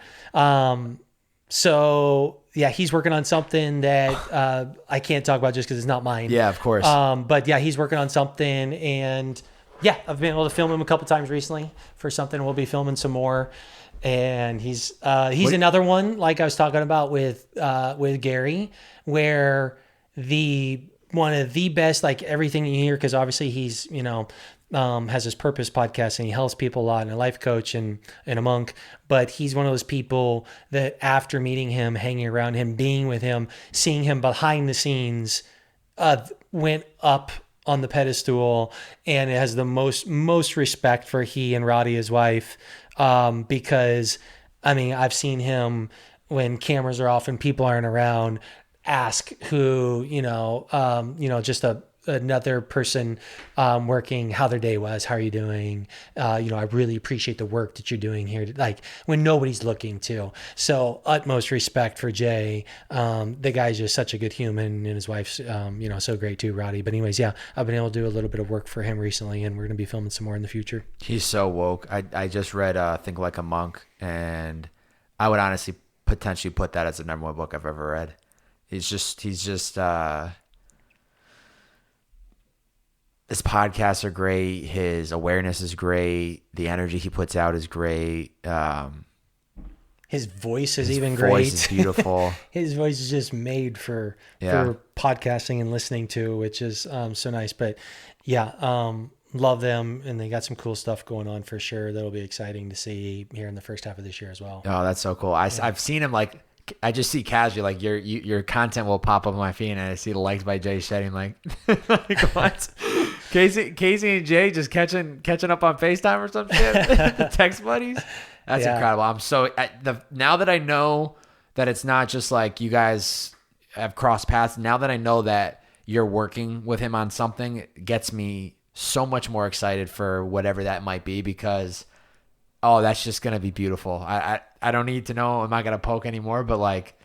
Speaker 2: So yeah, he's working on something that I can't talk about just because it's not mine.
Speaker 1: Yeah, of course.
Speaker 2: But yeah, he's working on something, and yeah, I've been able to film him a couple times recently for something. We'll be filming some more, and he's another one like I was talking about with Gary, where one of the best, like everything you hear, because obviously he's, you know, has his purpose podcast and he helps people a lot, and a life coach and a monk. But he's one of those people that after meeting him, hanging around him, being with him, seeing him behind the scenes, went up on the pedestal and has the most respect for he and Roddy, his wife, because I mean, I've seen him when cameras are off and people aren't around, ask who, just another person working how their day was. How are you doing? I really appreciate the work that you're doing here. Like when nobody's looking to. So utmost respect for Jay. The guy's just such a good human, and his wife's, so great too, Roddy. But anyways, yeah, I've been able to do a little bit of work for him recently, and we're going to be filming some more in the future.
Speaker 1: He's so woke. I just read Think Like a Monk, and I would honestly potentially put that as the number one book I've ever read. He's just his podcasts are great. His awareness is great. The energy he puts out is great.
Speaker 2: His voice is even great.
Speaker 1: His voice is beautiful.
Speaker 2: His voice is just made for podcasting and listening to, which is so nice. But yeah, love them, and they got some cool stuff going on for sure. That'll be exciting to see here in the first half of this year as well.
Speaker 1: Oh, that's so cool. I've seen him like. I just see casually like your content will pop up on my feed, and I see the likes by Jay Shetty. I'm like, what? Kasey and Jay just catching up on FaceTime or some shit. The text buddies. That's incredible. I'm so now that I know that it's not just like you guys have crossed paths. Now that I know that you're working with him on something, it gets me so much more excited for whatever that might be, because that's just gonna be beautiful. I don't need to know. I'm not gonna poke anymore, but like,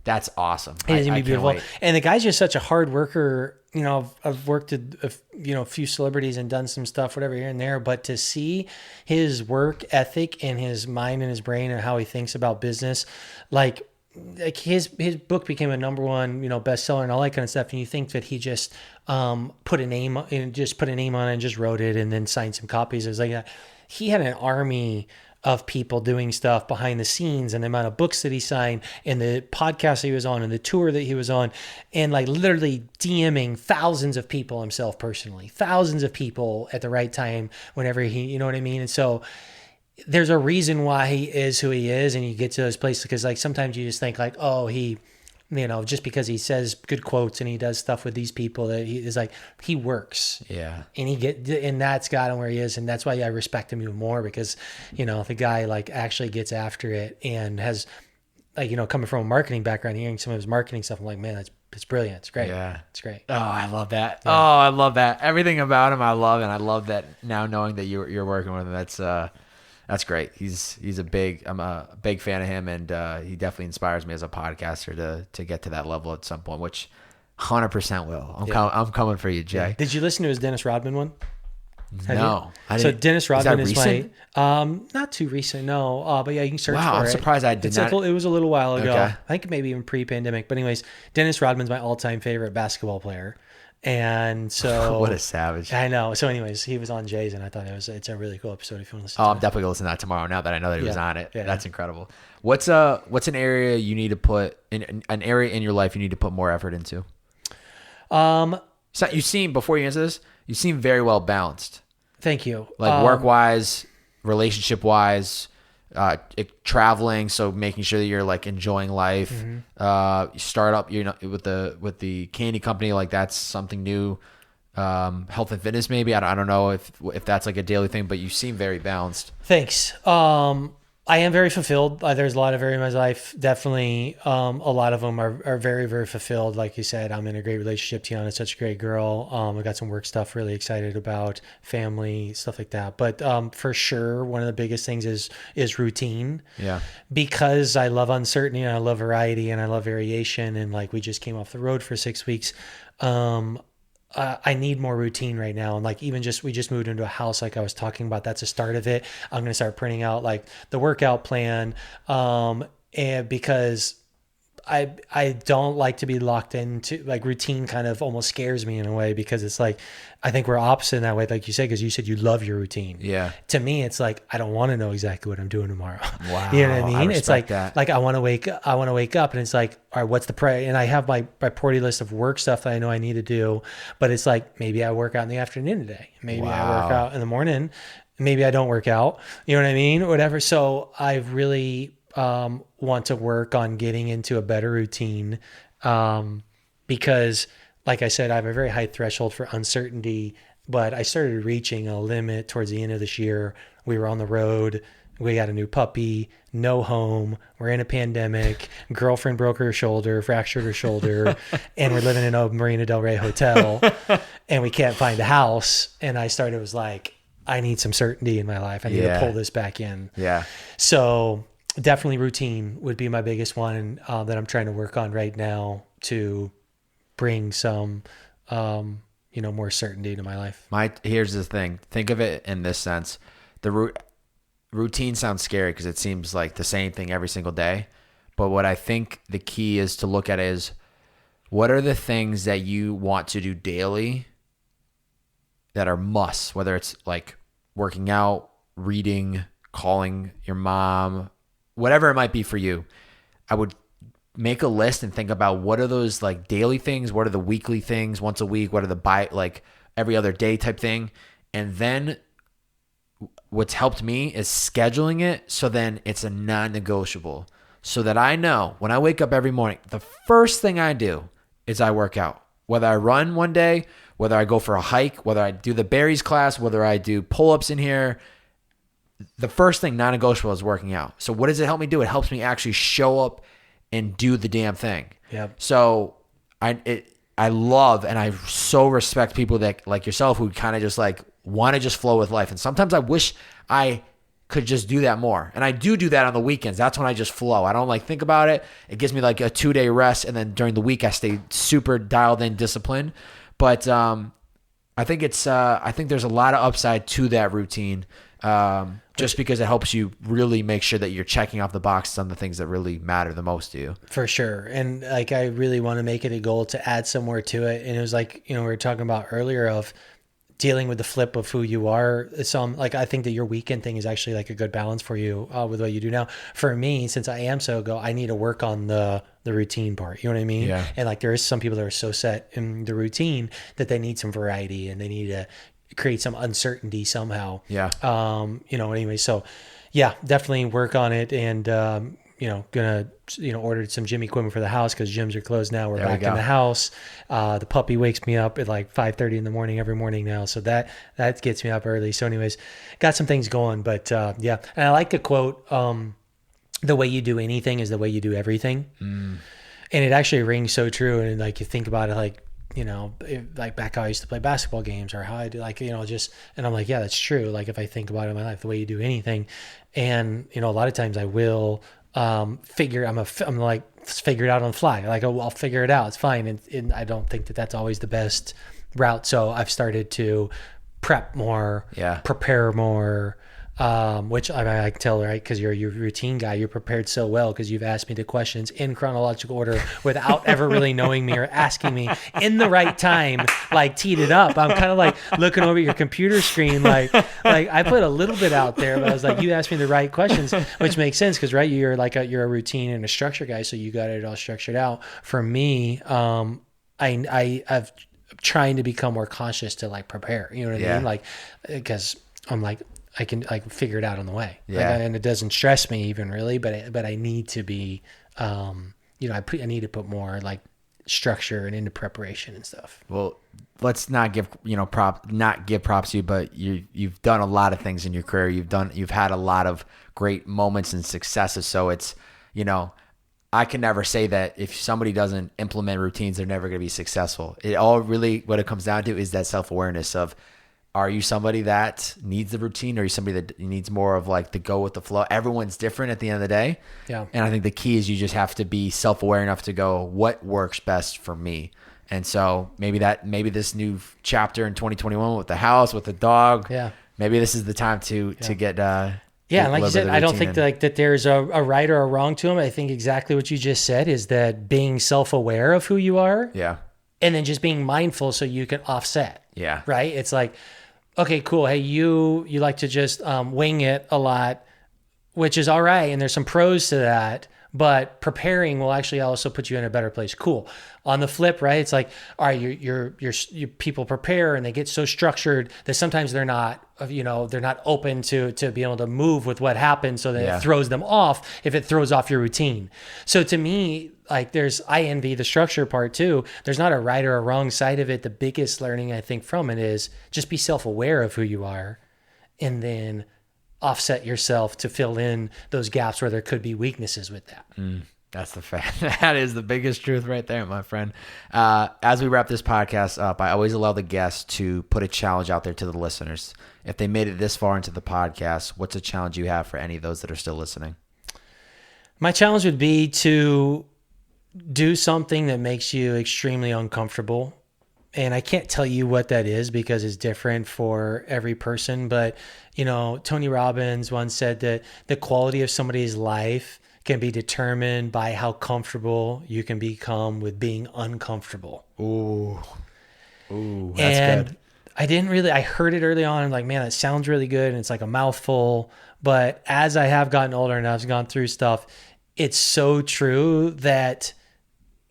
Speaker 1: that's awesome.
Speaker 2: It's gonna be beautiful. And the guy's just such a hard worker. I've worked with a few celebrities and done some stuff, whatever here and there. But to see his work ethic and his mind and his brain and how he thinks about business, like his book became a number one, bestseller and all that kind of stuff. And you think that he just put a name on it and just wrote it and then signed some copies. It was like he had an army of people doing stuff behind the scenes, and the amount of books that he signed, and the podcast he was on, and the tour that he was on, and like literally DMing thousands of people himself personally, thousands of people at the right time whenever he, you know what I mean? And so there's a reason why he is who he is, and you get to those places because like sometimes you just think like, oh, he, just because he says good quotes and he does stuff with these people, that he is like, he works.
Speaker 1: Yeah.
Speaker 2: And that's got him where he is. And that's why I respect him even more, because, if a guy like actually gets after it and has like, coming from a marketing background, hearing some of his marketing stuff, I'm like, man, it's brilliant. It's great.
Speaker 1: Yeah.
Speaker 2: It's great.
Speaker 1: Oh, I love that.
Speaker 2: Yeah.
Speaker 1: Oh, I love that. Everything about him I love, and I love that now knowing that you're working with him. That's great. I'm a big fan of him, and he definitely inspires me as a podcaster to get to that level at some point, which 100% will. I'm coming for you, Jay.
Speaker 2: Yeah. Did you listen to his Dennis Rodman one?
Speaker 1: No.
Speaker 2: So Dennis Rodman is
Speaker 1: recent?
Speaker 2: not too recent, no. But yeah, you can search for it.
Speaker 1: Wow, I'm surprised I did not.
Speaker 2: It was a little while ago.
Speaker 1: Okay.
Speaker 2: I think maybe even pre-pandemic. But anyways, Dennis Rodman's my all-time favorite basketball player. And so
Speaker 1: what a savage.
Speaker 2: I know. So anyways, he was on Jay's, and I thought it's a really cool episode if you want to listen to
Speaker 1: I'm definitely going to listen to that tomorrow now that I know that he was on it.
Speaker 2: Yeah.
Speaker 1: That's incredible. What's an area you need to put in an area in your life you need to put more effort into? So you seem, before you answer this, you seem very well balanced.
Speaker 2: Thank you.
Speaker 1: Like work-wise, relationship-wise, traveling, so making sure that you're like enjoying life. Mm-hmm. Startup, with the candy company, like that's something new. Health and fitness, maybe. I don't know if that's like a daily thing, but you seem very balanced.
Speaker 2: Thanks. I am very fulfilled. There's a lot of areas in my life. Definitely, a lot of them are very, very fulfilled. Like you said, I'm in a great relationship. Tiana's such a great girl. I got some work stuff really excited about, family, stuff like that. But for sure, one of the biggest things is routine.
Speaker 1: Yeah. Because
Speaker 2: I love uncertainty, and I love variety, and I love variation. And like we just came off the road for 6 weeks. I need more routine right now. And like we just moved into a house, like I was talking about, that's a start of it. I'm going to start printing out like the workout plan. And because I don't like to be locked into like routine, kind of almost scares me in a way, because it's like, I think we're opposite in that way. Like you said, cause you said you love your routine.
Speaker 1: Yeah.
Speaker 2: To me, it's like, I don't want to know exactly what I'm doing tomorrow.
Speaker 1: Wow.
Speaker 2: You know what I mean?
Speaker 1: It's
Speaker 2: like
Speaker 1: that.
Speaker 2: Like I want to wake up, and it's like, all right, what's the priority? And I have my priority list of work stuff that I know I need to do, but it's like, maybe I work out in the afternoon today. Maybe I work out in the morning. Maybe I don't work out. You know what I mean? Whatever. So I really want to work on getting into a better routine, because like I said, I have a very high threshold for uncertainty, but I started reaching a limit towards the end of this year. We were on the road We got a new puppy, no home. We're in a pandemic. Girlfriend broke her shoulder, fractured her shoulder, and we're living in a Marina Del Rey hotel, and we can't find a house. And I was like, I need some certainty in my life. I need to pull this back in.
Speaker 1: Yeah.
Speaker 2: So definitely routine would be my biggest one that I'm trying to work on right now to bring some, more certainty to my life.
Speaker 1: Here's the thing. Think of it in this sense. Routine sounds scary because it seems like the same thing every single day. But what I think the key is to look at is, what are the things that you want to do daily that are musts, whether it's like working out, reading, calling your mom, whatever it might be for you. I would make a list and think about what are those like daily things, what are the weekly things, once a week, what are the like every other day type thing. And then what's helped me is scheduling it so then it's a non-negotiable, so that I know when I wake up every morning, the first thing I do is I work out. Whether I run one day, whether I go for a hike, whether I do the berries class, whether I do pull-ups in here, the first thing non-negotiable is working out. So what does it help me do? It helps me actually show up and do the damn thing.
Speaker 2: Yep.
Speaker 1: So I love and I so respect people that like yourself who kind of just like want to just flow with life. And sometimes I wish I could just do that more. And I do that on the weekends. That's when I just flow. I don't like think about it. It gives me like a 2-day rest. And then during the week I stay super dialed in, disciplined. But I think there's a lot of upside to that routine. Just because it helps you really make sure that you're checking off the boxes on the things that really matter the most to you. For
Speaker 2: sure. And like, I really want to make it a goal to add somewhere to it. And it was like, we were talking about earlier of dealing with the flip of who you are. So I think that your weekend thing is actually like a good balance for you with what you do now. For me, since I am I need to work on the routine part. You know what I mean? Yeah. And like, there is some people that are so set in the routine that they need some variety and they need to create some uncertainty somehow.
Speaker 1: Yeah.
Speaker 2: Anyway, so yeah, definitely work on it. And, gonna, ordered some gym equipment for the house because gyms are closed now. We're back in the house. The puppy wakes me up at like 5:30 in the morning every morning now. So that gets me up early. So anyways, got some things going, but, yeah. And I like the quote, the way you do anything is the way you do everything. And it actually rings so true. And like, you think about it, like, like back how I used to play basketball games or how I do and I'm like, yeah, that's true. Like if I think about it in my life, the way you do anything. And, a lot of times I will, I'm figure it out on the fly. Like, I'll figure it out. It's fine. And I don't think that that's always the best route. So I've started to prep more, prepare more, which I can tell, right? Because you're your routine guy, you're prepared so well because you've asked me the questions in chronological order without ever really knowing me or asking me in the right time, like teed it up. I'm kind of like looking over your computer screen, like I put a little bit out there, but I was like, you asked me the right questions, which makes sense because right, you're a routine and a structure guy, so you got it all structured out. For me, I've trying to become more conscious to like prepare. You know what I mean? Like, because I'm like, I can figure it out on the way.
Speaker 1: Yeah.
Speaker 2: And it doesn't stress me even really, but I need to be, I need to put more like structure and into preparation and stuff.
Speaker 1: Well, let's not give, props to you, but you've done a lot of things in your career. You've had a lot of great moments and successes. So it's, I can never say that if somebody doesn't implement routines, they're never going to be successful. It all really, what it comes down to is that self-awareness of, are you somebody that needs the routine, or are you somebody that needs more of like the go with the flow? Everyone's different at the end of the day.
Speaker 2: Yeah.
Speaker 1: And I think the key is you just have to be self-aware enough to go, what works best for me? And so maybe this new chapter in 2021 with the house, with the dog, maybe this is the time to get,
Speaker 2: and like you said, I don't think that there's a right or a wrong to them. I think exactly what you just said is that being self-aware of who you are.
Speaker 1: Yeah.
Speaker 2: And then just being mindful so you can offset.
Speaker 1: Yeah.
Speaker 2: Right. It's like, okay, cool. Hey, you like to just wing it a lot, which is all right. And there's some pros to that, but preparing will actually also put you in a better place. Cool. On the flip, right? It's like, all right, your people prepare and they get so structured that sometimes they're not open to be able to move with what happens, so that it throws them off if it throws off your routine. So to me, like I envy the structure part too. There's not a right or a wrong side of it. The biggest learning I think from it is just be self-aware of who you are and then offset yourself to fill in those gaps where there could be weaknesses with that.
Speaker 1: That's the fact. That is the biggest truth right there, my friend. As we wrap this podcast up, I always allow the guests to put a challenge out there to the listeners. If they made it this far into the podcast, what's a challenge you have for any of those that are still listening?
Speaker 2: My challenge would be to do something that makes you extremely uncomfortable. And I can't tell you what that is because it's different for every person. But, Tony Robbins once said that the quality of somebody's life can be determined by how comfortable you can become with being uncomfortable.
Speaker 1: Ooh, that's good.
Speaker 2: I heard it early on. I'm like, man, that sounds really good. And it's like a mouthful. But as I have gotten older and I've gone through stuff, it's so true that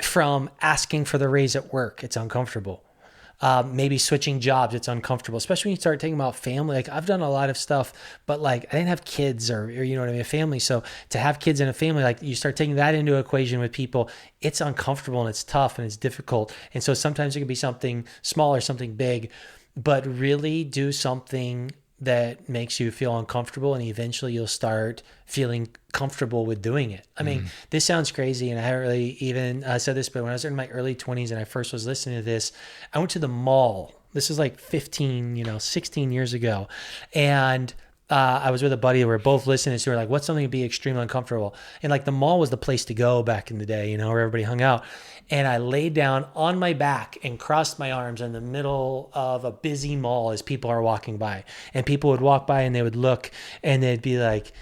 Speaker 2: from asking for the raise at work, it's uncomfortable. Maybe switching jobs, it's uncomfortable, especially when you start thinking about family. Like I've done a lot of stuff, but like I didn't have kids or you know what I mean, a family. So to have kids in a family, like you start taking that into equation with people, it's uncomfortable and it's tough and it's difficult. And so sometimes it can be something small or something big, but really do something that makes you feel uncomfortable, and eventually you'll start feeling comfortable with doing it. I mean, this sounds crazy, and I haven't really even said this, but when I was in my early 20s and I first was listening to this, I went to the mall. This is like 16 years ago. And I was with a buddy. We were both listening to it. We were like, what's something to be extremely uncomfortable? And like the mall was the place to go back in the day, where everybody hung out. And I laid down on my back and crossed my arms in the middle of a busy mall as people are walking by. And people would walk by and they would look and they'd be like,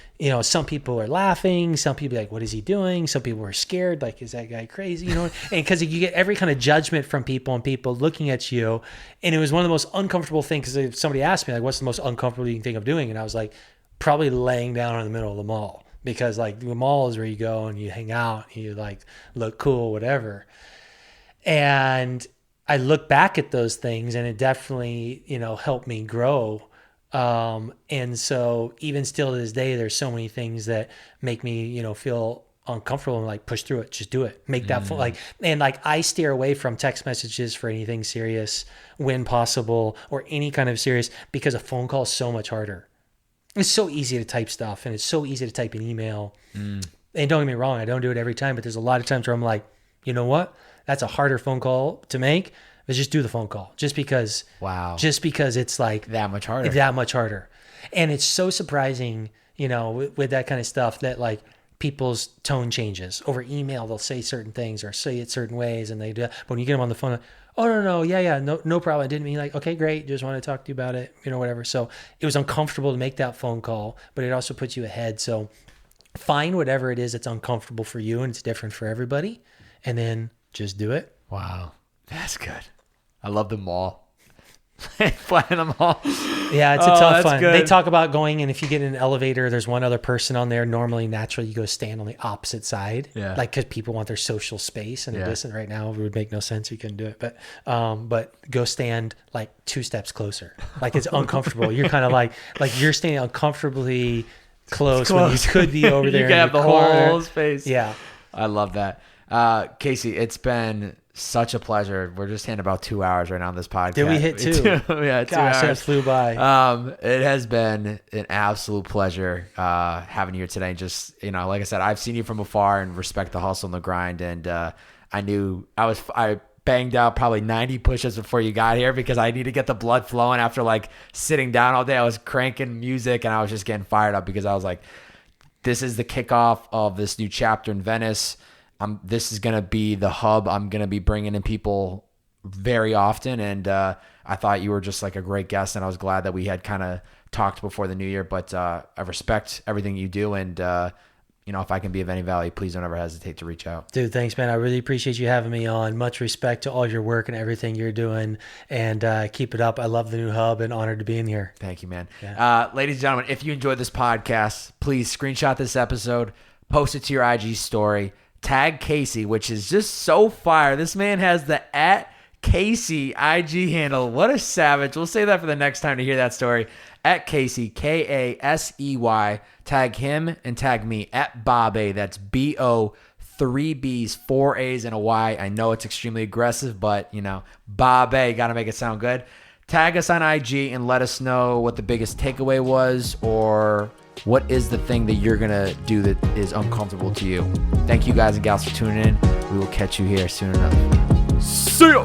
Speaker 2: some people were laughing. Some people like, what is he doing? Some people were scared. Like, is that guy crazy? And because you get every kind of judgment from people and people looking at you. And it was one of the most uncomfortable things, because if somebody asked me, like, what's the most uncomfortable you can think of doing? And I was like, probably laying down in the middle of the mall. Because like the mall is where you go and you hang out and you like look cool, whatever. And I look back at those things and it definitely, helped me grow. And so even still to this day, there's so many things that make me, feel uncomfortable and like push through it, just do it, make that phone, and I steer away from text messages for anything serious when possible, or any kind of serious, because a phone call is so much harder. It's so easy to type stuff and it's so easy to type an email. And don't get me wrong, I don't do it every time, but there's a lot of times where I'm like, you know what? That's a harder phone call to make. But just do the phone call just because it's like
Speaker 1: that much harder.
Speaker 2: And it's so surprising, with that kind of stuff, that like people's tone changes over email. They'll say certain things or say it certain ways, and they do. But when you get them on the phone, oh, no, yeah, no problem. I didn't mean, like, okay, great, just want to talk to you about it, whatever. So it was uncomfortable to make that phone call, but it also puts you ahead. So find whatever it is that's uncomfortable for you, and it's different for everybody, and then just do it.
Speaker 1: Wow, that's good. I love the mall. Flying them all.
Speaker 2: Yeah, it's a tough one.
Speaker 1: Good.
Speaker 2: They talk about going, and if you get in an elevator, there's one other person on there. Normally, naturally, you go stand on the opposite side.
Speaker 1: Yeah.
Speaker 2: Like, because people want their social space, and listen, right now it would make no sense. You couldn't do it, but go stand like 2 steps closer. Like, it's uncomfortable. You're kind of like you're standing uncomfortably close when you could be over there.
Speaker 1: You can have the whole space.
Speaker 2: Yeah,
Speaker 1: I love that. Kasey, it's been such a pleasure. We're just hitting about 2 hours right now on this podcast.
Speaker 2: Did we hit 2?
Speaker 1: Yeah, 2
Speaker 2: Gosh,
Speaker 1: hours.
Speaker 2: that flew by.
Speaker 1: It has been an absolute pleasure having you here today. Just, like I said, I've seen you from afar and respect the hustle and the grind. And I banged out probably 90 push-ups before you got here because I need to get the blood flowing after like sitting down all day. I was cranking music and I was just getting fired up because I was like, this is the kickoff of this new chapter in Venice. This is going to be the hub. I'm going to be bringing in people very often. And I thought you were just like a great guest. And I was glad that we had kind of talked before the new year. But I respect everything you do. And, if I can be of any value, please don't ever hesitate to reach out.
Speaker 2: Dude, thanks, man. I really appreciate you having me on. Much respect to all your work and everything you're doing. And keep it up. I love the new hub and honored to be in here.
Speaker 1: Thank you, man.
Speaker 2: Yeah.
Speaker 1: Ladies and gentlemen, if you enjoyed this podcast, please screenshot this episode, post it to your IG story. Tag Kasey, which is just so fire. This man has the @Kasey IG handle. What a savage. We'll say that for the next time to hear that story. @Kasey, Kasey. Tag him and tag me @Bob-A. That's BO, 3 B's, 4 A's, and a Y. I know it's extremely aggressive, but, Bob-A, got to make it sound good. Tag us on IG and let us know what the biggest takeaway was, or what is the thing that you're going to do that is uncomfortable to you. Thank you guys and gals for tuning in. We will catch you here soon enough. See ya!